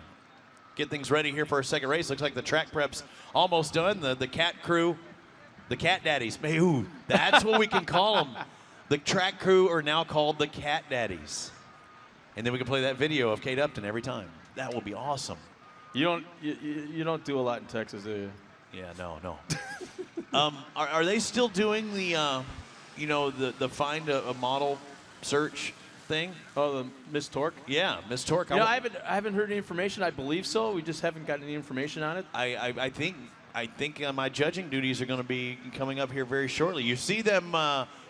get things ready here for our second race. Looks like the track prep's almost done. The cat crew, the cat daddies. Ooh, that's what we can call them. The track crew are now called the cat daddies. And then we can play that video of Kate Upton every time. That will be awesome. You don't do a lot in Texas, do you? Yeah, no. Are they still doing the, the find a model search thing? Oh, the Miss Torc? Yeah, Miss Torc. I haven't heard any information. I believe so. We just haven't gotten any information on it. I think my judging duties are going to be coming up here very shortly. You see them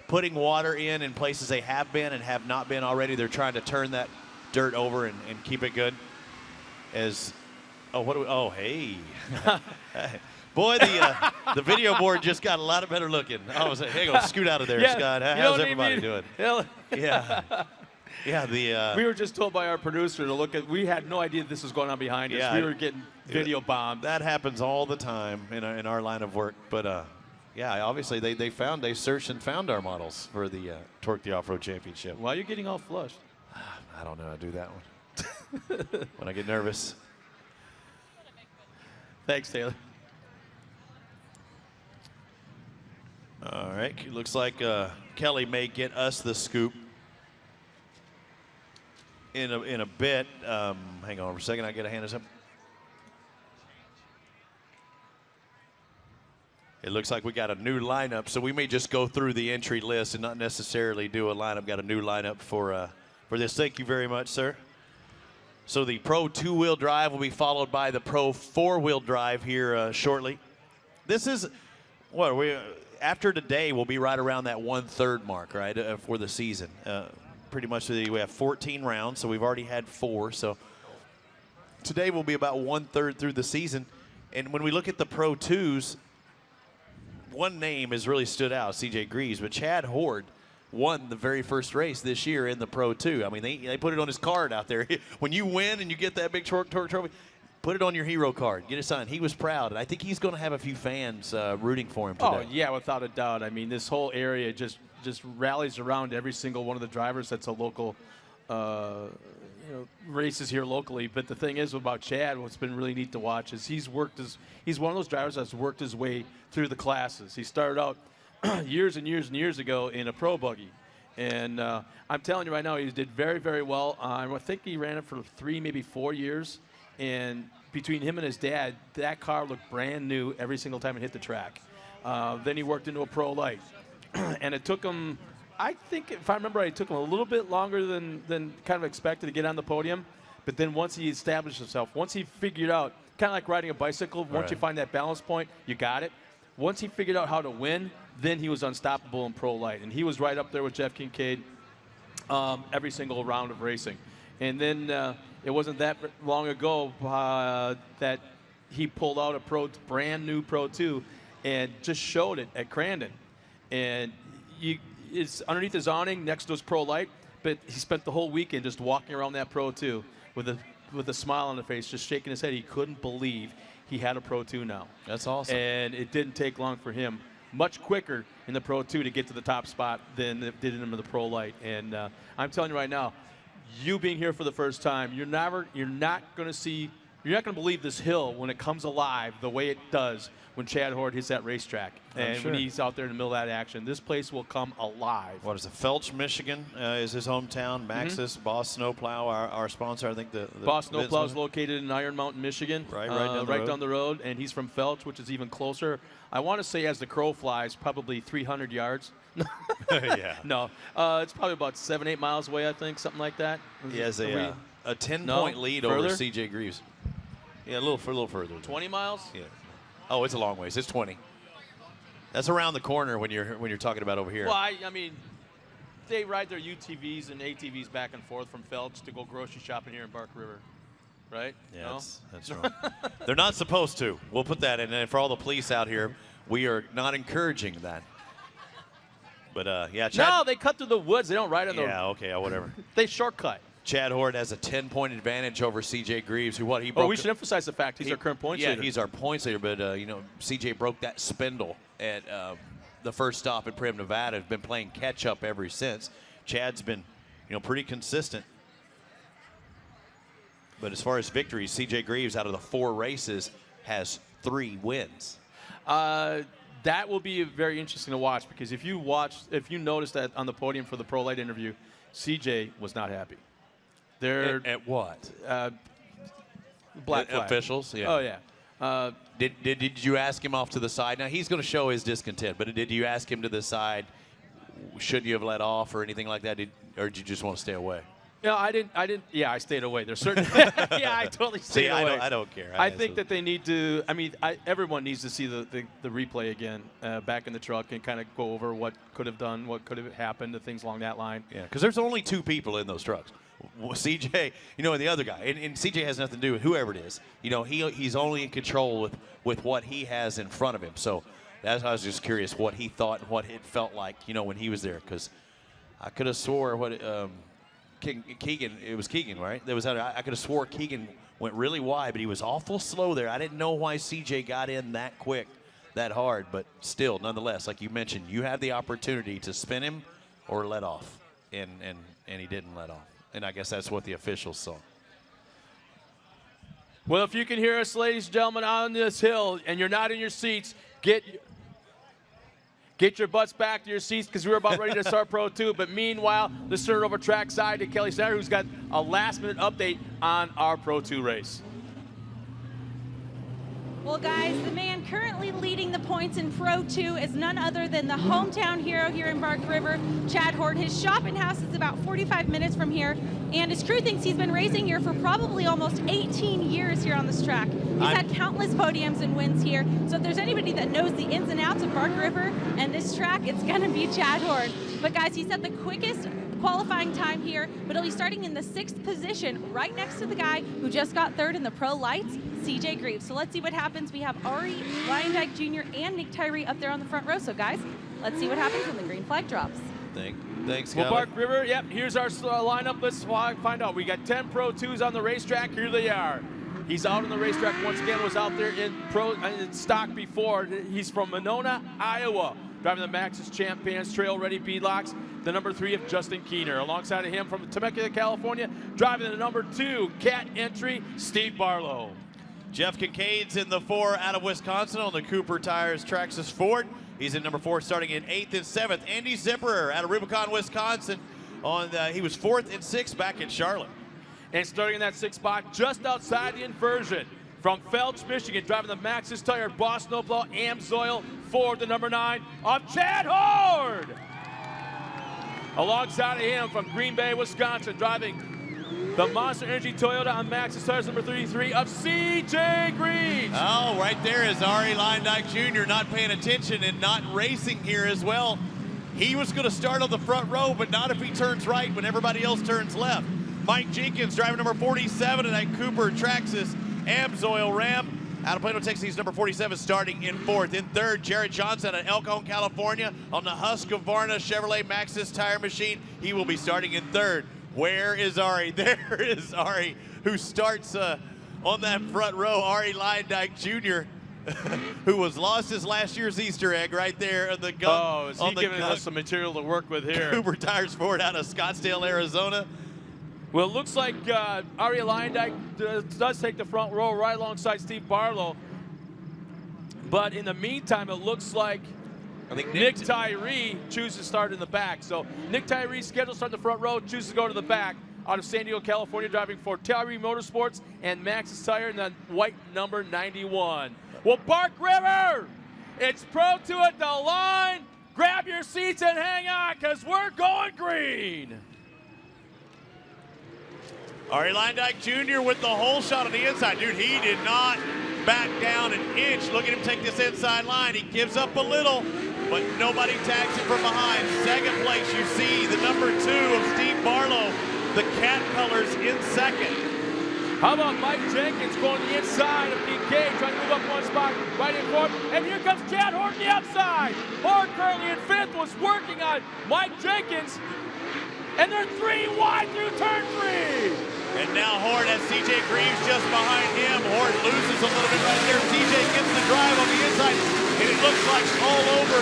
putting water in places they have been and have not been already. They're trying to turn that dirt over and keep it good. Hey. Boy, the video board just got a lot better looking. I was like, hey, go scoot out of there, Scott. How's everybody doing? Yeah. Yeah, we were just told by our producer to look at. We had no idea this was going on behind us. We were getting video bombed. That happens all the time in our line of work. But obviously they searched and found our models for the Torc the Off-Road Championship. Why are you getting all flushed? I don't know. I do that one when I get nervous. Thanks, Taylor. All right, looks like Kelly may get us the scoop in a bit. Hang on for a second. I get a hand us up. It looks like we got a new lineup, so we may just go through the entry list and not necessarily do a lineup. Got a new lineup for this. Thank you very much, sir. So the Pro 2-wheel drive will be followed by the Pro 4-wheel drive here shortly. This is what after today, we'll be right around that 1/3 mark, right, for the season. Pretty much we have 14 rounds, so we've already had 4. So today will be about 1/3 through the season. And when we look at the Pro 2s, one name has really stood out, CJ Greaves, but Chad Horde won the very first race this year in the Pro 2. I mean, they put it on his card out there. When you win and you get that big Torc trophy, put it on your hero card. Get it signed. He was proud, and I think he's going to have a few fans rooting for him today. Oh, yeah, without a doubt. I mean, this whole area just rallies around every single one of the drivers that's a local races here locally. But the thing is about Chad, what's been really neat to watch is he's one of those drivers that's worked his way through the classes. He started out years and years and years ago in a pro buggy. And I'm telling you right now, he did very, very well. I think he ran it for 3, maybe 4 years. And between him and his dad, that car looked brand new every single time it hit the track. Then he worked into a pro light. And it took him, I think, if I remember right, it took him a little bit longer than kind of expected to get on the podium. But then once he established himself, once he figured out, kind of like riding a bicycle, once you find that balance point, you got it. Once he figured out how to win, then he was unstoppable in pro light. And he was right up there with Jeff Kincaid every single round of racing. And then it wasn't that long ago that he pulled out a brand new Pro 2 and just showed it at Crandon. And it's underneath his awning next to his pro light, but he spent the whole weekend just walking around that Pro 2 with a smile on his face, just shaking his head. He couldn't believe he had a Pro 2 now. That's awesome. And it didn't take long for him, much quicker in the Pro 2 to get to the top spot than it did in the pro light. And I'm telling you right now, you being here for the first time, you're not going to believe this hill when it comes alive the way it does when Chad Horde hits that racetrack. And when he's out there in the middle of that action, this place will come alive. What is it? Felch, Michigan is his hometown. Maxis, Boss Snowplow, our sponsor. I think the Boss Snowplow is located in Iron Mountain, Michigan. Right down the road. And he's from Felch, which is even closer. I want to say as the crow flies, probably 300 yards. Yeah. No, it's probably about 7-8 miles away, I think, something like that. He has a 10-point lead over CJ Greaves. Yeah, a little further. 20 miles? Yeah. Oh, it's a long ways. It's 20. That's around the corner when you're talking about over here. Well, I mean, they ride their UTVs and ATVs back and forth from Felch to go grocery shopping here in Bark River, right? Yeah, that's wrong. They're not supposed to. We'll put that in. And for all the police out here, we are not encouraging that. But, yeah, Chad. No, they cut through the woods. They don't ride on the. Yeah, okay, whatever. They shortcut. Chad Horde has a 10-point advantage over CJ Greaves, who he broke. Oh, we should emphasize the fact he's our current points leader. Yeah, he's our points leader, but CJ broke that spindle at the first stop in Primm, Nevada. Has been playing catch up ever since. Chad's been, pretty consistent. But as far as victories, CJ Greaves out of the 4 races has 3 wins. That will be very interesting to watch because if you noticed that on the podium for the Pro Light interview, CJ was not happy. At what? Black flag. Officials? Yeah. Oh, yeah. Did you ask him off to the side? Now, he's going to show his discontent, but did you ask him to the side, should you have let off or anything like that, or did you just want to stay away? No, I didn't. Yeah, I stayed away. There's certain. Yeah, I totally stayed away. I don't care. I think that they need to. I mean, everyone needs to see the replay again back in the truck and kind of go over what could have done, what could have happened, the things along that line. Yeah, because there's only 2 people in those trucks. CJ, and the other guy, and CJ has nothing to do with whoever it is. He's only in control with what he has in front of him. So I was just curious what he thought and what it felt like, when he was there, because I could have swore what Keegan, it was Keegan, right? I could have swore Keegan went really wide, but he was awful slow there. I didn't know why CJ got in that quick, that hard, but still, nonetheless, like you mentioned, you have the opportunity to spin him or let off, and he didn't let off. And I guess that's what the officials saw. Well, if you can hear us, ladies and gentlemen, on this hill, and you're not in your seats, get your butts back to your seats because we're about ready to start Pro 2. But meanwhile, let's turn it over trackside to Kelly Snyder, who's got a last-minute update on our Pro 2 race. Well, guys, the man currently leading the points in Pro 2 is none other than the hometown hero here in Bark River, Chad Horde. His shopping house is about 45 minutes from here, and his crew thinks he's been racing here for probably almost 18 years here on this track. He's had countless podiums and wins here, so if there's anybody that knows the ins and outs of Bark River and this track, it's going to be Chad Horde. But guys, he set the quickest qualifying time here, but he'll be starting in the 6th position, right next to the guy who just got 3rd in the Pro Lights, CJ Greaves. So let's see what happens. We have Ari Lyondike Jr. and Nick Tyree up there on the front row. So guys, let's see what happens when the green flag drops. Thanks, Well, Skylar. Bark River, yep, here's our lineup. Let's find out. We got 10 Pro 2s on the racetrack. Here they are. He's out on the racetrack once again, was out there in stock before. He's from Monona, Iowa, driving the Maxxis Champions Trail Ready beadlocks. The number 3 of Justin Keener. Alongside of him from Temecula, California, driving the number 2 Cat entry, Steve Barlow. Jeff Kincaid's in the 4 out of Wisconsin on the Cooper Tires Traxxas Ford. He's in number 4 starting in 8th and 7th. Andy Zipperer out of Rubicon, Wisconsin. He was 4th and 6th back in Charlotte. And starting in that 6th spot, just outside the inversion, from Phelps, Michigan, driving the Maxxis Tire Boss Snowplow Amsoil Ford, the number 9 of Chad Horde. Alongside of him from Green Bay, Wisconsin, driving the Monster Energy Toyota on Maxxis Tires number 33 of CJ Greaves. Oh, right there is Ari Lyondike Jr. not paying attention and not racing here as well. He was going to start on the front row, but not if he turns right when everybody else turns left. Mike Jenkins, driving number 47 in that Cooper Traxxas Amsoil Ram. Out of Plano, Texas, number 47, starting in 4th. In 3rd, Jared Johnson at El Cajon, California, on the Husqvarna Chevrolet Maxxis tire machine. He will be starting in 3rd. Where is Ari? There is Ari, who starts on that front row. Ari Lyondike Jr., who was lost his last year's Easter egg right there on the gun. Oh, is he giving us some material to work with here? Cooper Tires Ford out of Scottsdale, Arizona. Well, it looks like Ari Lyondike does take the front row right alongside Steve Barlow. But in the meantime, it looks like Nick Tyree chooses to start in the back. So Nick Tyree's scheduled to start in the front row, chooses to go to the back. Out of San Diego, California, driving for Tyree Motorsports and Maxxis Tire in the white number 91. Well, Bark River, it's Pro 2 at the line. Grab your seats and hang on, because we're going green. Ari Lyondike Jr. with the whole shot on the inside. Dude, he did not back down an inch. Look at him take this inside line. He gives up a little, but nobody tags him from behind. 2nd place, you see the number 2 of Steve Barlow, the Cat colors in 2nd. How about Mike Jenkins going to the inside of Kincaid, trying to move up 1 spot, right in 4th, and here comes Chad Horde on the outside. Horde currently in 5th, was working on Mike Jenkins, and they're 3 wide through turn 3. And now Horde has CJ Greaves just behind him. Horde loses a little bit right there. CJ gets the drive on the inside, and it looks like all over.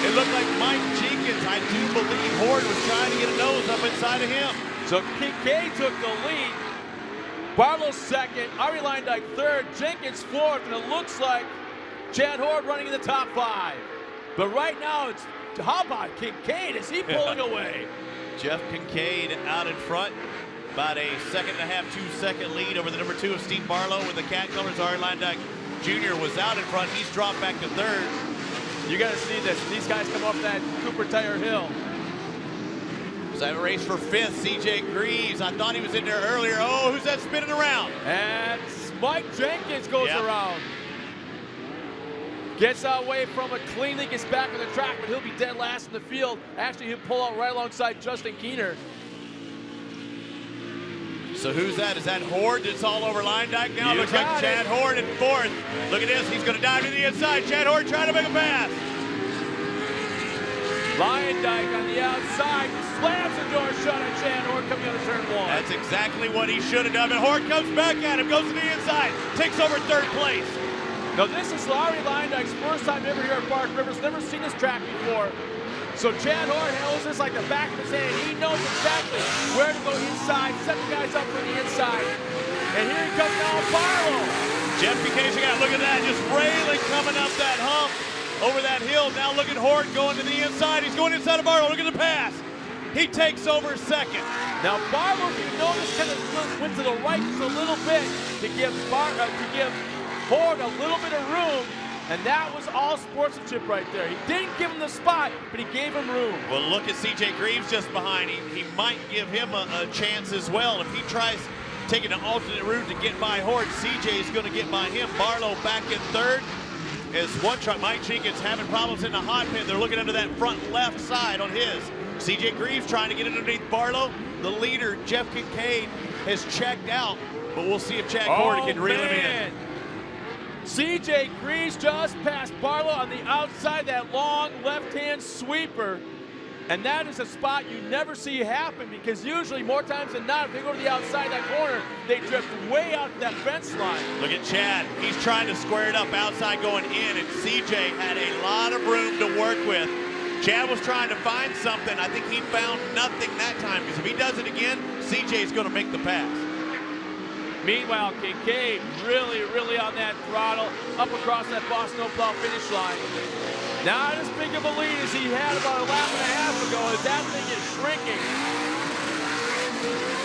It looked like Mike Jenkins, I do believe Horde was trying to get a nose up inside of him. So Kincaid took the lead. Barlow 2nd, Ari Lyondike 3rd, Jenkins 4th, and it looks like Chad Horde running in the top 5. But right now, it's how about Kincaid? Is he pulling away? Jeff Kincaid out in front. About a 1.5, 2-second lead over the number 2 of Steve Barlow with the Cat colors. Ari Lyondike Jr. was out in front. He's dropped back to 3rd. You got to see this. These guys come off that Cooper Tire hill. So that race for 5th, CJ Greaves. I thought he was in there earlier. Oh, who's that spinning around? And Mike Jenkins goes around. Gets away from it cleanly, gets back on the track, but he'll be dead last in the field. Actually, he'll pull out right alongside Justin Keener. So who's that? Is that Horde that's all over Lyondike now? Looks like Chad Horde in 4th. Look at this. He's going to dive to the inside. Chad Horde trying to make a pass. Lyondike on the outside slams the door shut on Chad Horde coming out of turn 1. That's exactly what he should have done. And Horde comes back at him, goes to the inside, takes over 3rd place. Now this is Ari Lyondike's first time ever here at Bark River. He's never seen this track before. So Chad Horde knows this like the back of his hand. He knows exactly where to go inside, set the guys up for the inside. And here he comes now, Barlow. Jeff Kincaid, look at that, just railing coming up that hump over that hill. Now look at Horde going to the inside. He's going inside of Barlow. Look at the pass. He takes over 2nd. Now Barlow, if you notice, kind of went to the right just a little bit to give Horde a little bit of room, and that was all sportsmanship right there. He didn't give him the spot, but he gave him room. Well, look at CJ Greaves just behind. He might give him a chance as well. If he tries taking an alternate route to get by Horde, CJ is going to get by him. Barlow back in 3rd. as one truck, Mike Jenkins, having problems in the hot pit. They're looking under that front left side on his. CJ Greaves trying to get it underneath Barlow. The leader, Jeff Kincaid, has checked out, but we'll see if Chad Gordon can reel him in. CJ Greaves just passed Barlow on the outside, that long left-hand sweeper. And that is a spot you never see happen, because usually, more times than not, if they go to the outside of that corner, they drift way out to that fence line. Look at Chad. He's trying to square it up outside going in, and CJ had a lot of room to work with. Chad was trying to find something. I think he found nothing that time, because if he does it again, CJ's going to make the pass. Meanwhile, Kincaid really on that throttle, up across that Boss Snowplow finish line. Not as big of a lead as he had about a lap and a half ago, as that thing is shrinking.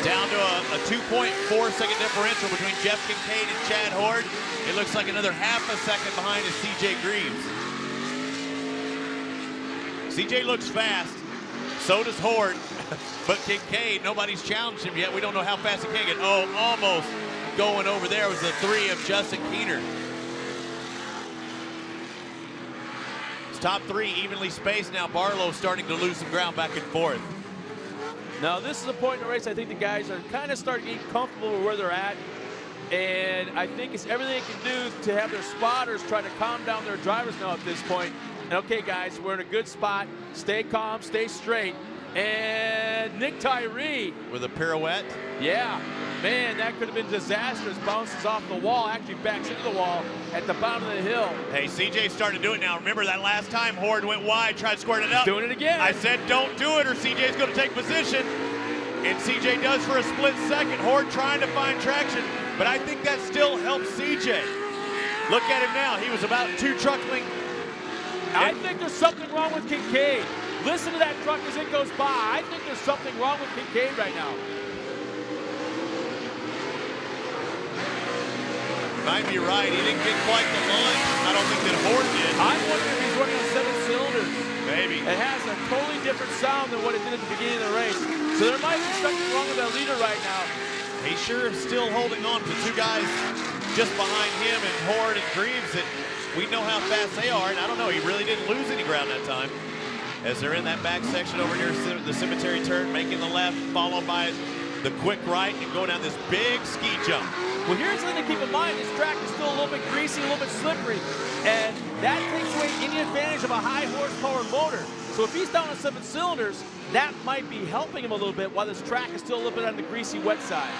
Down to a 2.4-second differential between Jeff Kincaid and Chad Horde. It looks like another half a second behind is CJ Greaves. CJ looks fast, so does Horde, but Kincaid, nobody's challenged him yet. We don't know how fast he can get. Oh, almost going over there was the 3 of Justin Keener. It's top 3 evenly spaced now. Barlow starting to lose some ground back and forth. Now, this is a point in the race I think the guys are kind of starting to get comfortable with where they're at. And I think it's everything they can do to have their spotters try to calm down their drivers now at this point. And okay, guys, we're in a good spot. Stay calm, stay straight. And Nick Tyree. With a pirouette. Yeah. Man, that could have been disastrous. Bounces off the wall, actually backs into the wall at the bottom of the hill. Hey, CJ's starting to do it now. Remember that last time Horde went wide, tried squaring it up. Doing it again. I said don't do it or CJ's going to take position. And CJ does for a split second. Horde trying to find traction, but I think that still helps CJ. Look at him now. He was about 2 truck lengths. I think there's something wrong with Kincaid. Listen to that truck as it goes by. I think there's something wrong with Kincaid right now. Might be right. He didn't get quite the line. I don't think that Horde did. I'm wondering if he's running on 7 cylinders. Maybe. It has a totally different sound than what it did at the beginning of the race. So there might be something wrong with that leader right now. He's sure still holding on to 2 guys just behind him and Horde and Greaves that we know how fast they are. And I don't know, he really didn't lose any ground that time. As they're in that back section over near the cemetery turn, making the left, followed by the quick right, and going down this big ski jump. Well, here's something to keep in mind. This track is still a little bit greasy, a little bit slippery, and that takes away any advantage of a high horsepower motor. So if he's down on 7 cylinders, that might be helping him a little bit while this track is still a little bit on the greasy wet side.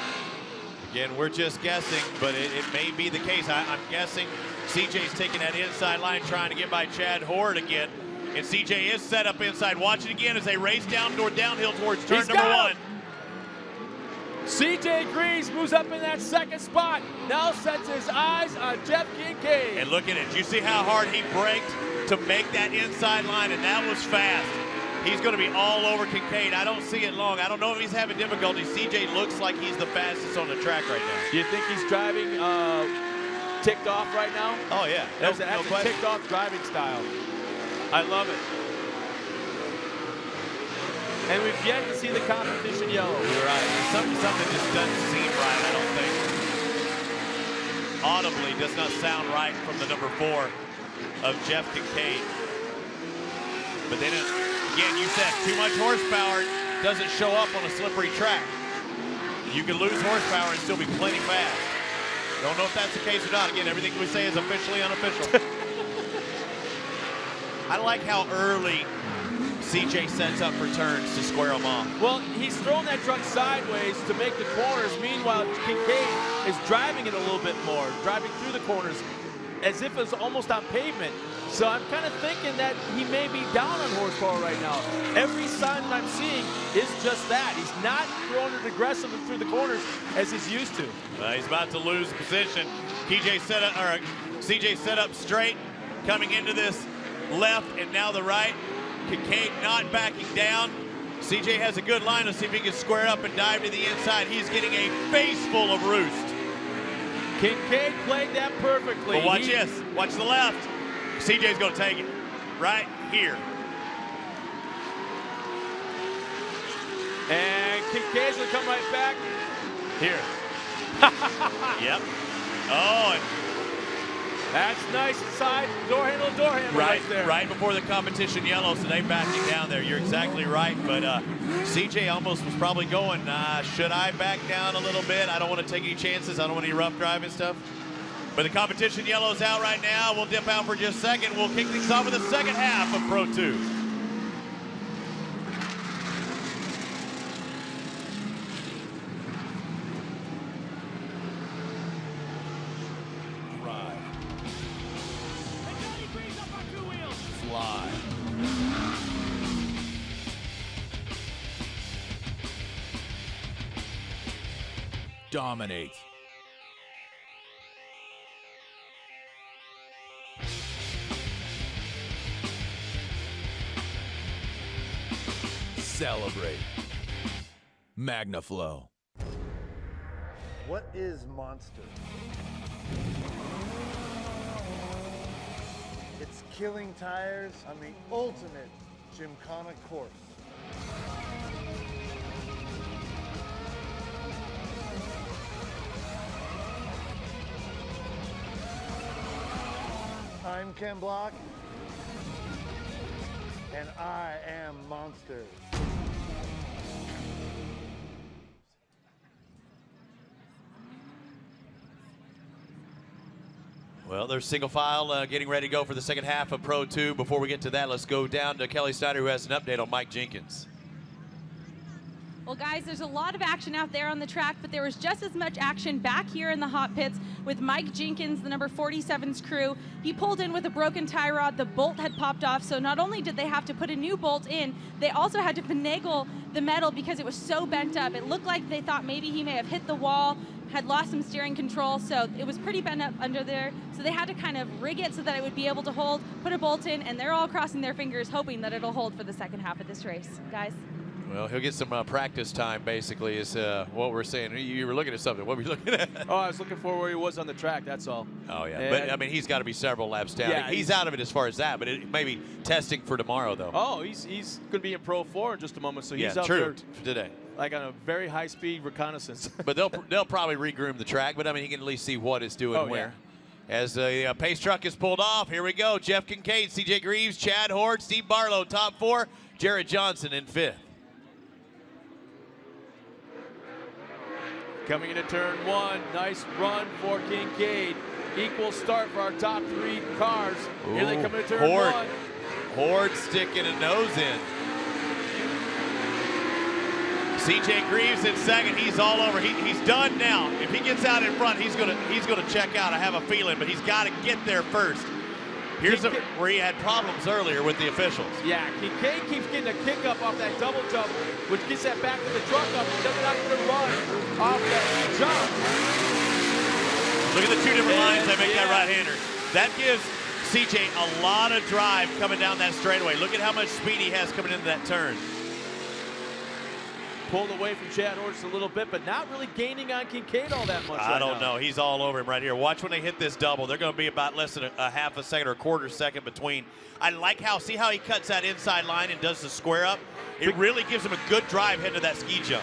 Again, we're just guessing, but it may be the case. I'm guessing CJ's taking that inside line, trying to get by Chad Horde again. And CJ is set up inside. Watch it again as they race downhill towards turn number 1. CJ Greaves moves up in that 2nd spot. Now sets his eyes on Jeff Kincaid. And look at it. You see how hard he braked to make that inside line, and that was fast. He's going to be all over Kincaid. I don't see it long. I don't know if he's having difficulty. CJ looks like he's the fastest on the track right now. Do you think he's driving ticked off right now? Oh, yeah. That's a ticked off driving style. I love it. And we've yet to see the competition yellow. You're right. Something just doesn't seem right, I don't think. Audibly does not sound right from the number 4 of Jeff Kincaid. But then, again, you said too much horsepower doesn't show up on a slippery track. You can lose horsepower and still be plenty fast. Don't know if that's the case or not. Again, everything we say is officially unofficial. I like how early CJ sets up for turns to square them off. Well, he's throwing that truck sideways to make the corners. Meanwhile, Kincaid is driving it a little bit more, driving through the corners as if it's almost on pavement. So I'm kind of thinking that he may be down on horsepower right now. Every sign that I'm seeing is just that. He's not throwing it aggressively through the corners as he's used to. He's about to lose position. CJ set up straight, coming into this left and now the right. Kincaid not backing down. CJ has a good line. Let's see if he can square up and dive to the inside. He's getting a face full of roost. Kincaid played that perfectly. But watch this. Watch the left. CJ's going to take it right here. And Kincaid's going to come right back here. Yep. Oh, and That's nice inside. Door handle right there. Right before the competition yellow, so they backing down there. You're exactly right, but CJ almost was probably going, should I back down a little bit? I don't want to take any chances. I don't want any rough driving stuff. But the competition yellow's out right now. We'll dip out for just a second. We'll kick things off with the second half of Pro 2. Fly. Dominate. Celebrate. Magnaflow. What is Monster? It's killing tires on the ultimate Gymkhana course. I'm Ken Block, and I am Monster. Well, there's single file getting ready to go for the second half of Pro 2. Before we get to that, let's go down to Kelly Snyder, who has an update on Mike Jenkins. Well, guys, there's a lot of action out there on the track, but there was just as much action back here in the hot pits with Mike Jenkins, the number 47's crew. He pulled in with a broken tie rod. The bolt had popped off, so not only did they have to put a new bolt in, they also had to finagle the metal because it was so bent up. It looked like they thought maybe he may have hit the wall, had lost some steering control, so it was pretty bent up under there. So they had to kind of rig it so that it would be able to hold, put a bolt in, and they're all crossing their fingers hoping that it'll hold for the second half of this race, guys. Well, he'll get some practice time, basically, is what we're saying. You were looking at something. What were you looking at? Oh, I was looking for where he was on the track, that's all. Oh, yeah. And but, I mean, he's got to be several laps down. Yeah, he's out of it as far as that, but it may be testing for tomorrow, though. Oh, he's going to be in Pro 4 in just a moment, so he's yeah, out true, there today. like on a very high-speed reconnaissance. But they'll probably regroom the track, but, I mean, he can at least see what it's doing where. Yeah. As the pace truck is pulled off, here we go. Jeff Kincaid, CJ Greaves, Chad Hort, Steve Barlow, top 4. Jared Johnson in 5th. Coming into turn 1, nice run for Kincaid. Equal start for our top 3 cars. Here they come into turn 1. Hort sticking a nose in. CJ Greaves in second. He's all over. He's done now. If he gets out in front, he's gonna check out. I have a feeling, but he's got to get there first. Here's where he had problems earlier with the officials. Yeah, Kincaid keeps getting a kick up off that double jump, which gets that back of the truck up. He doesn't have to run off that jump. Look at the 2 different lines that make that right-hander. That gives CJ a lot of drive coming down that straightaway. Look at how much speed he has coming into that turn. Pulled away from Chad Hort a little bit, but not really gaining on Kincaid all that much. I don't know. He's all over him right here. Watch when they hit this double. They're going to be about less than a half a second or a quarter second between. I like see how he cuts that inside line and does the square up. It really gives him a good drive heading to that ski jump.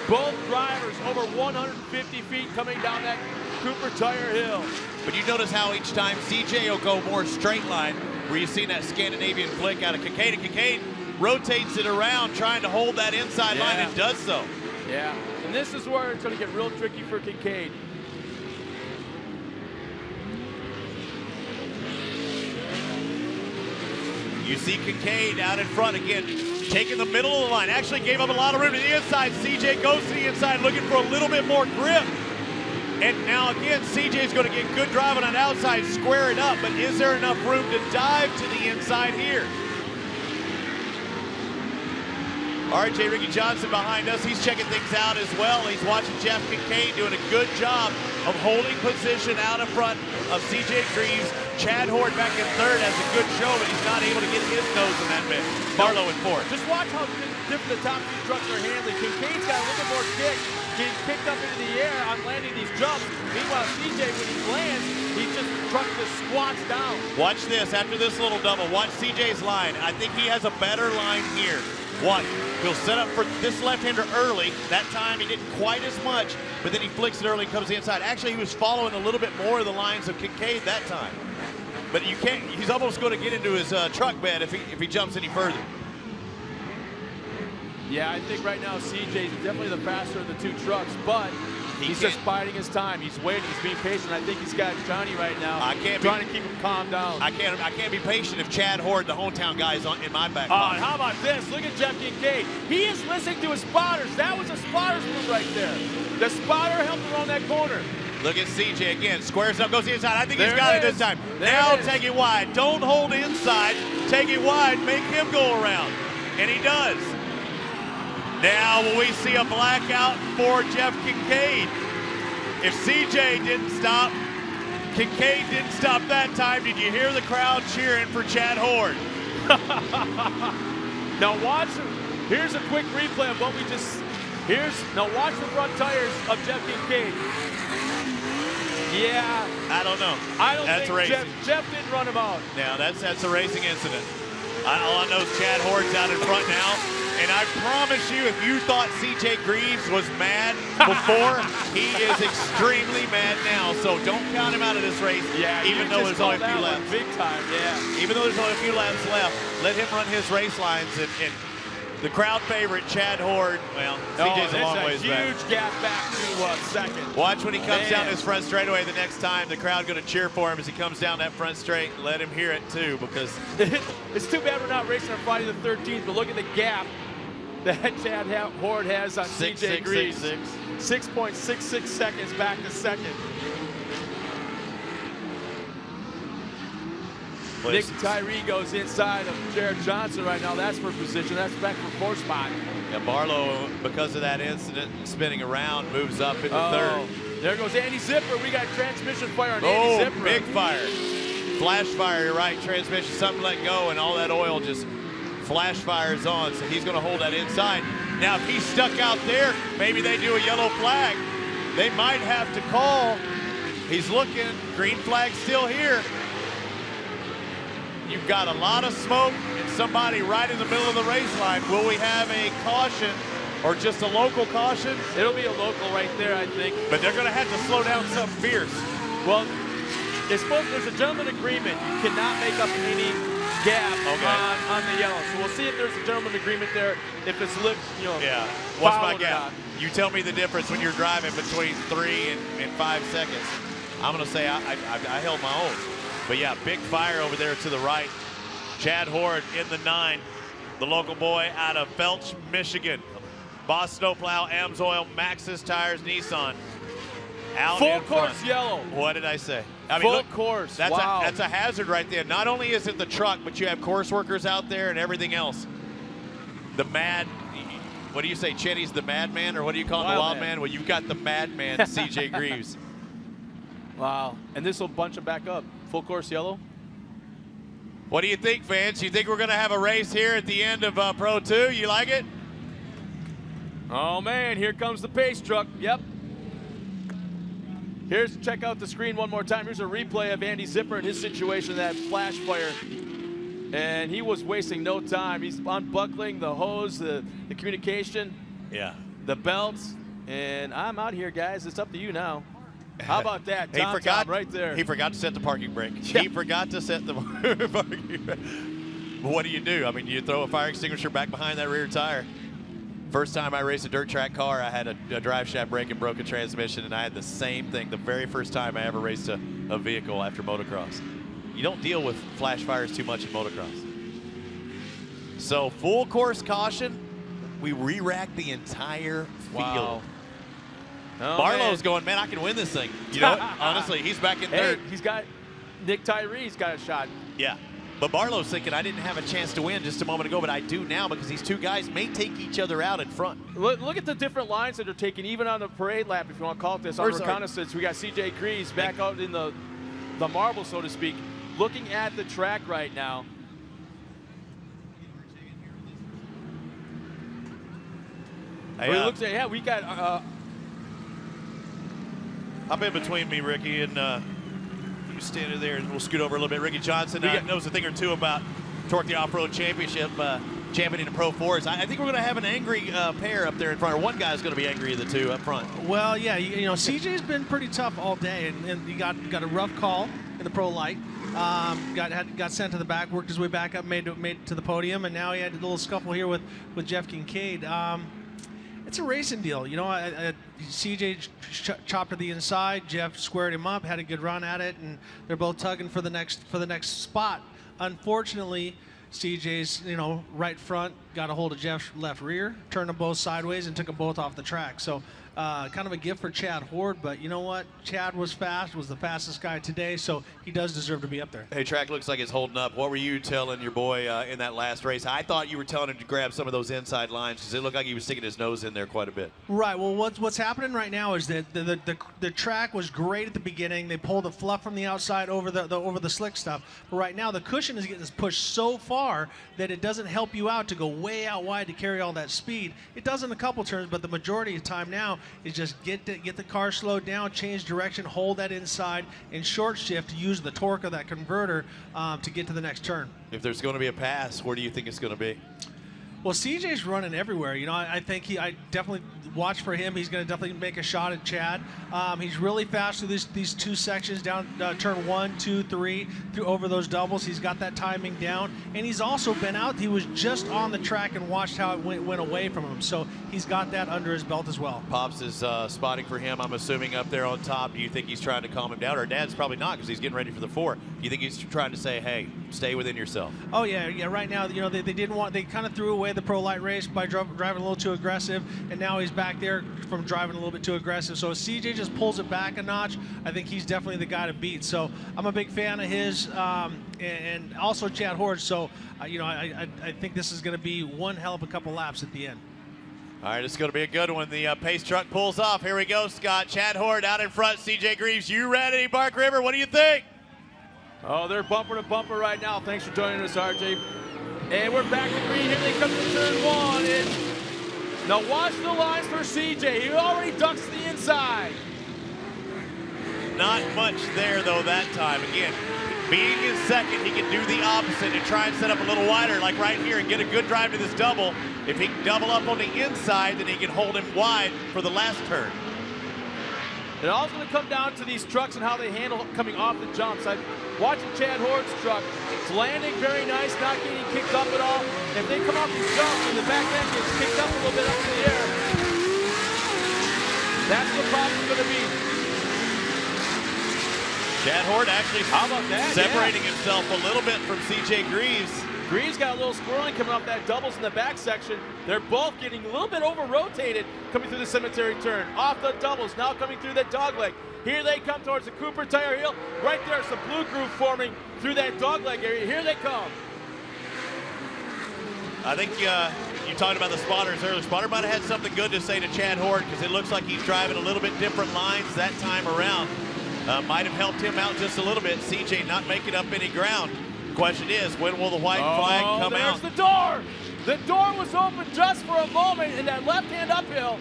Both drivers over 150 feet coming down that Cooper Tire Hill. But you notice how each time CJ will go more straight line, where you've seen that Scandinavian flick out of Kincaid. And Kincaid rotates it around, trying to hold that inside line, and does so. Yeah, and this is where it's going to get real tricky for Kincaid. You see Kincaid out in front again, taking the middle of the line. Actually gave up a lot of room to the inside. CJ goes to the inside, looking for a little bit more grip. And now again, CJ's going to get good drive on that outside, square it up, but is there enough room to dive to the inside here? RJ Ricky Johnson behind us. He's checking things out as well. He's watching Jeff Kincaid doing a good job of holding position out in front of CJ Greaves. Chad Hort back in 3rd has a good show, but he's not able to get his nose in that mix. Barlow in 4th. Just watch how different the top 2 trucks are handling. Kincaid's got a little bit more kick, getting kicked up into the air on landing these jumps. Meanwhile, CJ, when he lands, he just trucks the squats down. Watch this. After this little double, watch CJ's line. I think he has a better line here. Watch. He'll set up for this left-hander early. That time he didn't quite as much, but then he flicks it early and comes to the inside. Actually, he was following a little bit more of the lines of Kincaid that time. But you can't, he's almost going to get into his truck bed if he jumps any further. Yeah, I think right now CJ is definitely the faster of the two trucks, but he's just biding his time. He's waiting. He's being patient. I think he's got Johnny right now. Trying to keep him calm down. I can't be patient if Chad Horde, the hometown guy, is in my back. How about this? Look at Jeff Kincaid. He is listening to his spotters. That was a spotter's move right there. The spotter helped him on that corner. Look at CJ again. Squares up, goes inside. I think he's got it this time. Now take it wide. Don't hold inside. Take it wide. Make him go around. And he does. Now will we see a blackout for Jeff Kincaid? If CJ didn't stop, Kincaid didn't stop that time. Did you hear the crowd cheering for Chad Horde? Now watch, here's a quick replay of what we just, now watch the front tires of Jeff Kincaid. Yeah. I don't know. I don't think Jeff didn't run him out. Now that's a racing incident. All I know is Chad Horde's out in front now. And I promise you, if you thought CJ Greaves was mad before, he is extremely mad now. So don't count him out of this race. Yeah, even though there's only a few laps. Big time, yeah. Even though there's only a few laps left, let him run his race lines. And the crowd favorite, Chad Horde, well, CJ's a long ways back. Huge gap back to second. Watch when he comes down this front straightaway the next time. The crowd going to cheer for him as he comes down that front straight. Let him hear it too, because it's too bad we're not racing on Friday the 13th. But look at the gap that Chad Horde has on CJ Greaves. 6.66 seconds back to second. Nick Tyree goes inside of Jared Johnson right now. That's for position. That's back for fourth spot. Yeah, Barlow, because of that incident, spinning around, moves up into third. There goes Andy Zipper. We got transmission fire on Andy Zipper. Big fire. Flash fire, you're right. Transmission, something let go, and all that oil just flash fires on. So he's going to hold that inside. Now, if he's stuck out there, maybe they do a yellow flag. They might have to call. He's looking. Green flag still here. You've got a lot of smoke and somebody right in the middle of the race line. Will we have a caution or just a local caution? It'll be a local right there, I think. But they're going to have to slow down something fierce. Well, there's a gentleman agreement. You cannot make up any gap on the yellow. So we'll see if there's a gentleman agreement there. If it's yeah. What's my gap? You tell me the difference when you're driving between 3 and 5 seconds. I'm going to say I held my own. But yeah, big fire over there to the right. Chad Horde in the 9, the local boy out of Felch, Michigan. Boss Snowplow, AMSOIL, Maxxis Tires, Nissan. Out full in course front. yellow. What did I say? I mean, full look, course. That's wow. That's a hazard right there. Not only is it the truck, but you have course workers out there and everything else. The mad, what do you say, Chetty's the madman, or what do you call him, the wild man? Well, you've got the madman, CJ Greaves. Wow, and this will bunch them back up. Full course yellow. What do you think, fans? You think we're going to have a race here at the end of Pro 2? You like it? Oh, man, here comes the pace truck. Yep. Check out the screen one more time. Here's a replay of Andy Zipper and his situation, that flash fire. And he was wasting no time. He's unbuckling the hose, the communication, the belts. And I'm out here, guys. It's up to you now. How about that? Tom right there. He forgot to set the parking brake. Yeah. He forgot to set the parking brake. But what do? I mean, you throw a fire extinguisher back behind that rear tire. First time I raced a dirt track car, I had a drive shaft brake and broken transmission, and I had the same thing the very first time I ever raced a vehicle after motocross. You don't deal with flash fires too much in motocross. So full course caution, we re-racked the entire field. Wow. Oh, Barlow's going, man, I can win this thing. You know what? Honestly, he's back in third. He's got Nick Tyree's got a shot. Yeah. But Barlow's thinking, I didn't have a chance to win just a moment ago, but I do now because these two guys may take each other out in front. Look at the different lines that are taking, even on the parade lap, if you want to call it this, on reconnaissance. We got CJ Greaves back out in the marble, so to speak, looking at the track right now. Hey, looks like, yeah, we got... Hop in between me, Ricky, and you stand in there, and we'll scoot over a little bit. Ricky Johnson knows a thing or two about Torc the Off-Road Championship. championing the Pro 4s. I think we're going to have an angry pair up there in front, or one guy's going to be angry of the two up front. Well, yeah, you know, CJ's been pretty tough all day, and he got a rough call in the Pro Light. Got sent to the back, worked his way back up, made it to the podium, and now he had a little scuffle here with Jeff Kincaid. It's a racing deal, you know. CJ chopped to the inside, Jeff squared him up, had a good run at it, and they're both tugging for the next spot. Unfortunately, CJ's right front got a hold of Jeff's left rear, turned them both sideways, and took them both off the track. So kind of a gift for Chad Horde, but you know what? Chad was fast, was the fastest guy today, so he does deserve to be up there. Hey, track looks like it's holding up. What were you telling your boy in that last race? I thought you were telling him to grab some of those inside lines because it looked like he was sticking his nose in there quite a bit. Right. Well, what's happening right now is that the track was great at the beginning. They pulled the fluff from the outside over the slick stuff. But right now the cushion is getting pushed so far that it doesn't help you out to go way out wide to carry all that speed. It does in a couple turns, but the majority of the time now is just get the car slowed down, change direction, hold that inside, and short shift to use the torque of that converter to get to the next turn. If there's going to be a pass, where do you think it's going to be? Well, CJ's running everywhere. You know, I think I definitely watch for him. He's going to definitely make a shot at Chad. He's really fast through these two sections down turn 1, 2, 3 through over those doubles. He's got that timing down, and he's also been out. He was just on the track and watched how it went away from him. So he's got that under his belt as well. Pops is spotting for him, I'm assuming, up there on top. Do you think he's trying to calm him down? Or Dad's probably not because he's getting ready for the 4. Do you think he's trying to say, hey, stay within yourself? Oh yeah. Right now, you know, they kind of threw away the Pro Light race by driving a little too aggressive, and now he's back there from driving a little bit too aggressive. So if CJ just pulls it back a notch, I think he's definitely the guy to beat. So I'm a big fan of his, and also Chad Horde. So you know, I think this is going to be one hell of a couple laps at the end. All right, it's going to be a good one. The pace truck pulls off. Here we go, Scott. Chad Horde out in front. CJ Greaves, you ready? Bark River, what do you think? Oh, they're bumper to bumper right now. Thanks for joining us, RJ. And we're back to green. Here they come to turn 1. And now watch the lines for CJ. He already ducks the inside. Not much there, though, that time. Again, being in second, he can do the opposite and try and set up a little wider, like right here, and get a good drive to this double. If he can double up on the inside, then he can hold him wide for the last turn. It all's going to come down to these trucks and how they handle coming off the jumps. I'm watching Chad Horde's truck. It's landing very nice, not getting kicked up at all. If they come off these jumps and the back end gets kicked up a little bit up in the air, that's what the problem's going to be. Chad Horde actually how about that? separating himself a little bit from CJ Greaves. Greaves got a little squirreling coming off that doubles in the back section. They're both getting a little bit over-rotated coming through the cemetery turn. Off the doubles, now coming through that dogleg. Here they come towards the Cooper Tire Hill. Right there, some blue groove forming through that dogleg area. Here they come. I think you talked about the spotters earlier. Spotter might have had something good to say to Chad Horde because it looks like he's driving a little bit different lines that time around. Might have helped him out just a little bit. CJ not making up any ground. The question is, when will the white flag come out? There's the door. The door was open just for a moment in that left-hand uphill.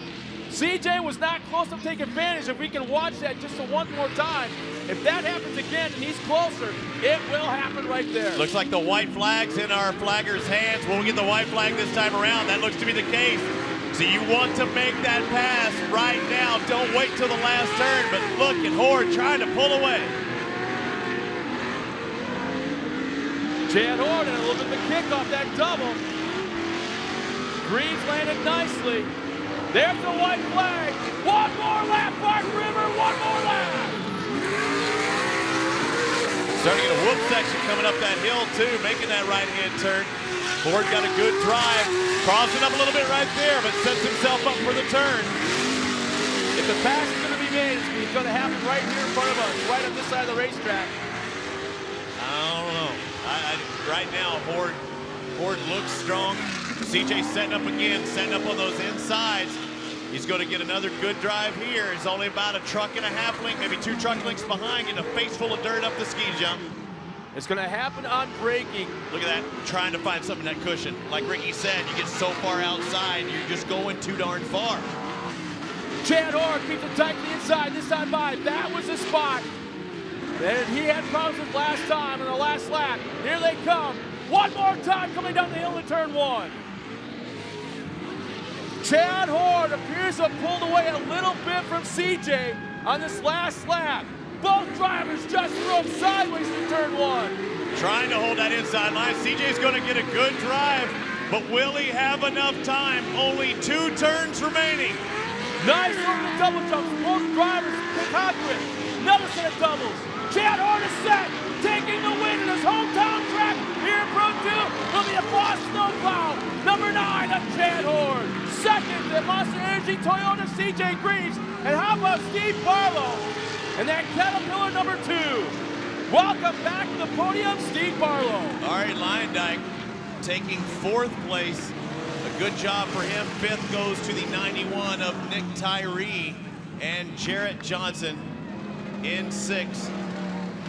CJ was not close to take advantage. If we can watch that just one more time, if that happens again and he's closer, it will happen right there. Looks like the white flag's in our flagger's hands. Will we get the white flag this time around? That looks to be the case. So you want to make that pass right now. Don't wait till the last turn, but look at Horde trying to pull away. Chad Horde and a little bit of a kick off that double. Greaves landed nicely. There's the white flag. One more lap, Bark River, one more lap. Starting to get a whoop section coming up that hill too, making that right-hand turn. Horde got a good drive, crossing up a little bit right there, but sets himself up for the turn. If the pass is going to be made, it's going to happen right here in front of us, right on this side of the racetrack. I don't know. Right now, Horde looks strong. CJ setting up again, setting up on those insides. He's going to get another good drive here. He's only about a truck and a half length, maybe 2 truck lengths behind, getting a face full of dirt up the ski jump. It's going to happen on braking. Look at that, trying to find something in that cushion. Like Ricky said, you get so far outside, you're just going too darn far. Chad Horde keeps it tight to the inside, this time by. That was the spot that he had problems with last time in the last lap. Here they come. One more time coming down the hill to turn 1. Chad Horn appears to have pulled away a little bit from CJ on this last lap. Both drivers just drove sideways to turn 1. Trying to hold that inside line. CJ's going to get a good drive, but will he have enough time? Only 2 turns remaining. Nice over the double jumps. Both drivers can conquer it. Another set of doubles. Chad Horn is set, taking the win in his hometown track here in Pro 2. Will be a Boss Snowplow. Number 9 of Chad Horn. Second, the Monster Energy Toyota CJ Greaves. And how about Steve Barlow? And that Caterpillar number 2. Welcome back to the podium, Steve Barlow. All right, Lyondike taking 4th place. A good job for him. 5th goes to the 91 of Nick Tyree and Jarrett Johnson in 6th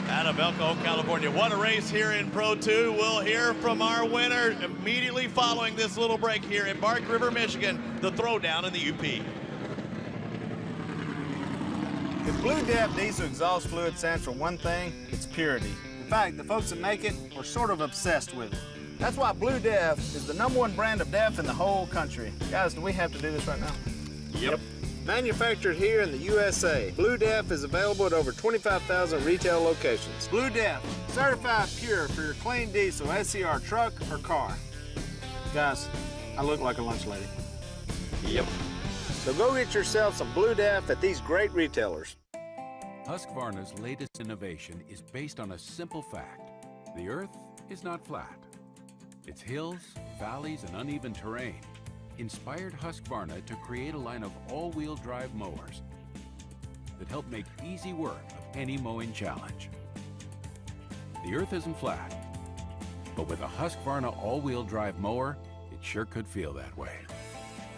out of El Cajon, California. What a race here in Pro 2. We'll hear from our winner immediately following this little break here in Bark River, Michigan, the throwdown in the UP. If Blue Def diesel exhaust fluid stands for one thing, it's purity. In fact, the folks that make it are sort of obsessed with it. That's why Blue Def is the #1 brand of DEF in the whole country. Guys, do we have to do this right now? Yep. Manufactured here in the USA, Blue Def is available at over 25,000 retail locations. Blue Def, certified pure for your clean diesel SCR truck or car. Guys, I look like a lunch lady. Yep. So go get yourself some Blue Def at these great retailers. Husqvarna's latest innovation is based on a simple fact. The Earth is not flat. Its hills, valleys, and uneven terrain inspired Husqvarna to create a line of all-wheel drive mowers that help make easy work of any mowing challenge. The Earth isn't flat, but with a Husqvarna all-wheel drive mower, it sure could feel that way.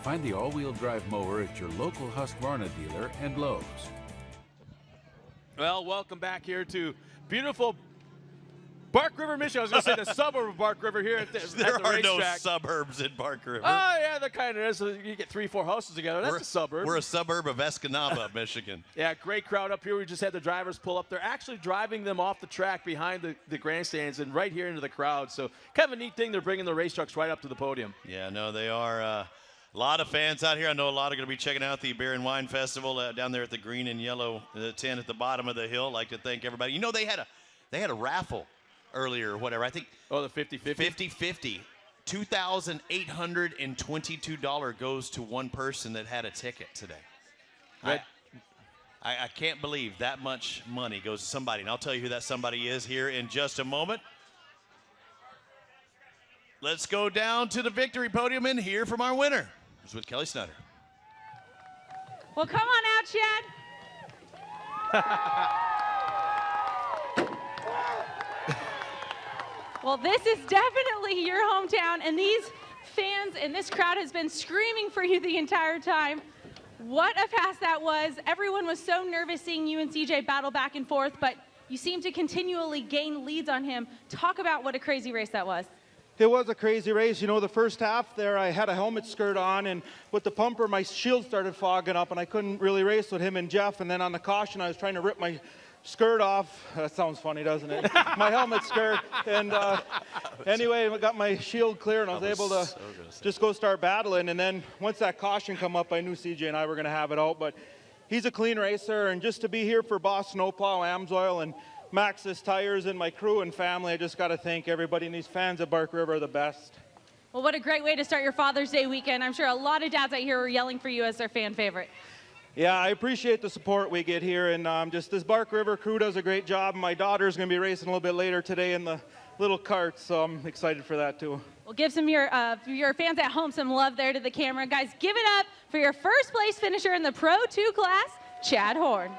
Find the all-wheel drive mower at your local Husqvarna dealer and Lowe's. Well, welcome back here to beautiful Bark River, Michigan. I was going to say the suburb of Bark River here at the There at the are racetrack. no suburbs in Bark River. Oh, yeah, there kind of is. You get 3-4 houses together. That's a suburb. We're a suburb of Escanaba, Michigan. Yeah, great crowd up here. We just had the drivers pull up. They're actually driving them off the track behind the grandstands and right here into the crowd. So kind of a neat thing. They're bringing the race trucks right up to the podium. Yeah, no, they are. A lot of fans out here. I know a lot are going to be checking out the Beer and Wine Festival down there at the green and yellow tent at the bottom of the hill. I'd like to thank everybody. You know, they had a raffle earlier or whatever. I think. Oh, the 50-50? 50-50. $2,822 goes to one person that had a ticket today. I can't believe that much money goes to somebody. And I'll tell you who that somebody is here in just a moment. Let's go down to the victory podium and hear from our winner. It's with Kelly Snyder. Well, come on out, Chad. Well, this is definitely your hometown, and these fans and this crowd has been screaming for you the entire time. What a pass that was. Everyone was so nervous seeing you and CJ battle back and forth, but you seem to continually gain leads on him. Talk about what a crazy race that was. It was a crazy race. You know, the first half there, I had a helmet skirt on, and with the pumper, my shield started fogging up, and I couldn't really race with him and Jeff. And then on the caution, I was trying to rip my skirt off. That sounds funny, doesn't it? My helmet skirt. And anyway, I got my shield clear, and I was able to just go start battling. And then once that caution come up, I knew CJ and I were going to have it out. But he's a clean racer, and just to be here for Boss Snowplow, Amsoil, and Maxxis Tires and my crew and family, I just got to thank everybody, and these fans at Bark River are the best. Well, what a great way to start your Father's Day weekend. I'm sure a lot of dads out here were yelling for you as their fan favorite. Yeah, I appreciate the support we get here, and just this Bark River crew does a great job. My daughter's going to be racing a little bit later today in the little cart, so I'm excited for that too. Well, give some your fans at home some love there to the camera. Guys, give it up for your first place finisher in the Pro 2 class, Chad Horn.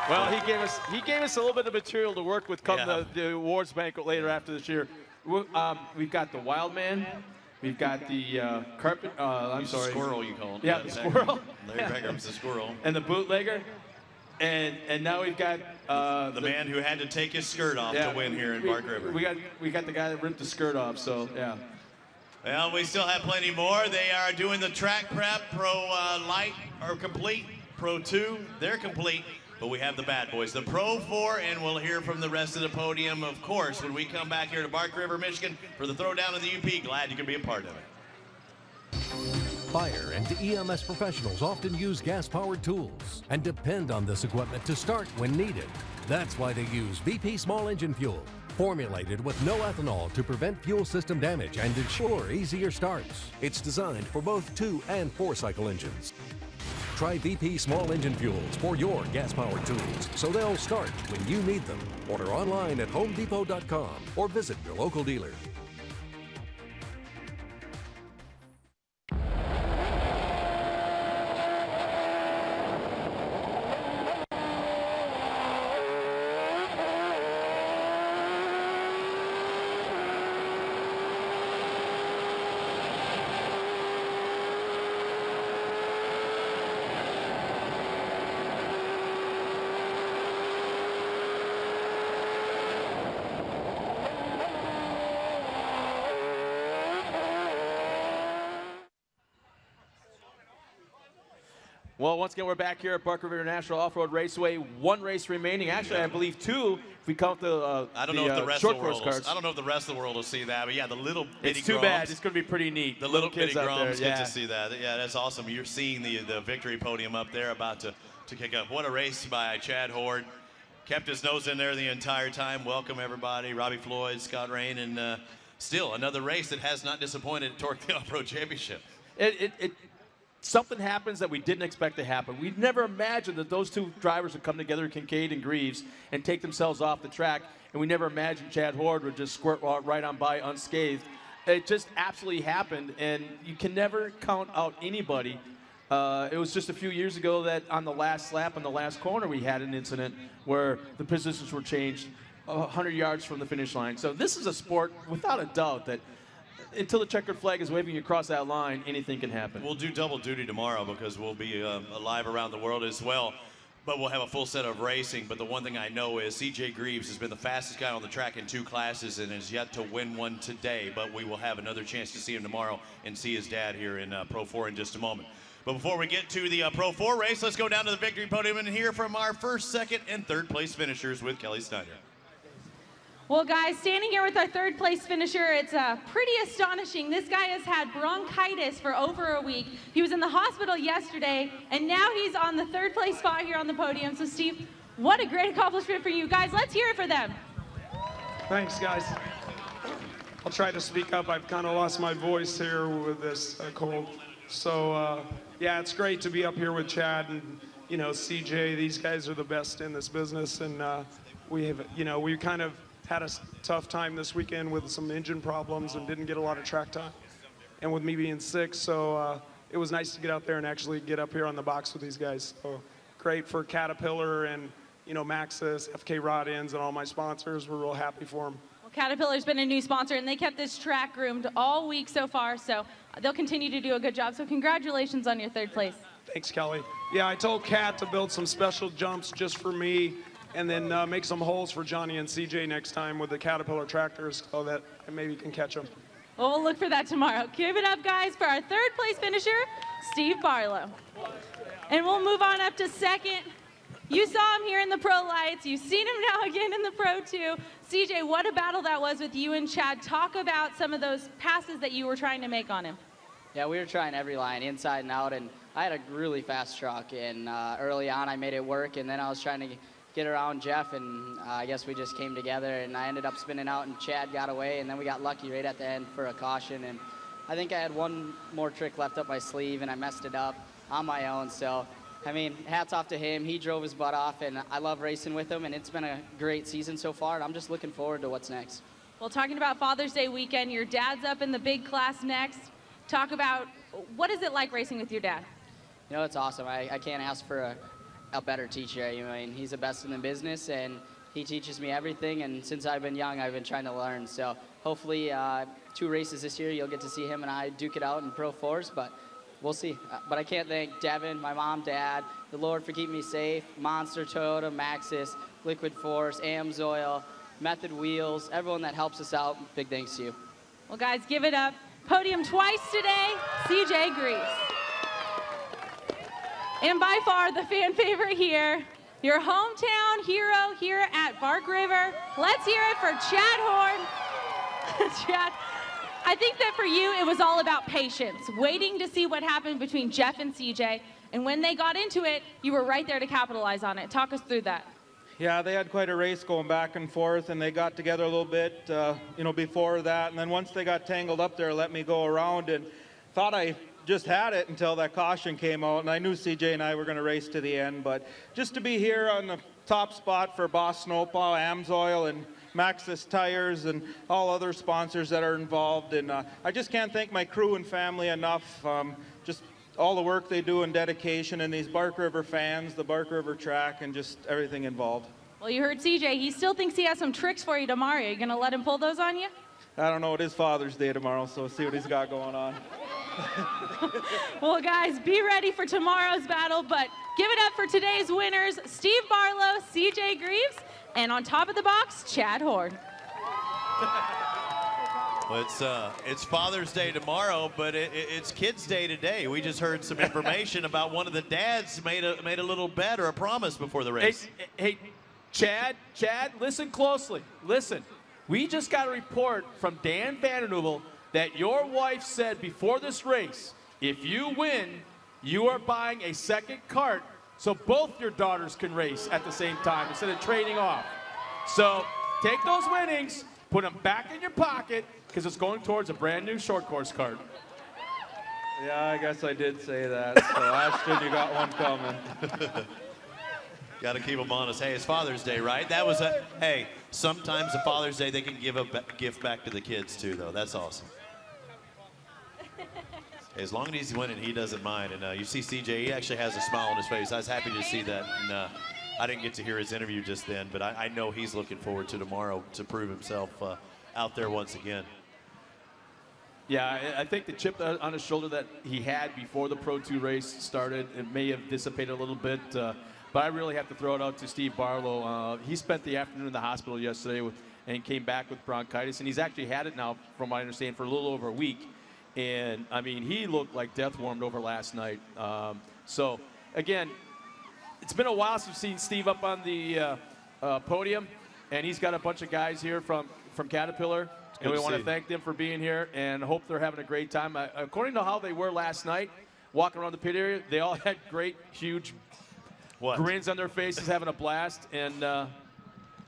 Well, he gave us a little bit of material to work with come the awards banquet later after this year. We've got the Wild Man. We've got the carpet. I'm sorry. Squirrel, you call him. Yeah, the squirrel. Larry Beckham's the squirrel. And the bootlegger. And now we've got the man who had to take his skirt off to win here in Bark River. We got the guy that ripped the skirt off. So yeah. Well, we still have plenty more. They are doing the track prep. Pro Light or complete. Pro 2, they're complete. But we have the bad boys, the Pro 4, and we'll hear from the rest of the podium, of course, when we come back here to Bark River, Michigan for the throwdown of the UP. Glad you can be a part of it. Fire and EMS professionals often use gas-powered tools and depend on this equipment to start when needed. That's why they use VP small engine fuel, formulated with no ethanol to prevent fuel system damage and ensure easier starts. It's designed for both 2- and 4-cycle engines. Try VP small engine fuels for your gas-powered tools so they'll start when you need them. Order online at homedepot.com or visit your local dealer. Well, once again, we're back here at Bark River International Off-Road Raceway. 1 race remaining. Actually, I believe 2 if we count the I don't know if the rest short of the course world cars. I don't know if the rest of the world will see that, but yeah, the little bitty It's too Groms, bad. It's going to be pretty neat. The little bitty kids out there, Groms get yeah. to see that. Yeah, that's awesome. You're seeing the victory podium up there about to kick up. What a race by Chad Horde. Kept his nose in there the entire time. Welcome, everybody. Robbie Floyd, Scott Rain, and still another race that has not disappointed at Torc the Off-Road Championship. Something happens that we didn't expect to happen. We never imagined that those 2 drivers would come together, Kincaid and Greaves, and take themselves off the track. And we never imagined Chad Horde would just squirt right on by unscathed. It just absolutely happened, and you can never count out anybody. It was just a few years ago that on the last lap, on the last corner, we had an incident where the positions were changed 100 yards from the finish line. So this is a sport, without a doubt, that until the checkered flag is waving across that line, anything can happen. We'll do double duty tomorrow because we'll be live around the world as well. But we'll have a full set of racing. But the one thing I know is CJ Greaves has been the fastest guy on the track in 2 classes and has yet to win one today. But we will have another chance to see him tomorrow and see his dad here in Pro 4 in just a moment. But before we get to the Pro 4 race, let's go down to the victory podium and hear from our first, second, and third place finishers with Kelly Snyder. Well, guys, standing here with our 3rd place finisher, it's pretty astonishing. This guy has had bronchitis for over a week. He was in the hospital yesterday, and now he's on the 3rd place spot here on the podium. So, Steve, what a great accomplishment for you. Guys, let's hear it for them. Thanks, guys. I'll try to speak up. I've kind of lost my voice here with this cold. So, yeah, it's great to be up here with Chad and, you know, CJ. These guys are the best in this business, and we have, you know, we kind of had a tough time this weekend with some engine problems and didn't get a lot of track time. And with me being sick, so it was nice to get out there and actually get up here on the box with these guys. So great for Caterpillar and, you know, Maxxis, FK Rod Ends, and all my sponsors. We're real happy for them. Well, Caterpillar's been a new sponsor, and they kept this track groomed all week so far, so they'll continue to do a good job. So congratulations on your 3rd place. Thanks, Kelly. Yeah, I told Kat to build some special jumps just for me, and then make some holes for Johnny and CJ next time with the Caterpillar tractors so that I maybe can catch them. Well, we'll look for that tomorrow. Give it up, guys, for our 3rd place finisher, Steve Barlow. And we'll move on up to 2nd. You saw him here in the Pro Lights. You've seen him now again in the Pro 2. CJ, what a battle that was with you and Chad. Talk about some of those passes that you were trying to make on him. Yeah, we were trying every line, inside and out, and I had a really fast truck, and early on I made it work, and then I was trying to get around Jeff, and I guess we just came together, and I ended up spinning out, and Chad got away, and then we got lucky right at the end for a caution, and I think I had one more trick left up my sleeve, and I messed it up on my own. So, I mean, hats off to him. He drove his butt off, and I love racing with him, and it's been a great season so far, and I'm just looking forward to what's next. Well, talking about Father's Day weekend, your dad's up in the big class next. Talk about, what is it like racing with your dad? You know, it's awesome. I can't ask for a better teacher. You know, I mean, he's the best in the business, and he teaches me everything, and since I've been young, I've been trying to learn. So hopefully 2 races this year, you'll get to see him and I duke it out in Pro 4s, but we'll see. But I can't thank Devin, my mom, dad, the Lord for keeping me safe, Monster, Toyota, Maxxis, Liquid Force, AMSoil, Method Wheels, everyone that helps us out. Big thanks to you. Well, guys, give it up. Podium twice today, CJ Greaves. And by far the fan favorite here, your hometown hero here at Bark River. Let's hear it for Chad Horn. Chad, I think that for you, it was all about patience, waiting to see what happened between Jeff and CJ. And when they got into it, you were right there to capitalize on it. Talk us through that. Yeah, they had quite a race going back and forth, and they got together a little bit, before that. And then once they got tangled up there, let me go around, and thought I just had it until that caution came out. And I knew CJ and I were going to race to the end. But just to be here on the top spot for Boss Snowplow, Amsoil, and Maxxis Tires, and all other sponsors that are involved. And I just can't thank my crew and family enough. Just all the work they do and dedication, and these Bark River fans, the Bark River track, and just everything involved. Well, you heard CJ. He still thinks he has some tricks for you tomorrow. Are you going to let him pull those on you? I don't know. It is Father's Day tomorrow, so see what he's got going on. Well, guys, be ready for tomorrow's battle, but give it up for today's winners, Steve Barlow, CJ Greaves, and on top of the box, Chad Horn. Well, it's Father's Day tomorrow, but it's Kids Day today. We just heard some information about one of the dads made a little bet or a promise before the race. Hey, Chad, listen closely. Listen, we just got a report from Dan Vandenheuvel that your wife said before this race, if you win, you are buying a second cart so both your daughters can race at the same time instead of trading off. So take those winnings, put them back in your pocket, because it's going towards a brand new short course cart. Yeah, I guess I did say that. So Ashton, you got one coming. Got to keep them honest. Hey, it's Father's Day, right? That was hey, sometimes a Father's Day they can give a gift back to the kids too, though. That's awesome. As long as he's winning, he doesn't mind. And you see CJ, he actually has a smile on his face. I was happy to see that. And I didn't get to hear his interview just then, but I know he's looking forward to tomorrow to prove himself out there once again. Yeah, I think the chip on his shoulder that he had before the Pro 2 race started, it may have dissipated a little bit. But I really have to throw it out to Steve Barlow. He spent the afternoon in the hospital yesterday and came back with bronchitis. And he's actually had it now, from what I understand, for a little over a week. And, I mean, he looked like death warmed over last night. So, again, it's been a while since we've seen Steve up on the podium. And he's got a bunch of guys here from Caterpillar. And we want to thank them for being here and hope they're having a great time. According to how they were last night, walking around the pit area, they all had great, huge grins on their faces, having a blast. And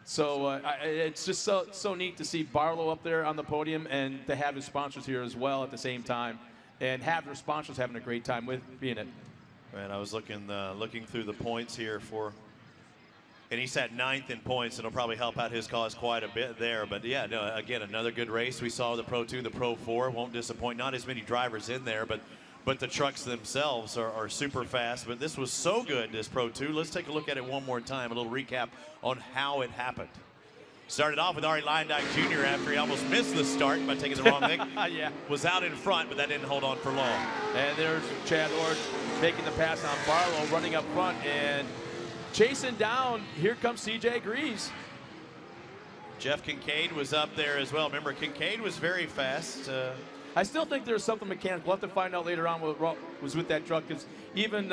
so it's just so neat to see Barlow up there on the podium and to have his sponsors here as well at the same time and have their sponsors having a great time with being it. Man, I was looking through the points here and he sat 9th in points, and it'll probably help out his cause quite a bit there. But yeah, no, again, another good race. We saw the Pro 2, the Pro 4 won't disappoint. Not as many drivers in there, but the trucks themselves are super fast. But this was so good, this Pro 2. Let's take a look at it one more time, a little recap on how it happened. Started off with Ari Leyendijk Jr. after he almost missed the start by taking the wrong thing. Yeah. Was out in front, but that didn't hold on for long. And there's Chad Horn making the pass on Barlow, running up front, and chasing down, here comes CJ Greaves. Jeff Kincaid was up there as well. Remember, Kincaid was very fast. I still think there's something mechanical. We'll have to find out later on what was with that truck, because even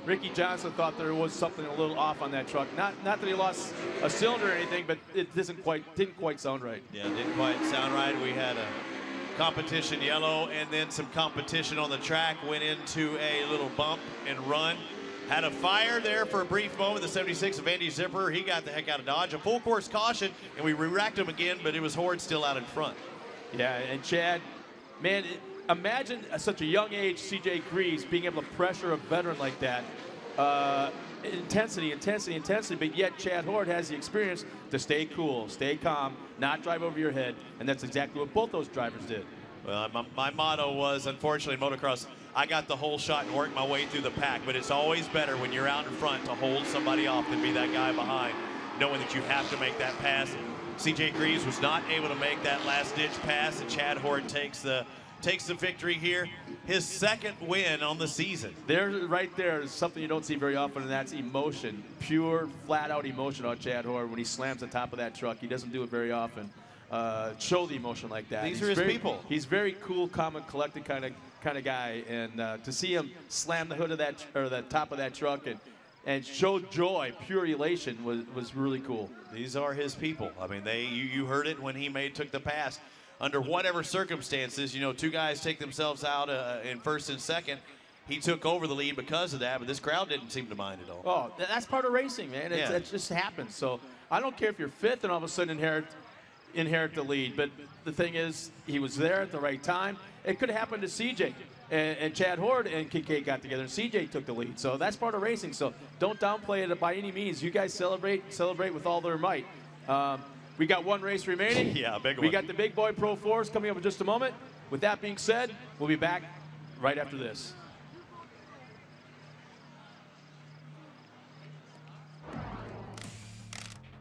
Ricky Johnson thought there was something a little off on that truck. Not that he lost a cylinder or anything, but it didn't quite sound right. Yeah, it didn't quite sound right. We had a competition yellow and then some competition on the track. Went into a little bump and run. Had a fire there for a brief moment. The 76 of Andy Zipper, he got the heck out of Dodge. A full course caution, and we re-racked him again, but it was Horde still out in front. Yeah, and Chad, man, imagine at such a young age, CJ Greaves being able to pressure a veteran like that. Intensity, but yet Chad Horde has the experience to stay cool, stay calm, not drive over your head, and that's exactly what both those drivers did. Well, my motto was, unfortunately, in motocross, I got the whole shot and worked my way through the pack, but it's always better when you're out in front to hold somebody off than be that guy behind, knowing that you have to make that pass. CJ Greaves was not able to make that last-ditch pass, and Chad Horde takes the victory here. His second win on the season. Right there is something you don't see very often, and that's emotion. Pure, flat-out emotion on Chad Horde when he slams the top of that truck. He doesn't do it very often. Show the emotion like that. These are his people. He's very cool, calm, and collected kind of guy, and to see him slam the hood of that, or the top of that truck, and showed joy, pure elation was really cool. These are his people. I mean, you heard it when he took the pass. Under whatever circumstances, you know, two guys take themselves out in first and second. He took over the lead because of that, but this crowd didn't seem to mind at all. Oh, that's part of racing, man. It just happens. So I don't care if you're fifth and all of a sudden inherit the lead. But the thing is, he was there at the right time. It could have happened to CJ. And Chad Horde and Kincaid got together, and CJ took the lead. So that's part of racing. So don't downplay it by any means. You guys celebrate with all their might. We got one race remaining. Yeah, big one. We got the Big Boy Pro 4s coming up in just a moment. With that being said, we'll be back right after this.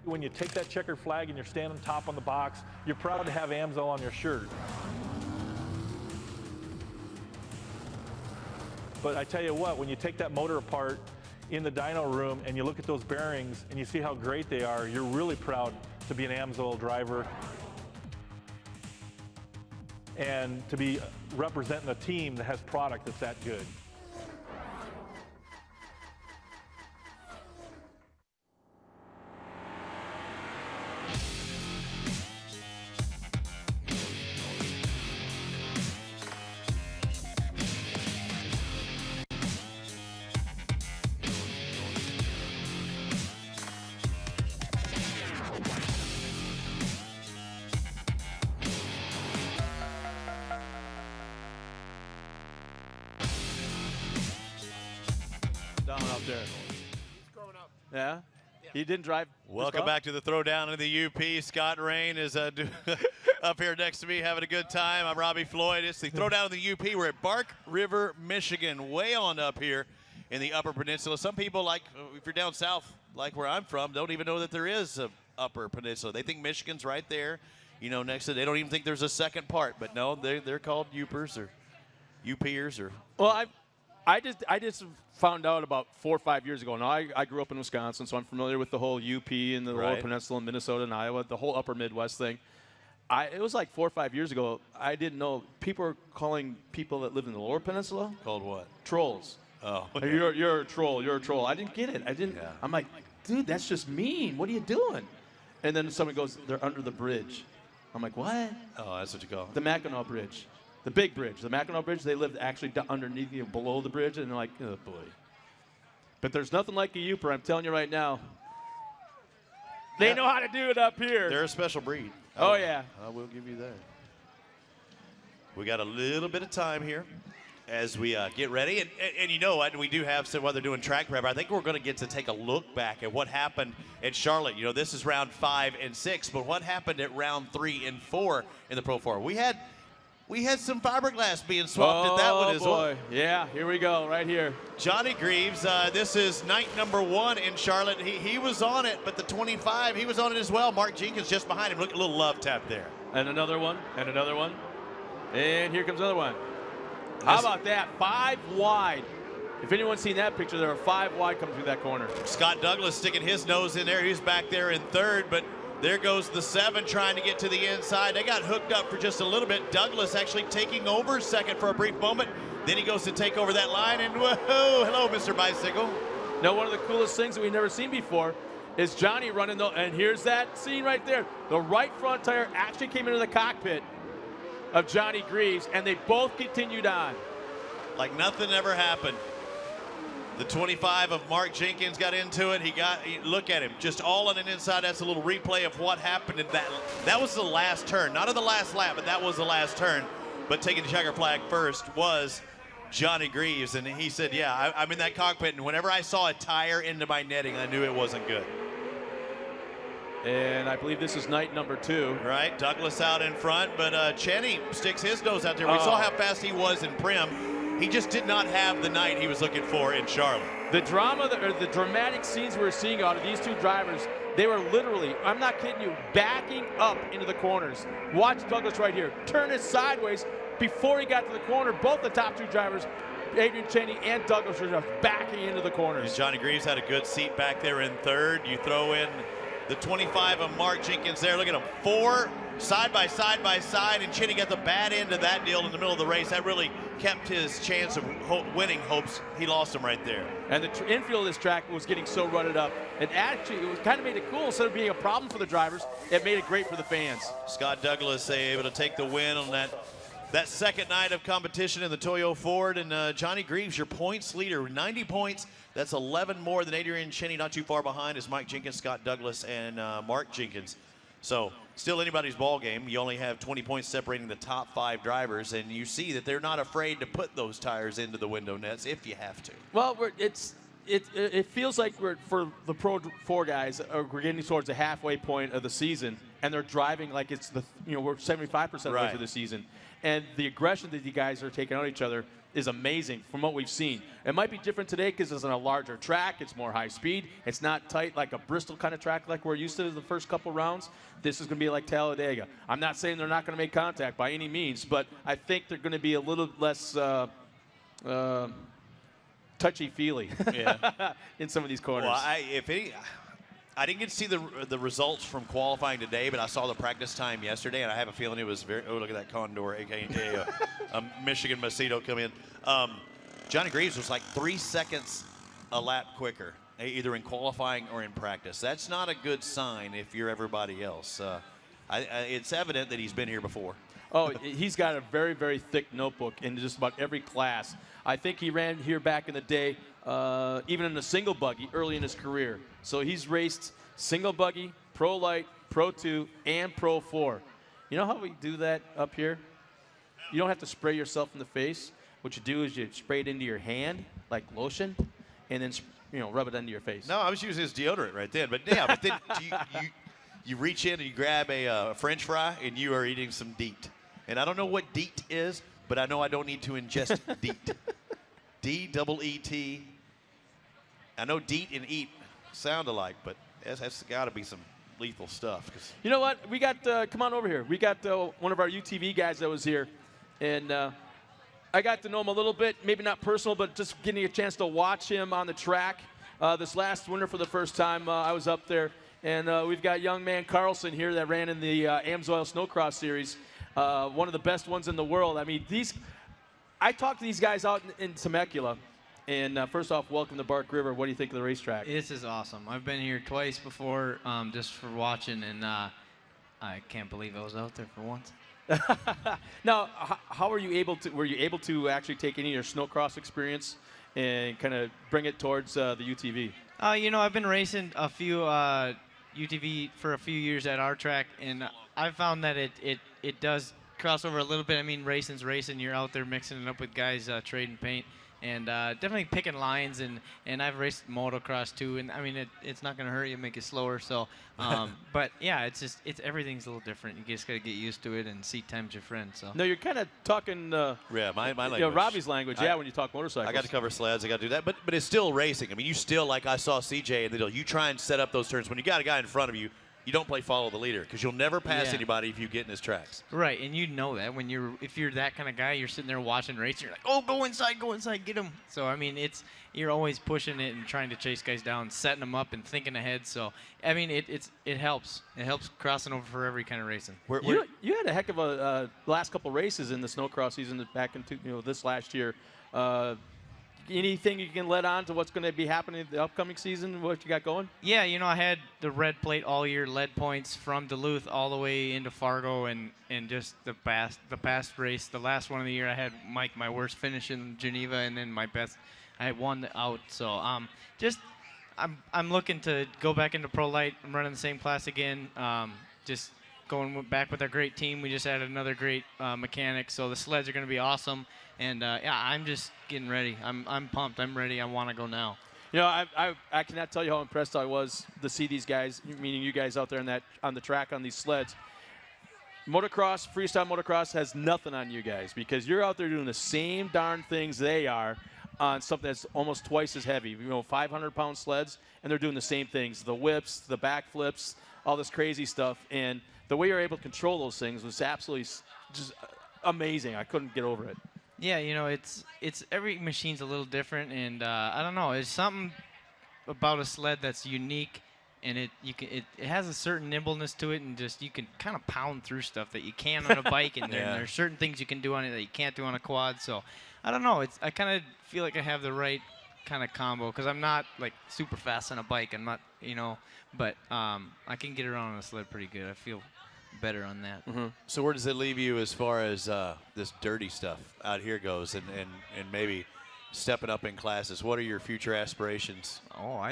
When you take that checkered flag and you're standing top on the box, you're proud to have AMSO on your shirt. But I tell you what, when you take that motor apart in the dyno room and you look at those bearings and you see how great they are, you're really proud to be an AMSO driver and to be representing a team that has product that's that good. Yeah? He didn't drive. Welcome back to the Throwdown in the UP. Scott Rain is up here next to me having a good time. I'm Robbie Floyd. It's the Throwdown in the UP. We're at Bark River, Michigan, way on up here in the Upper Peninsula. Some people, like if you're down south, like where I'm from, don't even know that there is a Upper Peninsula. They think Michigan's right there, you know, next to. They don't even think there's a second part. But no, they're called Upers or UPers or. Well, I just found out about 4 or 5 years ago. Now, I grew up in Wisconsin, so I'm familiar with the whole UP and the Lower Peninsula, and Minnesota and Iowa, the whole Upper Midwest thing. It was like 4 or 5 years ago. I didn't know people were calling people that live in the Lower Peninsula. Called what? Trolls. Oh. Hey, you're a troll. You're a troll. I didn't get it. I didn't. Yeah. I'm like, dude, that's just mean. What are you doing? And then someone goes, they're under the bridge. I'm like, what? Oh, that's what you call it. The Mackinac Bridge. The big bridge, the Mackinac Bridge, they lived actually underneath, below the bridge, and they're like, oh, boy. But there's nothing like a Uper, I'm telling you right now. They know how to do it up here. They're a special breed. Oh, yeah. I will give you that. We got a little bit of time here as we get ready. And you know what? We do have some while they're doing track prep. I think we're going to get to take a look back at what happened at Charlotte. You know, this is round 5 and 6, but what happened at round 3 and 4 in the Pro 4? We had some fiberglass being swapped at that one as well. Yeah, here we go, right here. Johnny Greaves, this is night number 1 in Charlotte. He was on it, but the 25, he was on it as well. Mark Jenkins just behind him. Look, a little love tap there. And another one, and another one. And here comes another one. How about that? 5 wide. If anyone's seen that picture, there are 5 wide coming through that corner. Scott Douglas sticking his nose in there. He's back there in 3rd, but there goes the 7 trying to get to the inside. They got hooked up for just a little bit. Douglas actually taking over 2nd for a brief moment. Then he goes to take over that line, and whoa, hello, Mr. Bicycle. Now, one of the coolest things that we've never seen before is Johnny running, and here's that scene right there. The right front tire actually came into the cockpit of Johnny Greaves, and they both continued on. Like nothing ever happened. The 25 of Mark Jenkins got into it. Look at him, just all on an inside. That's a little replay of what happened in that. That was the last turn, not in the last lap, but that was the last turn. But taking the checker flag first was Johnny Greaves, and he said, yeah, I'm in that cockpit, and whenever I saw a tire into my netting, I knew it wasn't good. And I believe this is night number 2. Right, Douglas out in front, but Cheney sticks his nose out there. We saw how fast he was in Prim. He just did not have the night he was looking for in Charlotte. The drama, or the dramatic scenes we're seeing out of these 2 drivers, they were literally, I'm not kidding you, backing up into the corners. Watch Douglas right here, turn it sideways before he got to the corner. Both the top 2 drivers, Adrian Cheney and Douglas, were just backing into the corners. And Johnny Greaves had a good seat back there in 3rd. You throw in the 25 of Mark Jenkins there. Look at him, 4 side by side by side, and Cheney got the bad end of that deal in the middle of the race. That really kept his chance of winning hopes, he lost them right there. And the infield of this track was getting so rutted up. It actually kind of made it cool. Instead of being a problem for the drivers, it made it great for the fans. Scott Douglas able to take the win on that second night of competition in the Toyo Ford. And Johnny Greaves, your points leader, 90 points. That's 11 more than Adrian Cheney. Not too far behind is Mike Jenkins, Scott Douglas, and Mark Jenkins. So still anybody's ball game. You only have 20 points separating the top 5 drivers, and you see that they're not afraid to put those tires into the window nets if you have to. Well, it feels like for the Pro 4 guys, we're getting towards the halfway point of the season, and they're driving like it's we're 75% of the way through the season, and the aggression that you guys are taking on each other is amazing from what we've seen. It might be different today because it's on a larger track. It's more high speed. It's not tight like a Bristol kind of track like we're used to the first couple rounds. This is going to be like Talladega. I'm not saying they're not going to make contact by any means, but I think they're going to be a little less touchy-feely in some of these corners. Well, I didn't get to see the results from qualifying today, but I saw the practice time yesterday, and I have a feeling it was very. Oh, look at that Condor, aka a Michigan Macedo come in. Johnny Greaves was like 3 seconds a lap quicker, either in qualifying or in practice. That's not a good sign if you're everybody else. It's evident that he's been here before. Oh, he's got a very, very thick notebook in just about every class. I think he ran here back in the day, even in a single buggy early in his career. So he's raced single buggy, Pro Light, Pro 2, and Pro 4. You know how we do that up here? You don't have to spray yourself in the face. What you do is you spray it into your hand, like lotion, and then rub it into your face. No, I was using his deodorant right then. But yeah, but then you reach in and you grab a French fry, and you are eating some DEET. And I don't know what DEET is, but I know I don't need to ingest DEET. D-double-E-T. I know DEET and eat sound alike, but that's got to be some lethal stuff. You know what? We got, come on over here. We got one of our UTV guys that was here, and I got to know him a little bit, maybe not personal, but just getting a chance to watch him on the track. This last winter for the first time, I was up there, and we've got young man Carlson here that ran in the AMSOIL Snowcross Series, one of the best ones in the world. I mean, I talked to these guys out in Temecula, and first off, welcome to Bark River. What do you think of the racetrack? This is awesome. I've been here twice before just for watching, and I can't believe I was out there for once. Now, how were you able to actually take any of your snowcross experience and kind of bring it towards the UTV? I've been racing a few UTV for a few years at our track, and I found that it does cross over a little bit. I mean, racing's racing. You're out there mixing it up with guys trading paint, and definitely picking lines. And I've raced motocross too, and I mean, it's not going to hurt you, make it slower. So, but yeah, it's everything's a little different. You just got to get used to it, and seat time's your friend. So. No, you're kind of talking. My language. Robbie's language. When you talk motorcycles. I got to cover sleds. I got to do that, but it's still racing. I mean, you still, like I saw CJ in the deal. You try and set up those turns when you got a guy in front of you. You don't play follow the leader because you'll never pass anybody if you get in his tracks. Right, and you know that if you're that kind of guy, you're sitting there watching race, you're like, oh, go inside, get him. So I mean, you're always pushing it and trying to chase guys down, setting them up and thinking ahead. So I mean, it helps. It helps crossing over for every kind of racing. You had a heck of a last couple races in the snowcross season back in this last year. Anything you can let on to what's going to be happening in the upcoming season, what you got going? Yeah, I had the red plate all year, lead points from Duluth all the way into Fargo, and just the past race, the last one of the year, I had my worst finish in Geneva, and then my best, I had won out. So I'm looking to go back into Pro Light. I'm running the same class again. Just going back with our great team. We just added another great mechanic, so the sleds are going to be awesome. And I'm just getting ready. I'm pumped. I'm ready. I want to go now. I cannot tell you how impressed I was to see these guys, meaning you guys out there on the track on these sleds. Motocross, freestyle motocross has nothing on you guys because you're out there doing the same darn things they are on something that's almost twice as heavy. 500-pound sleds, and they're doing the same things: the whips, the backflips, all this crazy stuff. And the way you're able to control those things was absolutely just amazing. I couldn't get over it. Yeah, it's every machine's a little different, and I don't know. It's something about a sled that's unique and it has a certain nimbleness to it, and just you can kind of pound through stuff that you can on a bike, and there's certain things you can do on it that you can't do on a quad. So I don't know. I kind of feel like I have the right kind of combo because I'm not like super fast on a bike. I'm not, but I can get around on a sled pretty good. I feel better on that. So where does it leave you as far as this dirty stuff out here goes, and maybe stepping up in classes? What are your future aspirations? Oh,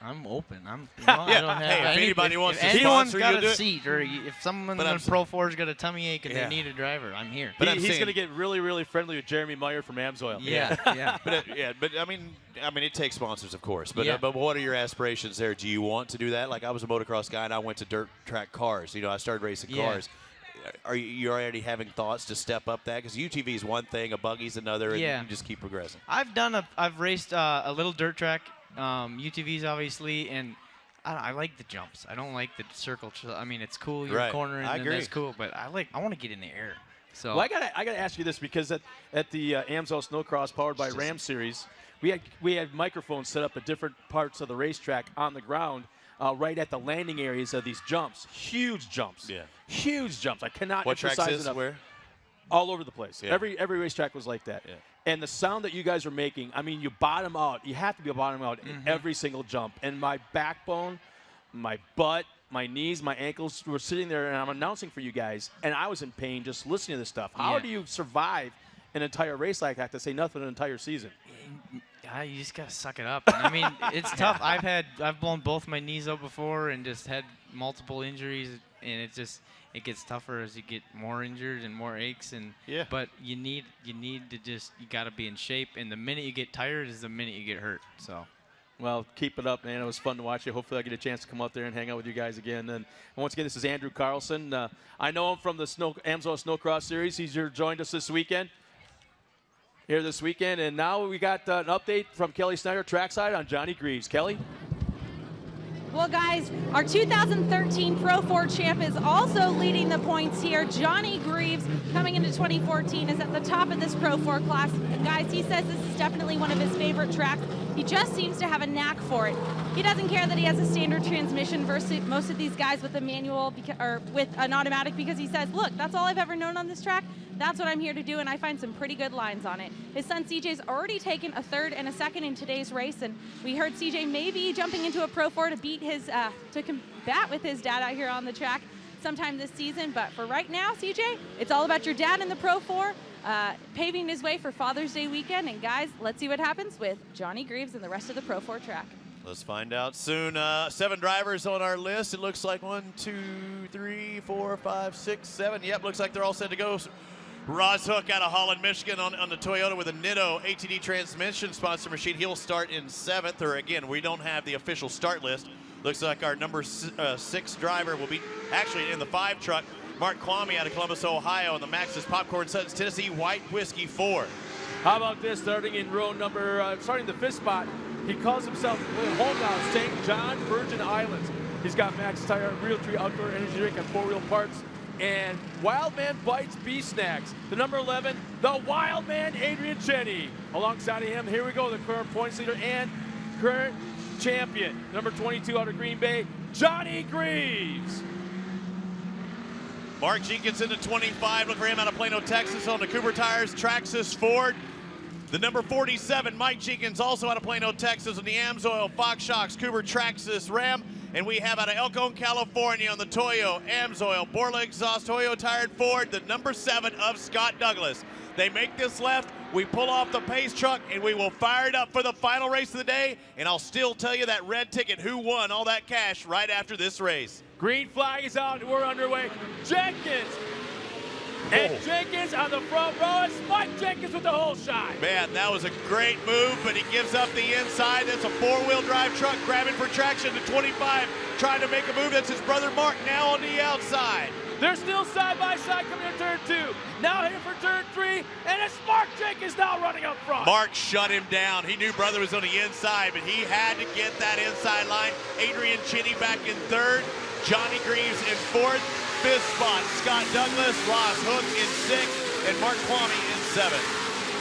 I'm open. I don't have if anybody wants to anyone's sponsor, got you'll do a it. seat, or if someone in the Pro 4's got a tummy ache and they need a driver, I'm here. But he's going to get really, really friendly with Jeremy Meyer from AMSOIL. Yeah. But I mean, it takes sponsors, of course. But but what are your aspirations there? Do you want to do that? Like I was a motocross guy and I went to dirt track cars. I started racing cars. Are you already having thoughts to step up that? Because UTV is one thing, a buggy's another, and you just keep progressing. I've raced a little dirt track, UTVs obviously, and I like the jumps. I don't like the circle. I mean, it's cool. You're cornering, and that's cool. But I want to get in the air. So well, I gotta ask you this because at the AMSOIL Snowcross powered by Ram series, we had microphones set up at different parts of the racetrack on the ground, right at the landing areas of these jumps. Huge jumps. Yeah. Huge jumps. I cannot emphasize enough. Where? All over the place. Yeah. Every racetrack was like that. Yeah. And the sound that you guys are making, I mean, you bottom out. You have to be bottom out in every single jump. And my backbone, my butt, my knees, my ankles were sitting there, and I'm announcing for you guys, and I was in pain just listening to this stuff. How do you survive an entire race like that, to say nothing an entire season? You just gotta suck it up. I mean, it's tough. I've blown both my knees out before and just had multiple injuries, and it gets tougher as you get more injured and more aches. But you need to you gotta be in shape. And the minute you get tired is the minute you get hurt. So. Well, keep it up, man. It was fun to watch you. Hopefully I get a chance to come out there and hang out with you guys again. And once again, this is Andrew Carlson. I know him from the AMSOIL Snowcross Series. He's here joined us this weekend. And now we got an update from Kelly Snyder trackside on Johnny Greaves. Kelly? Well, guys, our 2013 Pro 4 champ is also leading the points here. Johnny Greaves, coming into 2014, is at the top of this Pro 4 class. And guys, he says this is definitely one of his favorite tracks. He just seems to have a knack for it. He doesn't care that he has a standard transmission versus most of these guys with a manual or with an automatic, because he says, look, that's all I've ever known on this track. That's what I'm here to do, and I find some pretty good lines on it. His son CJ's already taken a third and a second in today's race, and we heard CJ maybe jumping into a Pro 4 to beat his, to combat with his dad out here on the track sometime this season. But for right now, CJ, it's all about your dad in the Pro 4, paving his way for Father's Day weekend. And guys, let's see what happens with Johnny Greaves and the rest of the Pro 4 track. Let's find out soon. 7 drivers on our list. It looks like 1, 2, 3, 4, 5, 6, 7. Yep, looks like they're all set to go. Roz Hook out of Holland, Michigan on the Toyota with a Nitto ATD transmission sponsor machine. He'll start in 7th, or again, we don't have the official start list. Looks like our number 6 driver will be actually in the 5 truck. Mark Kwame out of Columbus, Ohio, and the Max's Popcorn Suns Tennessee White Whiskey 4. How about this, starting in row number, starting the 5th spot, he calls himself hometown St. John Virgin Islands. He's got Max Tire, Realtree Outdoor Energy Drink, and 4-wheel parts. And Wildman Bites Beef Snacks. The number 11, the Wildman Adrian Cheney. Alongside of him, here we go, the current points leader and current champion. Number 22 out of Green Bay, Johnny Greaves. Mark Jenkins into 25. Look for him out of Plano, Texas on the Cooper Tires Traxxas Ford. The number 47, Mike Jenkins, also out of Plano, Texas on the AMSOIL Fox Shocks Cooper Traxxas Ram. And we have out of El Cajon, California on the Toyo AMSOIL Borla Exhaust Toyo Tired Ford, the number 7 of Scott Douglas. They make this left, we pull off the pace truck, and we will fire it up for the final race of the day. And I'll still tell you that red ticket, who won all that cash right after this race. Green flag is out, and we're underway. Jenkins. And Jenkins on the front row. It's Mike Jenkins with the whole shot. Man, that was a great move, but he gives up the inside. That's a 4-wheel drive truck grabbing for traction to 25, trying to make a move. That's his brother Mark now on the outside. They're still side by side coming to turn 2. Now here for turn 3, and it's Mark Jenkins now running up front. Mark shut him down. He knew brother was on the inside, but he had to get that inside line. Adrian Cheney back in 3rd. Johnny Greaves in 4th. 5th spot, Scott Douglas, Ross Hook in 6th, and Mark Kwame in 7th.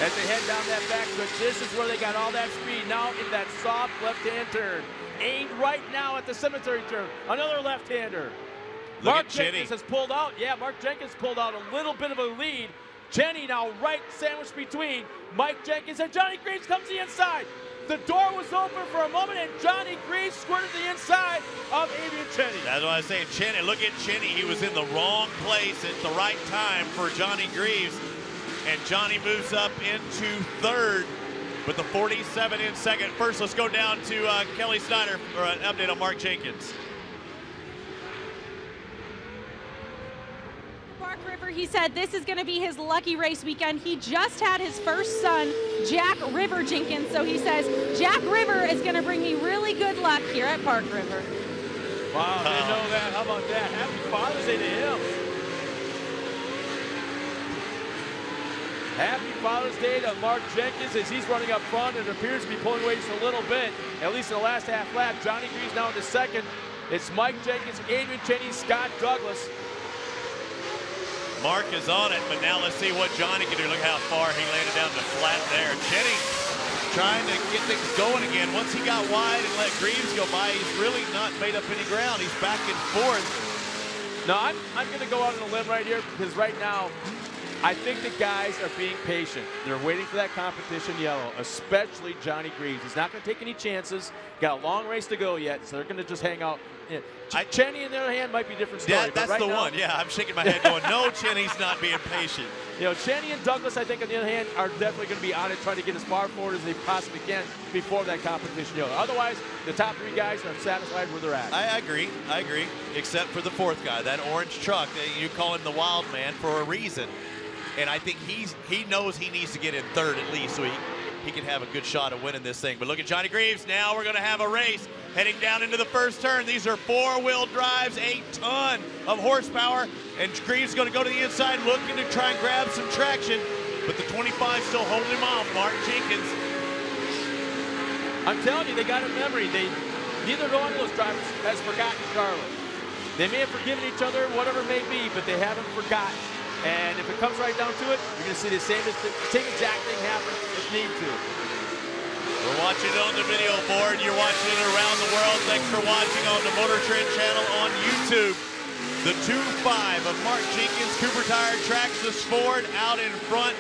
As they head down that backstretch, this is where they got all that speed. Now in that soft left-hand turn. aimed right now at the cemetery turn. Another left-hander. Look Mark at Jenkins has pulled out. Yeah, Mark Jenkins pulled out a little bit of a lead. Jenny now right sandwiched between Mike Jenkins and Johnny Greaves comes the inside. The door was open for a moment, and Johnny Greaves squirted the inside of Adrian Cheney. That's what I was saying. Cheney, look at Cheney. He was in the wrong place at the right time for Johnny Greaves. And Johnny moves up into third with the 47 in second. First, let's go down to Kelly Snyder for an update on Mark Jenkins. Bark River, he said this is going to be his lucky race weekend. He just had his first son, Jack River Jenkins, so he says Jack River is going to bring me really good luck here at Bark River. Wow, didn't know that. How about that? Happy Father's Day to him. Happy Father's Day to Mark Jenkins as he's running up front and appears to be pulling away just a little bit, at least in the last half lap. Johnny Greaves now into second. It's Mike Jenkins, Adrian Cheney, Scott Douglas. Mark is on it, but now let's see what Johnny can do. Look how far he landed down the flat there. Cheney trying to get things going again. Once he got wide and let Greaves go by, he's really not made up any ground. He's back and forth. No, I'm going to go out on a limb right here because right now, I think the guys are being patient. They're waiting for that competition yellow, especially Johnny Greaves. He's not going to take any chances. Got a long race to go yet, so they're going to just hang out. Cheney, on the other hand, might be a different story. Yeah, that's right the now, one. Yeah, I'm shaking my head going, no, Cheney's not being patient. You know, Cheney and Douglas, I think, on the other hand, are definitely going to be on it, trying to get as far forward as they possibly can before that competition yellow. Otherwise, the top three guys are satisfied where they're at. I agree, except for the fourth guy, that orange truck. You call him the wild man for a reason. And I think he knows he needs to get in third at least so he can have a good shot at winning this thing. But look at Johnny Greaves. Now we're going to have a race heading down into the first turn. These are four-wheel drives, a ton of horsepower. And Greaves is going to go to the inside looking to try and grab some traction. But the 25 still holding him off. Mark Jenkins. I'm telling you, they got a memory. Neither one of those drivers has forgotten Charlotte. They may have forgiven each other, whatever it may be, but they haven't forgotten. And if it comes right down to it, you're going to see the same exact thing happen if need to. We're watching it on the video board. You're watching it around the world. Thanks for watching on the Motortrend channel on YouTube. The 2.5 of Mark Jenkins, Cooper Tire Traxxas Ford out in front.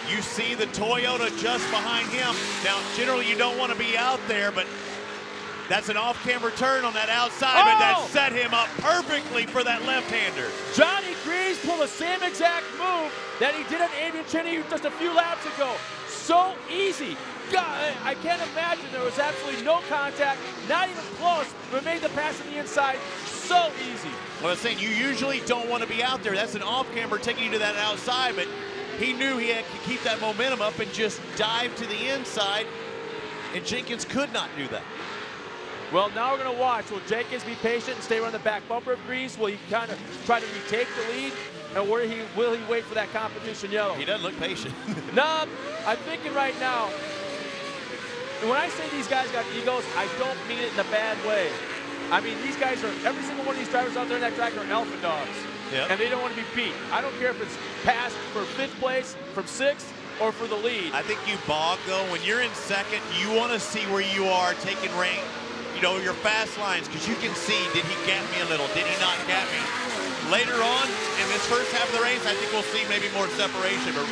You see the Toyota just behind him. Now, generally you don't want to be out there, but that's an off-camera turn on that outside, but that set him up perfectly for that left-hander. Johnny Greaves pulled the same exact move that he did on Adrian Cheney just a few laps ago. So easy. God, I can't imagine there was absolutely no contact, not even close, but made the pass on the inside so easy. Well, I'm saying you usually don't want to be out there. That's an off-camera taking you to that outside, but he knew he had to keep that momentum up and just dive to the inside, and Jenkins could not do that. Well, now we're going to watch. Will Jenkins be patient and stay around the back bumper of Greaves? Will he kind of try to retake the lead? And will he wait for that competition yellow? He doesn't look patient. No, I'm thinking right now, and when I say these guys got egos, I don't mean it in a bad way. I mean, these guys are, every single one of these drivers out there in that track are alpha dogs. Yep. And they don't want to be beat. I don't care if it's passed for 5th place, from 6th, or for the lead. I think you bog, though. When you're in second, you want to see where you are taking rank. You know, your fast lines, because you can see, did he gap me a little? Did he not gap me? Later on, in this first half of the race, I think we'll see maybe more separation. But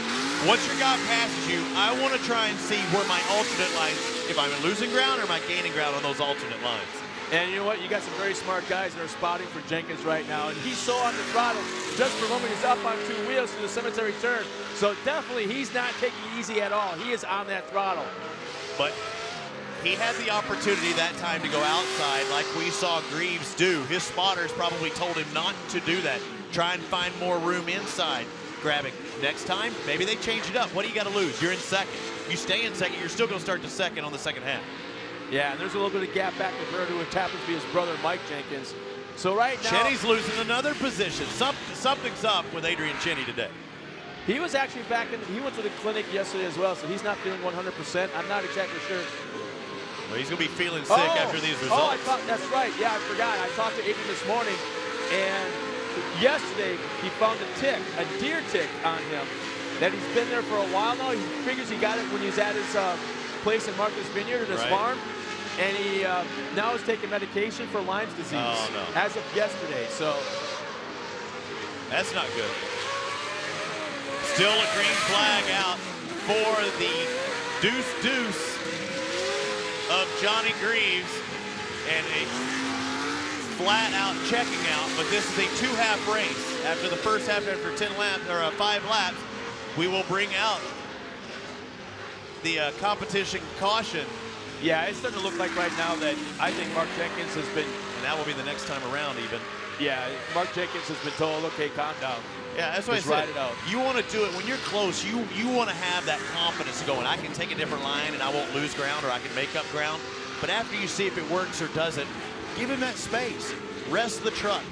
once your guy passes you, I want to try and see where my alternate lines, if I'm losing ground or am I gaining ground on those alternate lines. And you know what? You got some very smart guys that are spotting for Jenkins right now. And he's so on the throttle. Just for a moment, he's up on 2 wheels through the cemetery turn. So definitely, he's not taking it easy at all. He is on that throttle. But he had the opportunity that time to go outside like we saw Greaves do. His spotters probably told him not to do that. Try and find more room inside. Grabbing. Next time, maybe they change it up. What do you got to lose? You're in second. You stay in second, you're still going to start to second on the second half. Yeah, and there's a little bit of gap back to Bird, who happens to be his brother, Mike Jenkins. So right now, Cheney's losing another position. Something's up with Adrian Cheney today. He was actually back in, he went to the clinic yesterday as well, so he's not feeling 100%. I'm not exactly sure. Well, he's going to be feeling sick after these results. That's right. Yeah, I forgot. I talked to Adrian this morning, and yesterday he found a deer tick on him that he's been there for a while now. He figures he got it when he was at his place in Martha's Vineyard at his farm. and he now is taking medication for Lyme's disease. Oh, no. As of yesterday, so. That's not good. Still a green flag out for the deuce of Johnny Greaves, and a flat out checking out, but this is a 2-half race. After the first half, after 10 laps, or 5 laps, we will bring out the competition caution. Yeah, it's starting to look like right now that I think Mark Jenkins has been, and that will be the next time around even. Yeah, Mark Jenkins has been told, okay, calm down. Yeah, that's what Just I said. ride it out. You want to do it when you're close. You want to have that confidence going. I can take a different line and I won't lose ground, or I can make up ground. But after you see if it works or doesn't, give him that space. Rest the truck.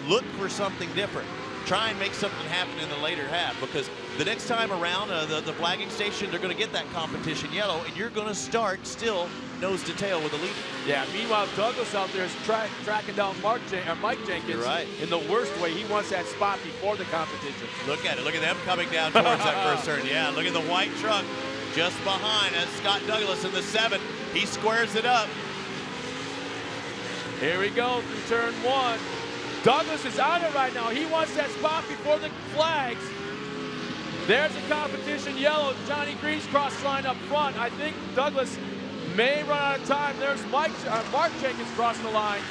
Look for something different. Try and make something happen in the later half, because the next time around, the flagging station, they're going to get that competition yellow, and you're going to start still nose to tail with the lead. Yeah, meanwhile, Douglas out there is tracking down Mike Jenkins. You're right. In the worst way. He wants that spot before the competition. Look at it. Look at them coming down towards that first turn. Yeah, look at the white truck just behind. That's Scott Douglas in the 7. He squares it up. Here we go through turn 1. Douglas is on it right now. He wants that spot before the flags. There's the competition yellow. Johnny Greaves cross line up front. I think Douglas may run out of time. There's Mark Jenkins crossing the line.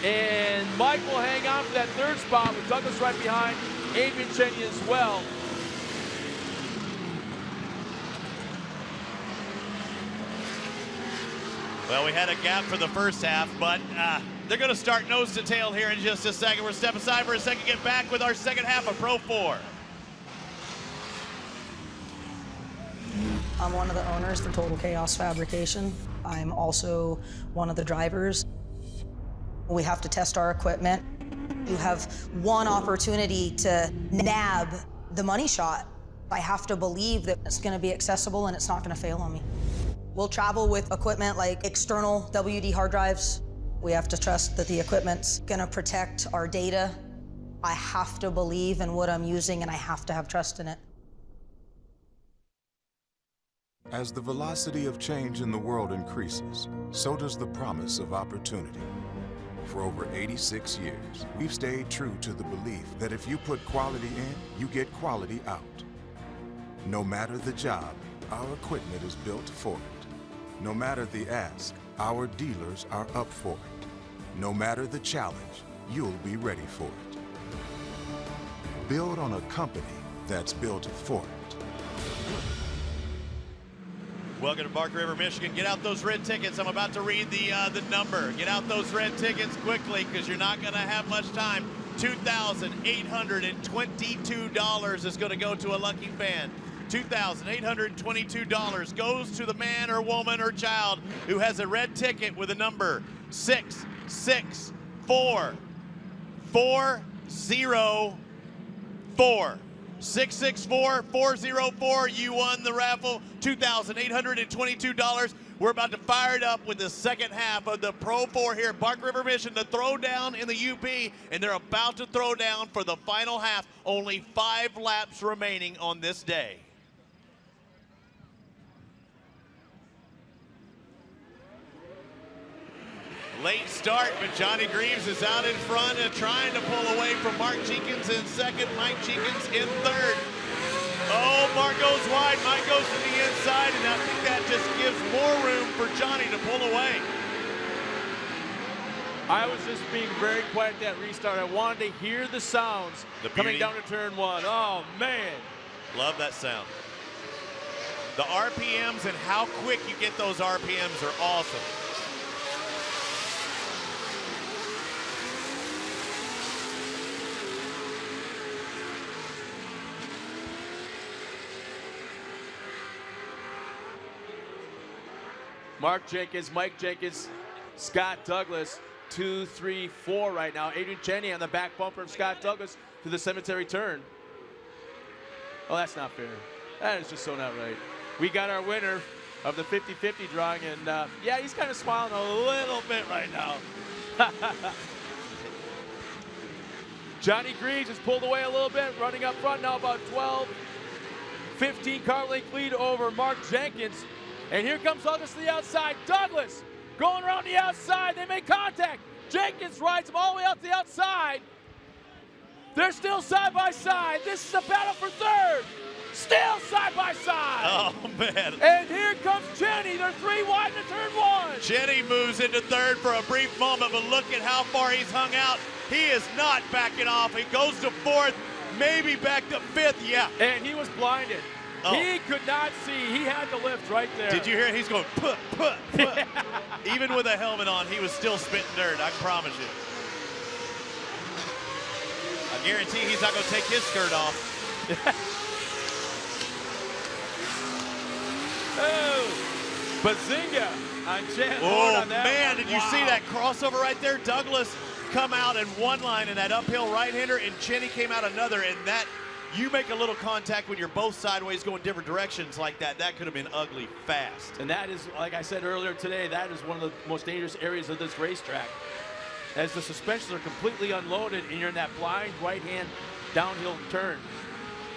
And Mike will hang on for that 3rd spot with Douglas right behind Adrian Cheney as well. Well, we had a gap for the first half, but they're going to start nose to tail here in just a second. We're step aside for a second, get back with our second half of Pro 4. I'm one of the owners for Total Chaos Fabrication. I'm also one of the drivers. We have to test our equipment. You have one opportunity to nab the money shot. I have to believe that it's going to be accessible and it's not going to fail on me. We'll travel with equipment like external WD hard drives. We have to trust that the equipment's going to protect our data. I have to believe in what I'm using, and I have to have trust in it. As the velocity of change in the world increases, so does the promise of opportunity. For over 86 years, we've stayed true to the belief that if you put quality in, you get quality out. No matter the job, our equipment is built for it. No matter the ask, our dealers are up for it. No matter the challenge, you'll be ready for it. Build on a company that's built for it. Welcome to Bark River, Michigan. Get out those red tickets. I'm about to read the number. Get out those red tickets quickly, because you're not going to have much time. $2,822 is going to go to a lucky fan. $2,822 goes to the man or woman or child who has a red ticket with a number 664404. 664404. You won the raffle. $2,822. We're about to fire it up with the second half of the Pro 4 here at Bark River, Michigan. The throwdown in the UP, and they're about to throw down for the final half. Only 5 laps remaining on this day. Late start, but Johnny Greaves is out in front and trying to pull away from Mark Jenkins in second, Mike Jenkins in third. Oh, Mark goes wide, Mike goes to the inside, and I think that just gives more room for Johnny to pull away. I was just being very quiet at that restart. I wanted to hear the sounds coming down to turn 1. Oh, man. Love that sound. The RPMs and how quick you get those RPMs are awesome. Mark Jenkins, Mike Jenkins, Scott Douglas, 2, 3, 4 right now. Adrian Cheney on the back bumper of Scott Douglas to the cemetery turn. Oh, that's not fair. That is just so not right. We got our winner of the 50-50 drawing, and yeah, he's kind of smiling a little bit right now. Johnny Greaves has pulled away a little bit, running up front now about 12, 15 car length lead over Mark Jenkins. And here comes Douglas to the outside. Douglas going around the outside. They make contact. Jenkins rides him all the way out the outside. They're still side by side. This is a battle for third. Still side by side. Oh, man. And here comes Cheney. They're 3 wide into turn 1. Cheney moves into third for a brief moment, but look at how far he's hung out. He is not backing off. He goes to fourth, maybe back to fifth. Yeah. And he was blinded. Oh. He could not see. He had the lift right there. Did you hear it? He's going, put. Even with a helmet on, he was still spitting dirt, I promise you. I guarantee he's not going to take his skirt off. Oh, Bazinga on Chad. Oh, on that man, one. did you see that crossover right there? Douglas come out in one line in that uphill right-hander, and Cheney came out another, and that, you make a little contact when you're both sideways going different directions like that, that could have been ugly fast. And that is, like I said earlier today, that is one of the most dangerous areas of this racetrack. As the suspensions are completely unloaded and you're in that blind right-hand downhill turn.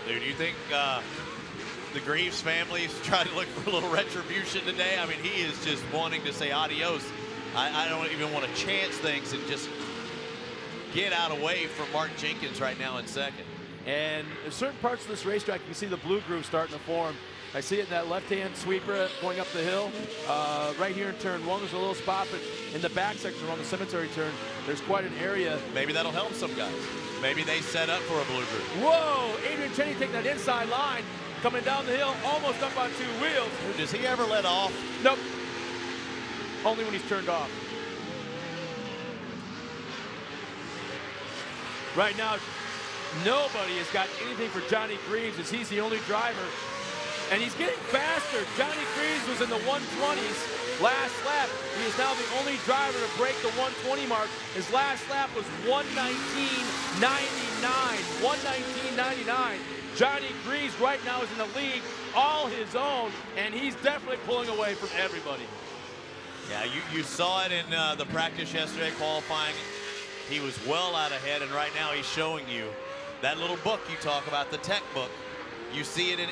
Dude, do you think the Greaves family is trying to look for a little retribution today? I mean, he is just wanting to say adios. I don't even want to chance things and just get out away from Mark Jenkins right now in second. And in certain parts of this racetrack, you can see the blue groove starting to form. I see it in that left-hand sweeper going up the hill. Right here in turn 1, there's a little spot, but in the back section around the cemetery turn, there's quite an area. Maybe that'll help some guys. Maybe they set up for a blue groove. Whoa, Adrian Cheney taking that inside line, coming down the hill, almost up on 2 wheels. Does he ever let off? Nope. Only when he's turned off. Right now, nobody has got anything for Johnny Greaves as he's the only driver. And he's getting faster. Johnny Greaves was in the 120s last lap. He is now the only driver to break the 120 mark. His last lap was 119.99. 119.99. Johnny Greaves right now is in the lead, all his own, and he's definitely pulling away from everybody. Yeah, you saw it in the practice yesterday, qualifying. He was well out ahead, and right now he's showing you that little book you talk about, the tech book. You see it in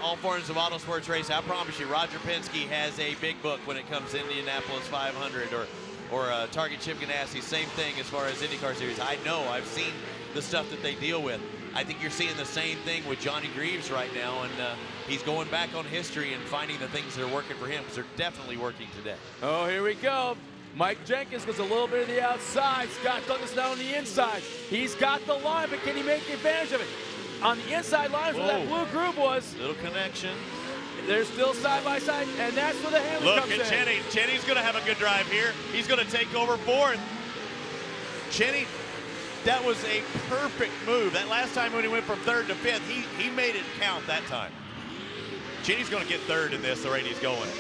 all forms of auto sports race. I promise you, Roger Penske has a big book when it comes to Indianapolis 500 or Target Chip Ganassi. Same thing as far as IndyCar Series. I know, I've seen the stuff that they deal with. I think you're seeing the same thing with Johnny Greaves right now, and he's going back on history and finding the things that are working for him, because they're definitely working today. Oh, here we go. Mike Jenkins goes a little bit to the outside. Scott Douglas now on the inside. He's got the line, but can he make advantage of it? On the inside line where that blue groove was. Little connection. They're still side by side, and that's where the handling comes in. Look at Cheney. Cheney's going to have a good drive here. He's going to take over fourth. Cheney, that was a perfect move. That last time when he went from third to fifth, he made it count that time. Cheney's going to get third in this, the rate he's going.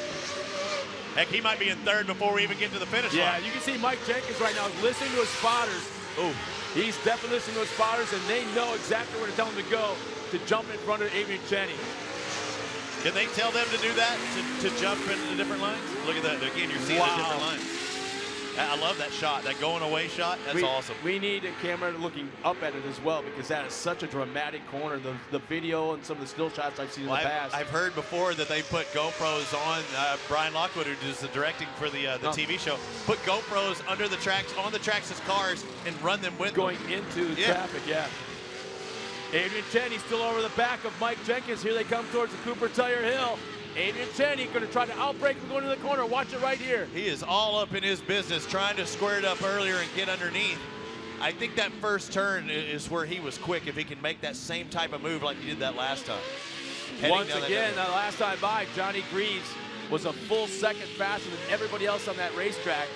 Heck, he might be in third before we even get to the finish line. Yeah, you can see Mike Jenkins right now listening to his spotters. Oh, he's definitely listening to his spotters, and they know exactly where to tell him to go to jump in front of Adrian Cheney. Can they tell them to do that, to jump into the different lines? Look at that. Again, you're seeing the different lines. I love that shot, that going away shot. That's awesome. We need a camera looking up at it as well, because that is such a dramatic corner. The video and some of the still shots I've seen in the past. I've heard before that they put GoPros on. Brian Lockwood, who does the directing for the TV show, put GoPros under the tracks, on the tracks as cars, and run them with going into the traffic, yeah. Adrian Cheney still over the back of Mike Jenkins. Here they come towards the Cooper Tire Hill. Adrian Cheney going to try to outbreak and go into the corner. Watch it right here. He is all up in his business, trying to square it up earlier and get underneath. I think that first turn is where he was quick, if he can make that same type of move like he did that last time. Once again, last time by, Johnny Greaves was a full second faster than everybody else on that racetrack.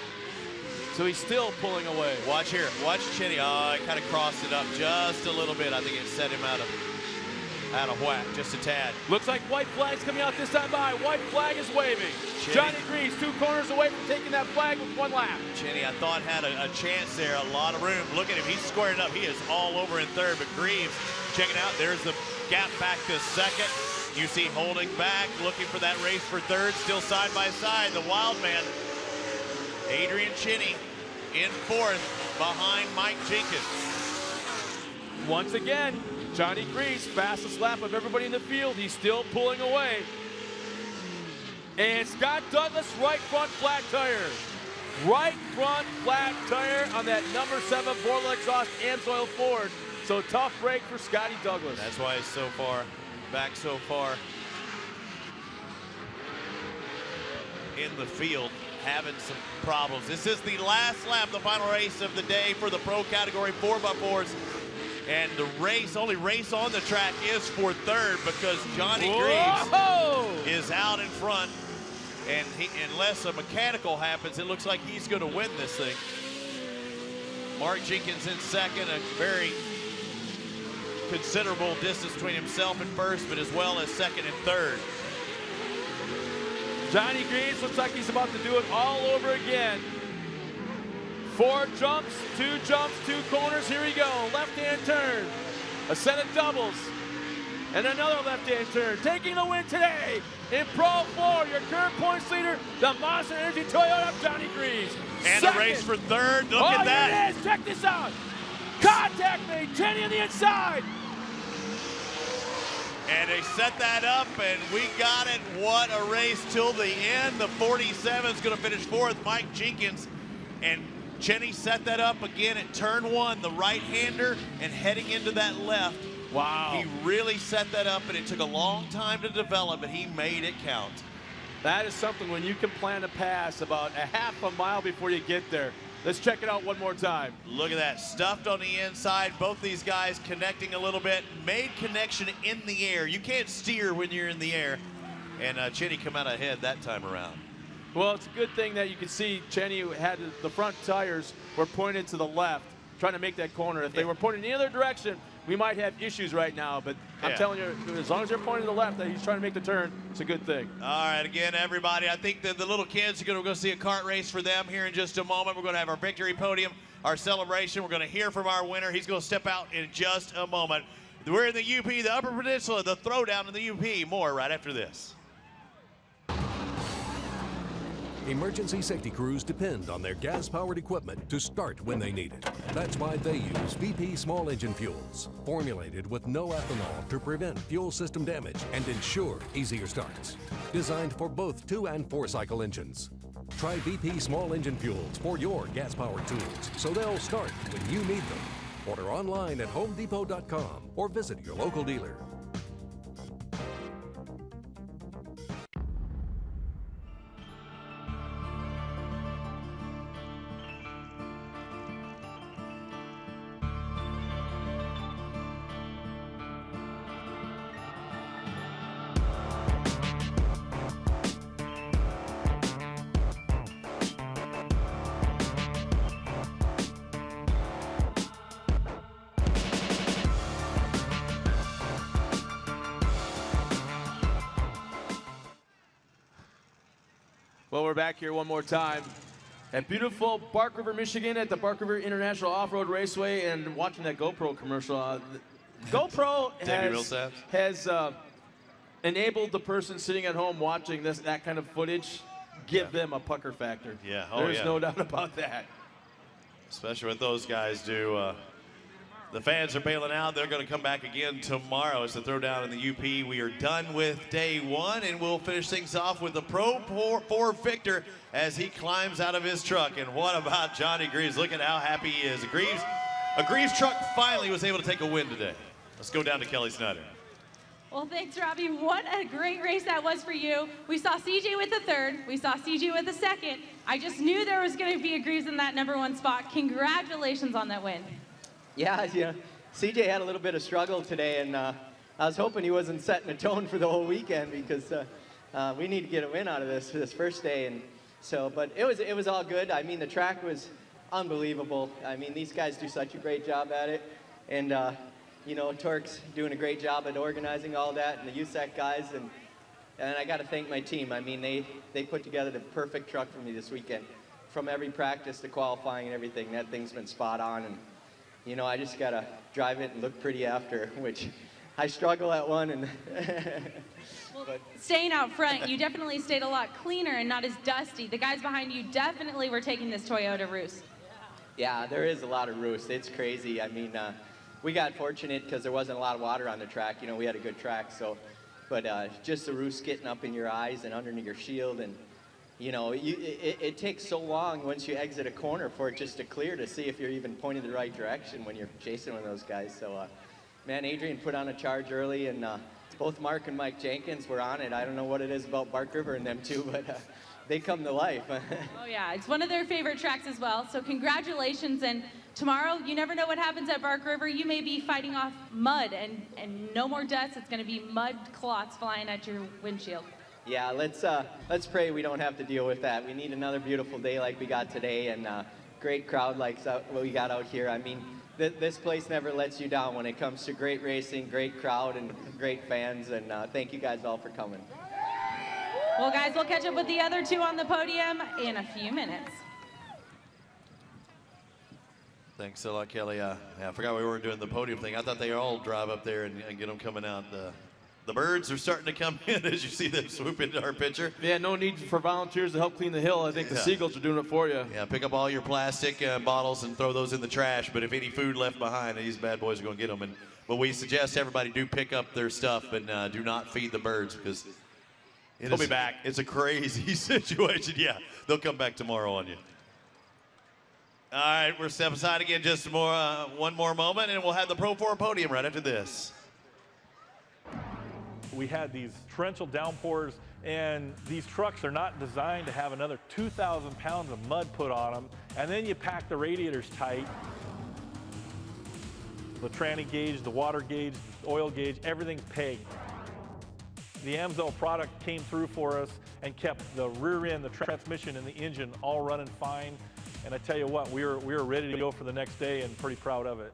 So he's still pulling away. Watch here. Watch Cheney. Oh, he kind of crossed it up just a little bit. I think it set him out of whack, just a tad. Looks like white flag's coming out this time by. White flag is waving. Cheney. Johnny Greaves 2 corners away from taking that flag with 1 lap. Cheney, I thought, had a chance there, a lot of room. Look at him, he's squaring up. He is all over in third, but Greaves, check it out. There's the gap back to second. You see holding back, looking for that race for third, still side by side. The wild man, Adrian Cheney, in fourth behind Mike Jenkins. Once again, Johnny Greaves, fastest lap of everybody in the field. He's still pulling away. And Scott Douglas, right front flat tire. Right front flat tire on that number 7 Borla exhaust Amsoil Ford. So tough break for Scotty Douglas. That's why he's so far back so far in the field, having some problems. This is the last lap, the final race of the day for the pro category 4x4s. And the only race on the track is for third because Johnny Greaves is out in front. And unless a mechanical happens, it looks like he's going to win this thing. Mark Jenkins in second, a very considerable distance between himself and first, but as well as second and third. Johnny Greaves looks like he's about to do it all over again. 4 jumps, 2 corners. Here we go. Left-hand turn. A set of doubles. And another left-hand turn. Taking the win today in Pro 4. Your current points leader, the Monster Energy Toyota, Johnny Greaves. And the race for third. Look at that. Here it is. Check this out. Contact made. Jenny on the inside. And they set that up, and we got it. What a race till the end. The 47 is going to finish fourth. Mike Jenkins and Cheney set that up again at turn 1, the right-hander, and heading into that left. Wow. He really set that up, and it took a long time to develop, but he made it count. That is something when you can plan a pass about a half a mile before you get there. Let's check it out one more time. Look at that, stuffed on the inside. Both these guys connecting a little bit, made connection in the air. You can't steer when you're in the air. And Cheney come out ahead that time around. Well, it's a good thing that you can see Cheney had the front tires were pointed to the left, trying to make that corner. If they were pointing in the other direction, we might have issues right now, but I'm telling you, as long as they're pointing to the left, that he's trying to make the turn, it's a good thing. All right, again, everybody, I think that the little kids, we're going to see a kart race for them here in just a moment. We're going to have our victory podium, our celebration. We're going to hear from our winner. He's going to step out in just a moment. We're in the UP, the Upper Peninsula, the throwdown in the UP. More right after this. Emergency safety crews depend on their gas-powered equipment to start when they need it. That's why they use VP small engine fuels, formulated with no ethanol to prevent fuel system damage and ensure easier starts. Designed for both 2- and 4-cycle engines. Try VP small engine fuels for your gas-powered tools so they'll start when you need them. Order online at homedepot.com or visit your local dealer. Well, we're back here one more time at beautiful Bark River, Michigan at the Bark River International Off-Road Raceway and watching that GoPro commercial. GoPro has enabled the person sitting at home watching that kind of footage, give them a pucker factor. Yeah, There's no doubt about that. Especially what those guys do. The fans are bailing out. They're going to come back again tomorrow. It's the throwdown in the UP. We are done with day 1, and we'll finish things off with the Pro 4 Victor as he climbs out of his truck. And what about Johnny Greaves? Look at how happy he is. A Greaves truck finally was able to take a win today. Let's go down to Kelly Snyder. Well, thanks, Robbie. What a great race that was for you. We saw CJ with the third. We saw CJ with the second. I just knew there was going to be a Greaves in that #1 spot. Congratulations on that win. Yeah, CJ had a little bit of struggle today, and I was hoping he wasn't setting a tone for the whole weekend because we need to get a win out of this first day. And so, but it was all good. I mean, the track was unbelievable. I mean, these guys do such a great job at it, and Torc's doing a great job at organizing all that, and the USAC guys, and I got to thank my team. I mean, they put together the perfect truck for me this weekend, from every practice to qualifying and everything. That thing's been spot on, and I just got to drive it and look pretty after, which I struggle at one. And Staying out front, you definitely stayed a lot cleaner and not as dusty. The guys behind you definitely were taking this Toyota roost. Yeah, there is a lot of roost. It's crazy. I mean, we got fortunate because there wasn't a lot of water on the track. We had a good track, so but just the roost getting up in your eyes and underneath your shield, and you know, it takes so long once you exit a corner for it just to clear to see if you're even pointing the right direction when you're chasing one of those guys. So, man, Adrian put on a charge early, and both Mark and Mike Jenkins were on it. I don't know what it is about Bark River and them two, but they come to life. Oh yeah, it's one of their favorite tracks as well. So congratulations, and tomorrow, you never know what happens at Bark River. You may be fighting off mud and no more dust. It's gonna be mud clots flying at your windshield. Yeah, let's pray we don't have to deal with that. We need another beautiful day like we got today, and great crowd like what we got out here. I mean, this place never lets you down when it comes to great racing, great crowd, and great fans, and thank you guys all for coming. Well, guys, we'll catch up with the other two on the podium in a few minutes. Thanks a lot, Kelly. Yeah, I forgot we weren't doing the podium thing. I thought they all drive up there and get them coming out. The birds are starting to come in as you see them swoop into our picture. Yeah, no need for volunteers to help clean the hill. I think the seagulls are doing it for you. Yeah, pick up all your plastic bottles and throw those in the trash. But if any food left behind, these bad boys are going to get them. But we suggest everybody do pick up their stuff and do not feed the birds, because they'll be back. It's a crazy situation. Yeah, they'll come back tomorrow on you. All right, we're step aside again just one more moment, and we'll have the Pro 4 podium right after this. We had these torrential downpours, and these trucks are not designed to have another 2,000 pounds of mud put on them, and then you pack the radiators tight. The tranny gauge, the water gauge, the oil gauge, everything's pegged. The AMSO product came through for us and kept the rear end, the transmission, and the engine all running fine. And I tell you what, we were ready to go for the next day, and pretty proud of it.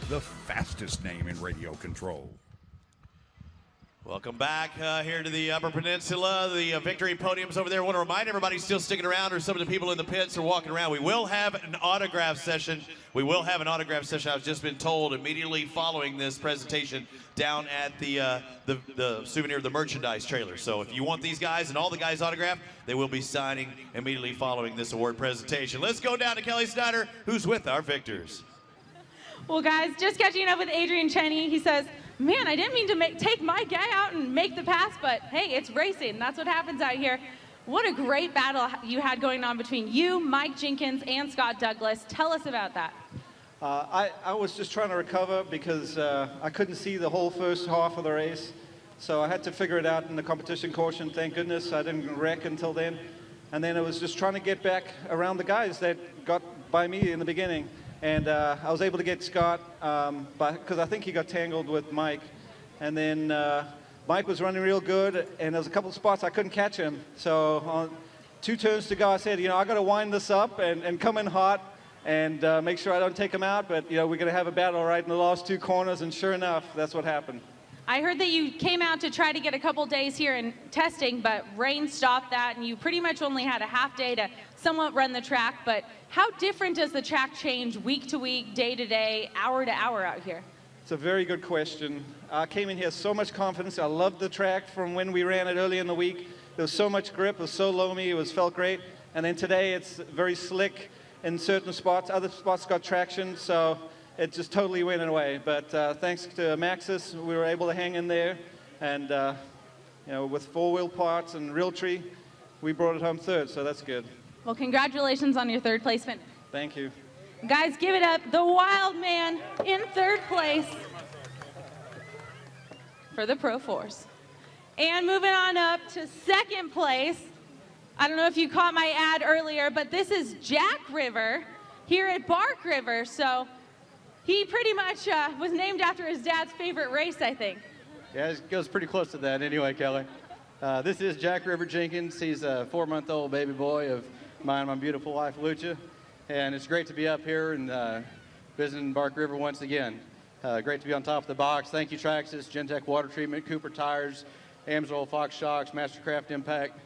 The fastest name in radio control. Welcome back here to the Upper Peninsula. The victory podium's over there. I want to remind everybody still sticking around, or some of the people in the pits are walking around. We will have an autograph session. I was just been told immediately following this presentation down at the souvenir, the merchandise trailer. So if you want these guys and all the guys autographed, they will be signing immediately following this award presentation. Let's go down to Kelly Snyder, who's with our victors. Well, guys, just catching up with Adrian Cheney. He says, man, I didn't mean to take my guy out and make the pass, but hey, it's racing. That's what happens out here. What a great battle you had going on between you, Mike Jenkins, and Scott Douglas. Tell us about that. I was just trying to recover because I couldn't see the whole first half of the race. So I had to figure it out in the competition caution. Thank goodness I didn't wreck until then. And then I was just trying to get back around the guys that got by me in the beginning. And I was able to get Scott, because I think he got tangled with Mike. And then Mike was running real good, and there was a couple of spots I couldn't catch him. So on 2 turns to go, I said, you know, I got to wind this up and come in hot and make sure I don't take him out. But, you know, we're going to have a battle right in the last 2 corners, and sure enough, that's what happened. I heard that you came out to try to get a couple days here in testing, but rain stopped that, and you pretty much only had a half day to somewhat run the track. But how different does the track change week to week, day to day, hour to hour out here? It's a very good question. I came in here so much confidence. I loved the track from when we ran it early in the week. There was so much grip. It was so loamy. It felt great. And then today it's very slick in certain spots. Other spots got traction, so it just totally went away. But thanks to Maxis, we were able to hang in there. And you know, with 4-wheel parts and Realtree, we brought it home third, so that's good. Well, congratulations on your 3rd place finish. Thank you. Guys, give it up. The Wild Man in 3rd place for the Pro 4s. And moving on up to 2nd place. I don't know if you caught my ad earlier, but this is Jack River here at Bark River. So he pretty much was named after his dad's favorite race, I think. Yeah, it goes pretty close to that anyway, Kelly. This is Jack River Jenkins. He's a 4-month-old baby boy of mine and my beautiful wife, Lucha. And it's great to be up here and visiting Bark River once again. Great to be on top of the box. Thank you, Traxxas, Gentech Water Treatment, Cooper Tires, Amsoil, Fox Shocks, Mastercraft Impact.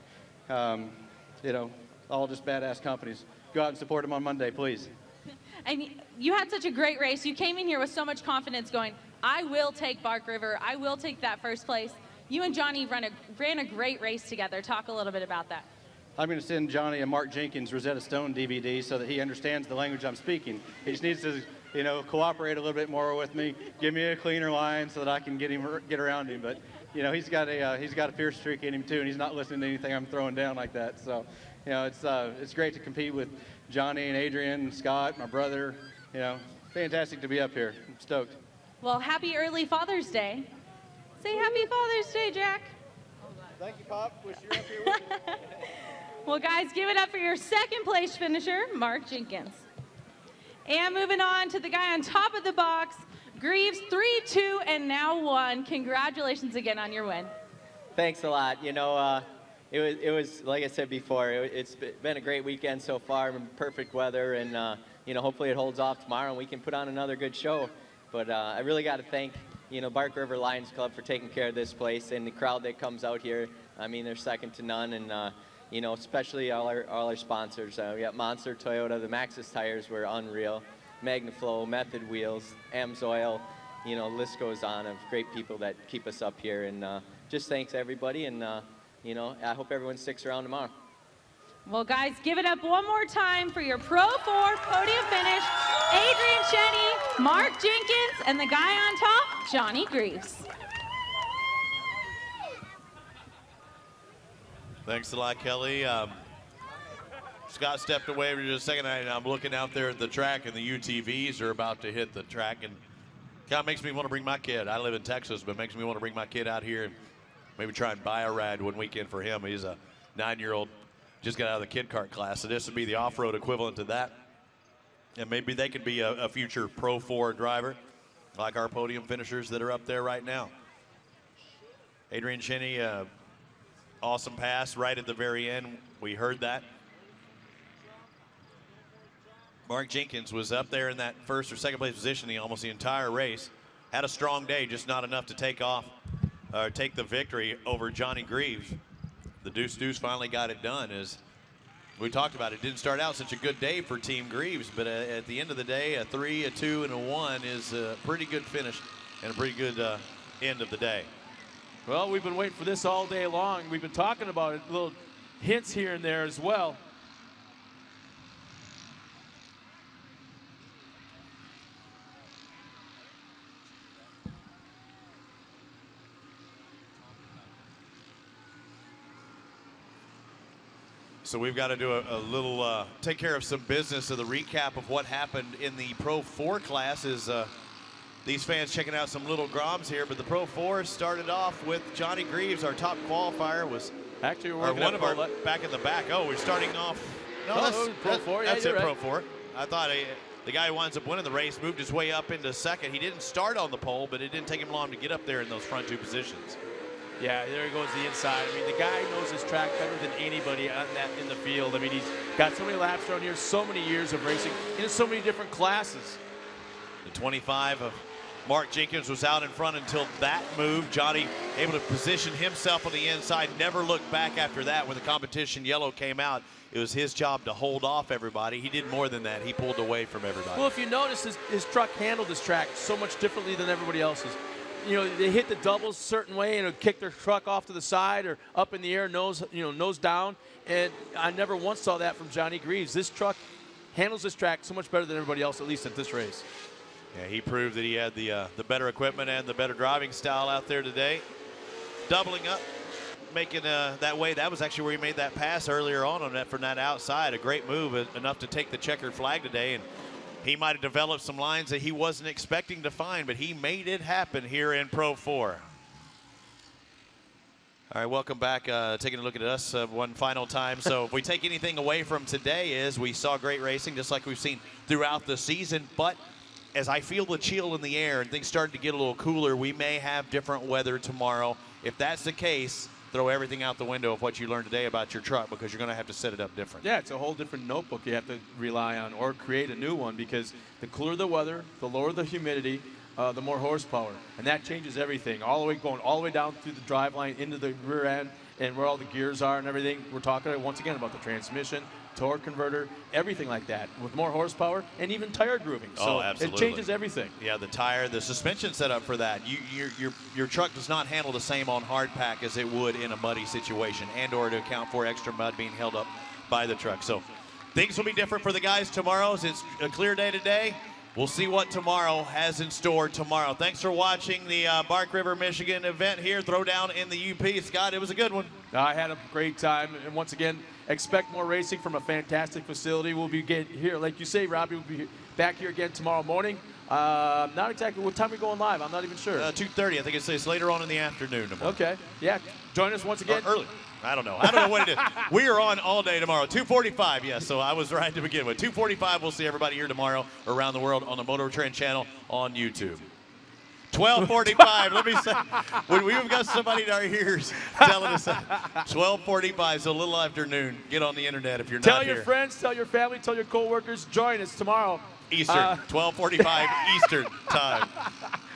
You know, all just badass companies. Go out and support them on Monday, please. And you had such a great race. You came in here with so much confidence going, I will take Bark River. I will take that first place. You and Johnny ran a great race together. Talk a little bit about that. I'm going to send Johnny a Mark Jenkins Rosetta Stone DVD so that he understands the language I'm speaking. He just needs to, you know, cooperate a little bit more with me, give me a cleaner line so that I can get around him. But you know, he's got a fierce streak in him too, and he's not listening to anything I'm throwing down like that. So, you know, it's great to compete with Johnny and Adrian and Scott, my brother. You know, fantastic to be up here. I'm stoked. Well, happy early Father's Day. Say happy Father's Day, Jack. Thank you, Pop. Wish you were up here with me. Well, guys, give it up for your second place finisher, Mark Jenkins. And moving on to the guy on top of the box, Greaves 3, 2, and now 1. Congratulations again on your win. Thanks a lot. You know, it was like I said before, it's been a great weekend so far, perfect weather, and you know, hopefully it holds off tomorrow and we can put on another good show. But I really got to thank, you know, Bark River Lions Club for taking care of this place and the crowd that comes out here. I mean, they're second to none, and you know, especially all our sponsors. We got Monster, Toyota, the Maxxis tires were unreal, MagnaFlow, Method Wheels, Amsoil, you know, list goes on of great people that keep us up here. And just thanks everybody, and you know, I hope everyone sticks around tomorrow. Well, guys, give it up one more time for your Pro 4 podium finish, Adrian Cheney, Mark Jenkins, and the guy on top, Johnny Greaves. Thanks a lot, Kelly. Scott stepped away for just a second, and I'm looking out there at the track, and the UTVs are about to hit the track, and kind of makes me want to bring my kid. I live in Texas, but it makes me want to bring my kid out here and maybe try and buy a ride one weekend for him. He's a 9-year-old, just got out of the kid kart class, so this would be the off-road equivalent to that. And maybe they could be a future Pro 4 driver, like our podium finishers that are up there right now. Adrian Cheney, awesome pass right at the very end. We heard that. Mark Jenkins was up there in that first or second place position almost the entire race. Had a strong day, just not enough to take the victory over Johnny Greaves. The Deuce finally got it done. As we talked about, it didn't start out such a good day for Team Greaves, but at the end of the day, a 3, a 2, and a 1 is a pretty good finish and a pretty good end of the day. Well, we've been waiting for this all day long. We've been talking about it, little hints here and there as well. So we've got to do a little, take care of some business of the recap of what happened in the Pro 4 classes. These fans checking out some little groms here, but the Pro 4 started off with Johnny Greaves. Our top qualifier was actually one of our back in the back. Oh, we're starting off. No, that's Pro 4. Yeah, that's it, right. Pro 4. I thought the guy who winds up winning the race moved his way up into second. He didn't start on the pole, but it didn't take him long to get up there in those front 2 positions. Yeah, there goes the inside. I mean, the guy knows his track better than anybody on that in the field. I mean, he's got so many laps around here, so many years of racing in so many different classes. The 25 of Mark Jenkins was out in front until that move. Johnny able to position himself on the inside, never looked back after that. When the competition yellow came out, it was his job to hold off everybody. He did more than that. He pulled away from everybody. Well, if you notice, his truck handled this track so much differently than everybody else's. You know, they hit the doubles a certain way and kick their truck off to the side or up in the air, nose down. And I never once saw that from Johnny Greaves. This truck handles this track so much better than everybody else, at least at this race. Yeah, he proved that he had the better equipment and the better driving style out there today. Doubling up, making that way. That was actually where he made that pass earlier on that from that outside. A great move, enough to take the checkered flag today. And he might have developed some lines that he wasn't expecting to find, but he made it happen here in Pro 4. All right, welcome back. Taking a look at us one final time. So if we take anything away from today is we saw great racing, just like we've seen throughout the season. But as I feel the chill in the air and things starting to get a little cooler, we may have different weather tomorrow. If that's the case, throw everything out the window of what you learned today about your truck, because you're going to have to set it up different. Yeah, it's a whole different notebook you have to rely on or create a new one, because the cooler the weather, the lower the humidity, the more horsepower, and that changes everything. Going all the way down through the drive line into the rear end, and where all the gears are and everything. We're talking once again about the transmission, torque converter, everything like that, with more horsepower and even tire grooving. So absolutely. it changes everything. Yeah, the tire, the suspension setup for that. Your truck does not handle the same on hard pack as it would in a muddy situation, and/or to account for extra mud being held up by the truck. So things will be different for the guys tomorrow. It's a clear day today. We'll see what tomorrow has in store tomorrow. Thanks for watching the Bark River, Michigan event here, Throwdown in the UP. Scott, it was a good one. I had a great time, and once again, expect more racing from a fantastic facility. We'll be getting here, like you say, Robbie, we'll be back here again tomorrow morning. Not exactly what time we're going live. I'm not even sure. 2:30. I think it's later on in the afternoon tomorrow. Okay. Yeah. Join us once again. Or early. I don't know what it is. We are on all day tomorrow. 2:45, yes, so I was right to begin with. 2:45, we'll see everybody here tomorrow around the world on the Motortrend channel on YouTube. 12:45, let me say, we've got somebody in our ears telling us 12:45, so a little afternoon. Get on the internet if you're not here. Tell your friends, tell your family, tell your coworkers, join us tomorrow. Eastern, 12:45 Eastern time.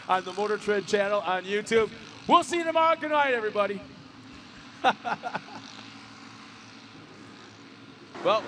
On the Motortrend channel on YouTube. We'll see you tomorrow. Good night, everybody. Well,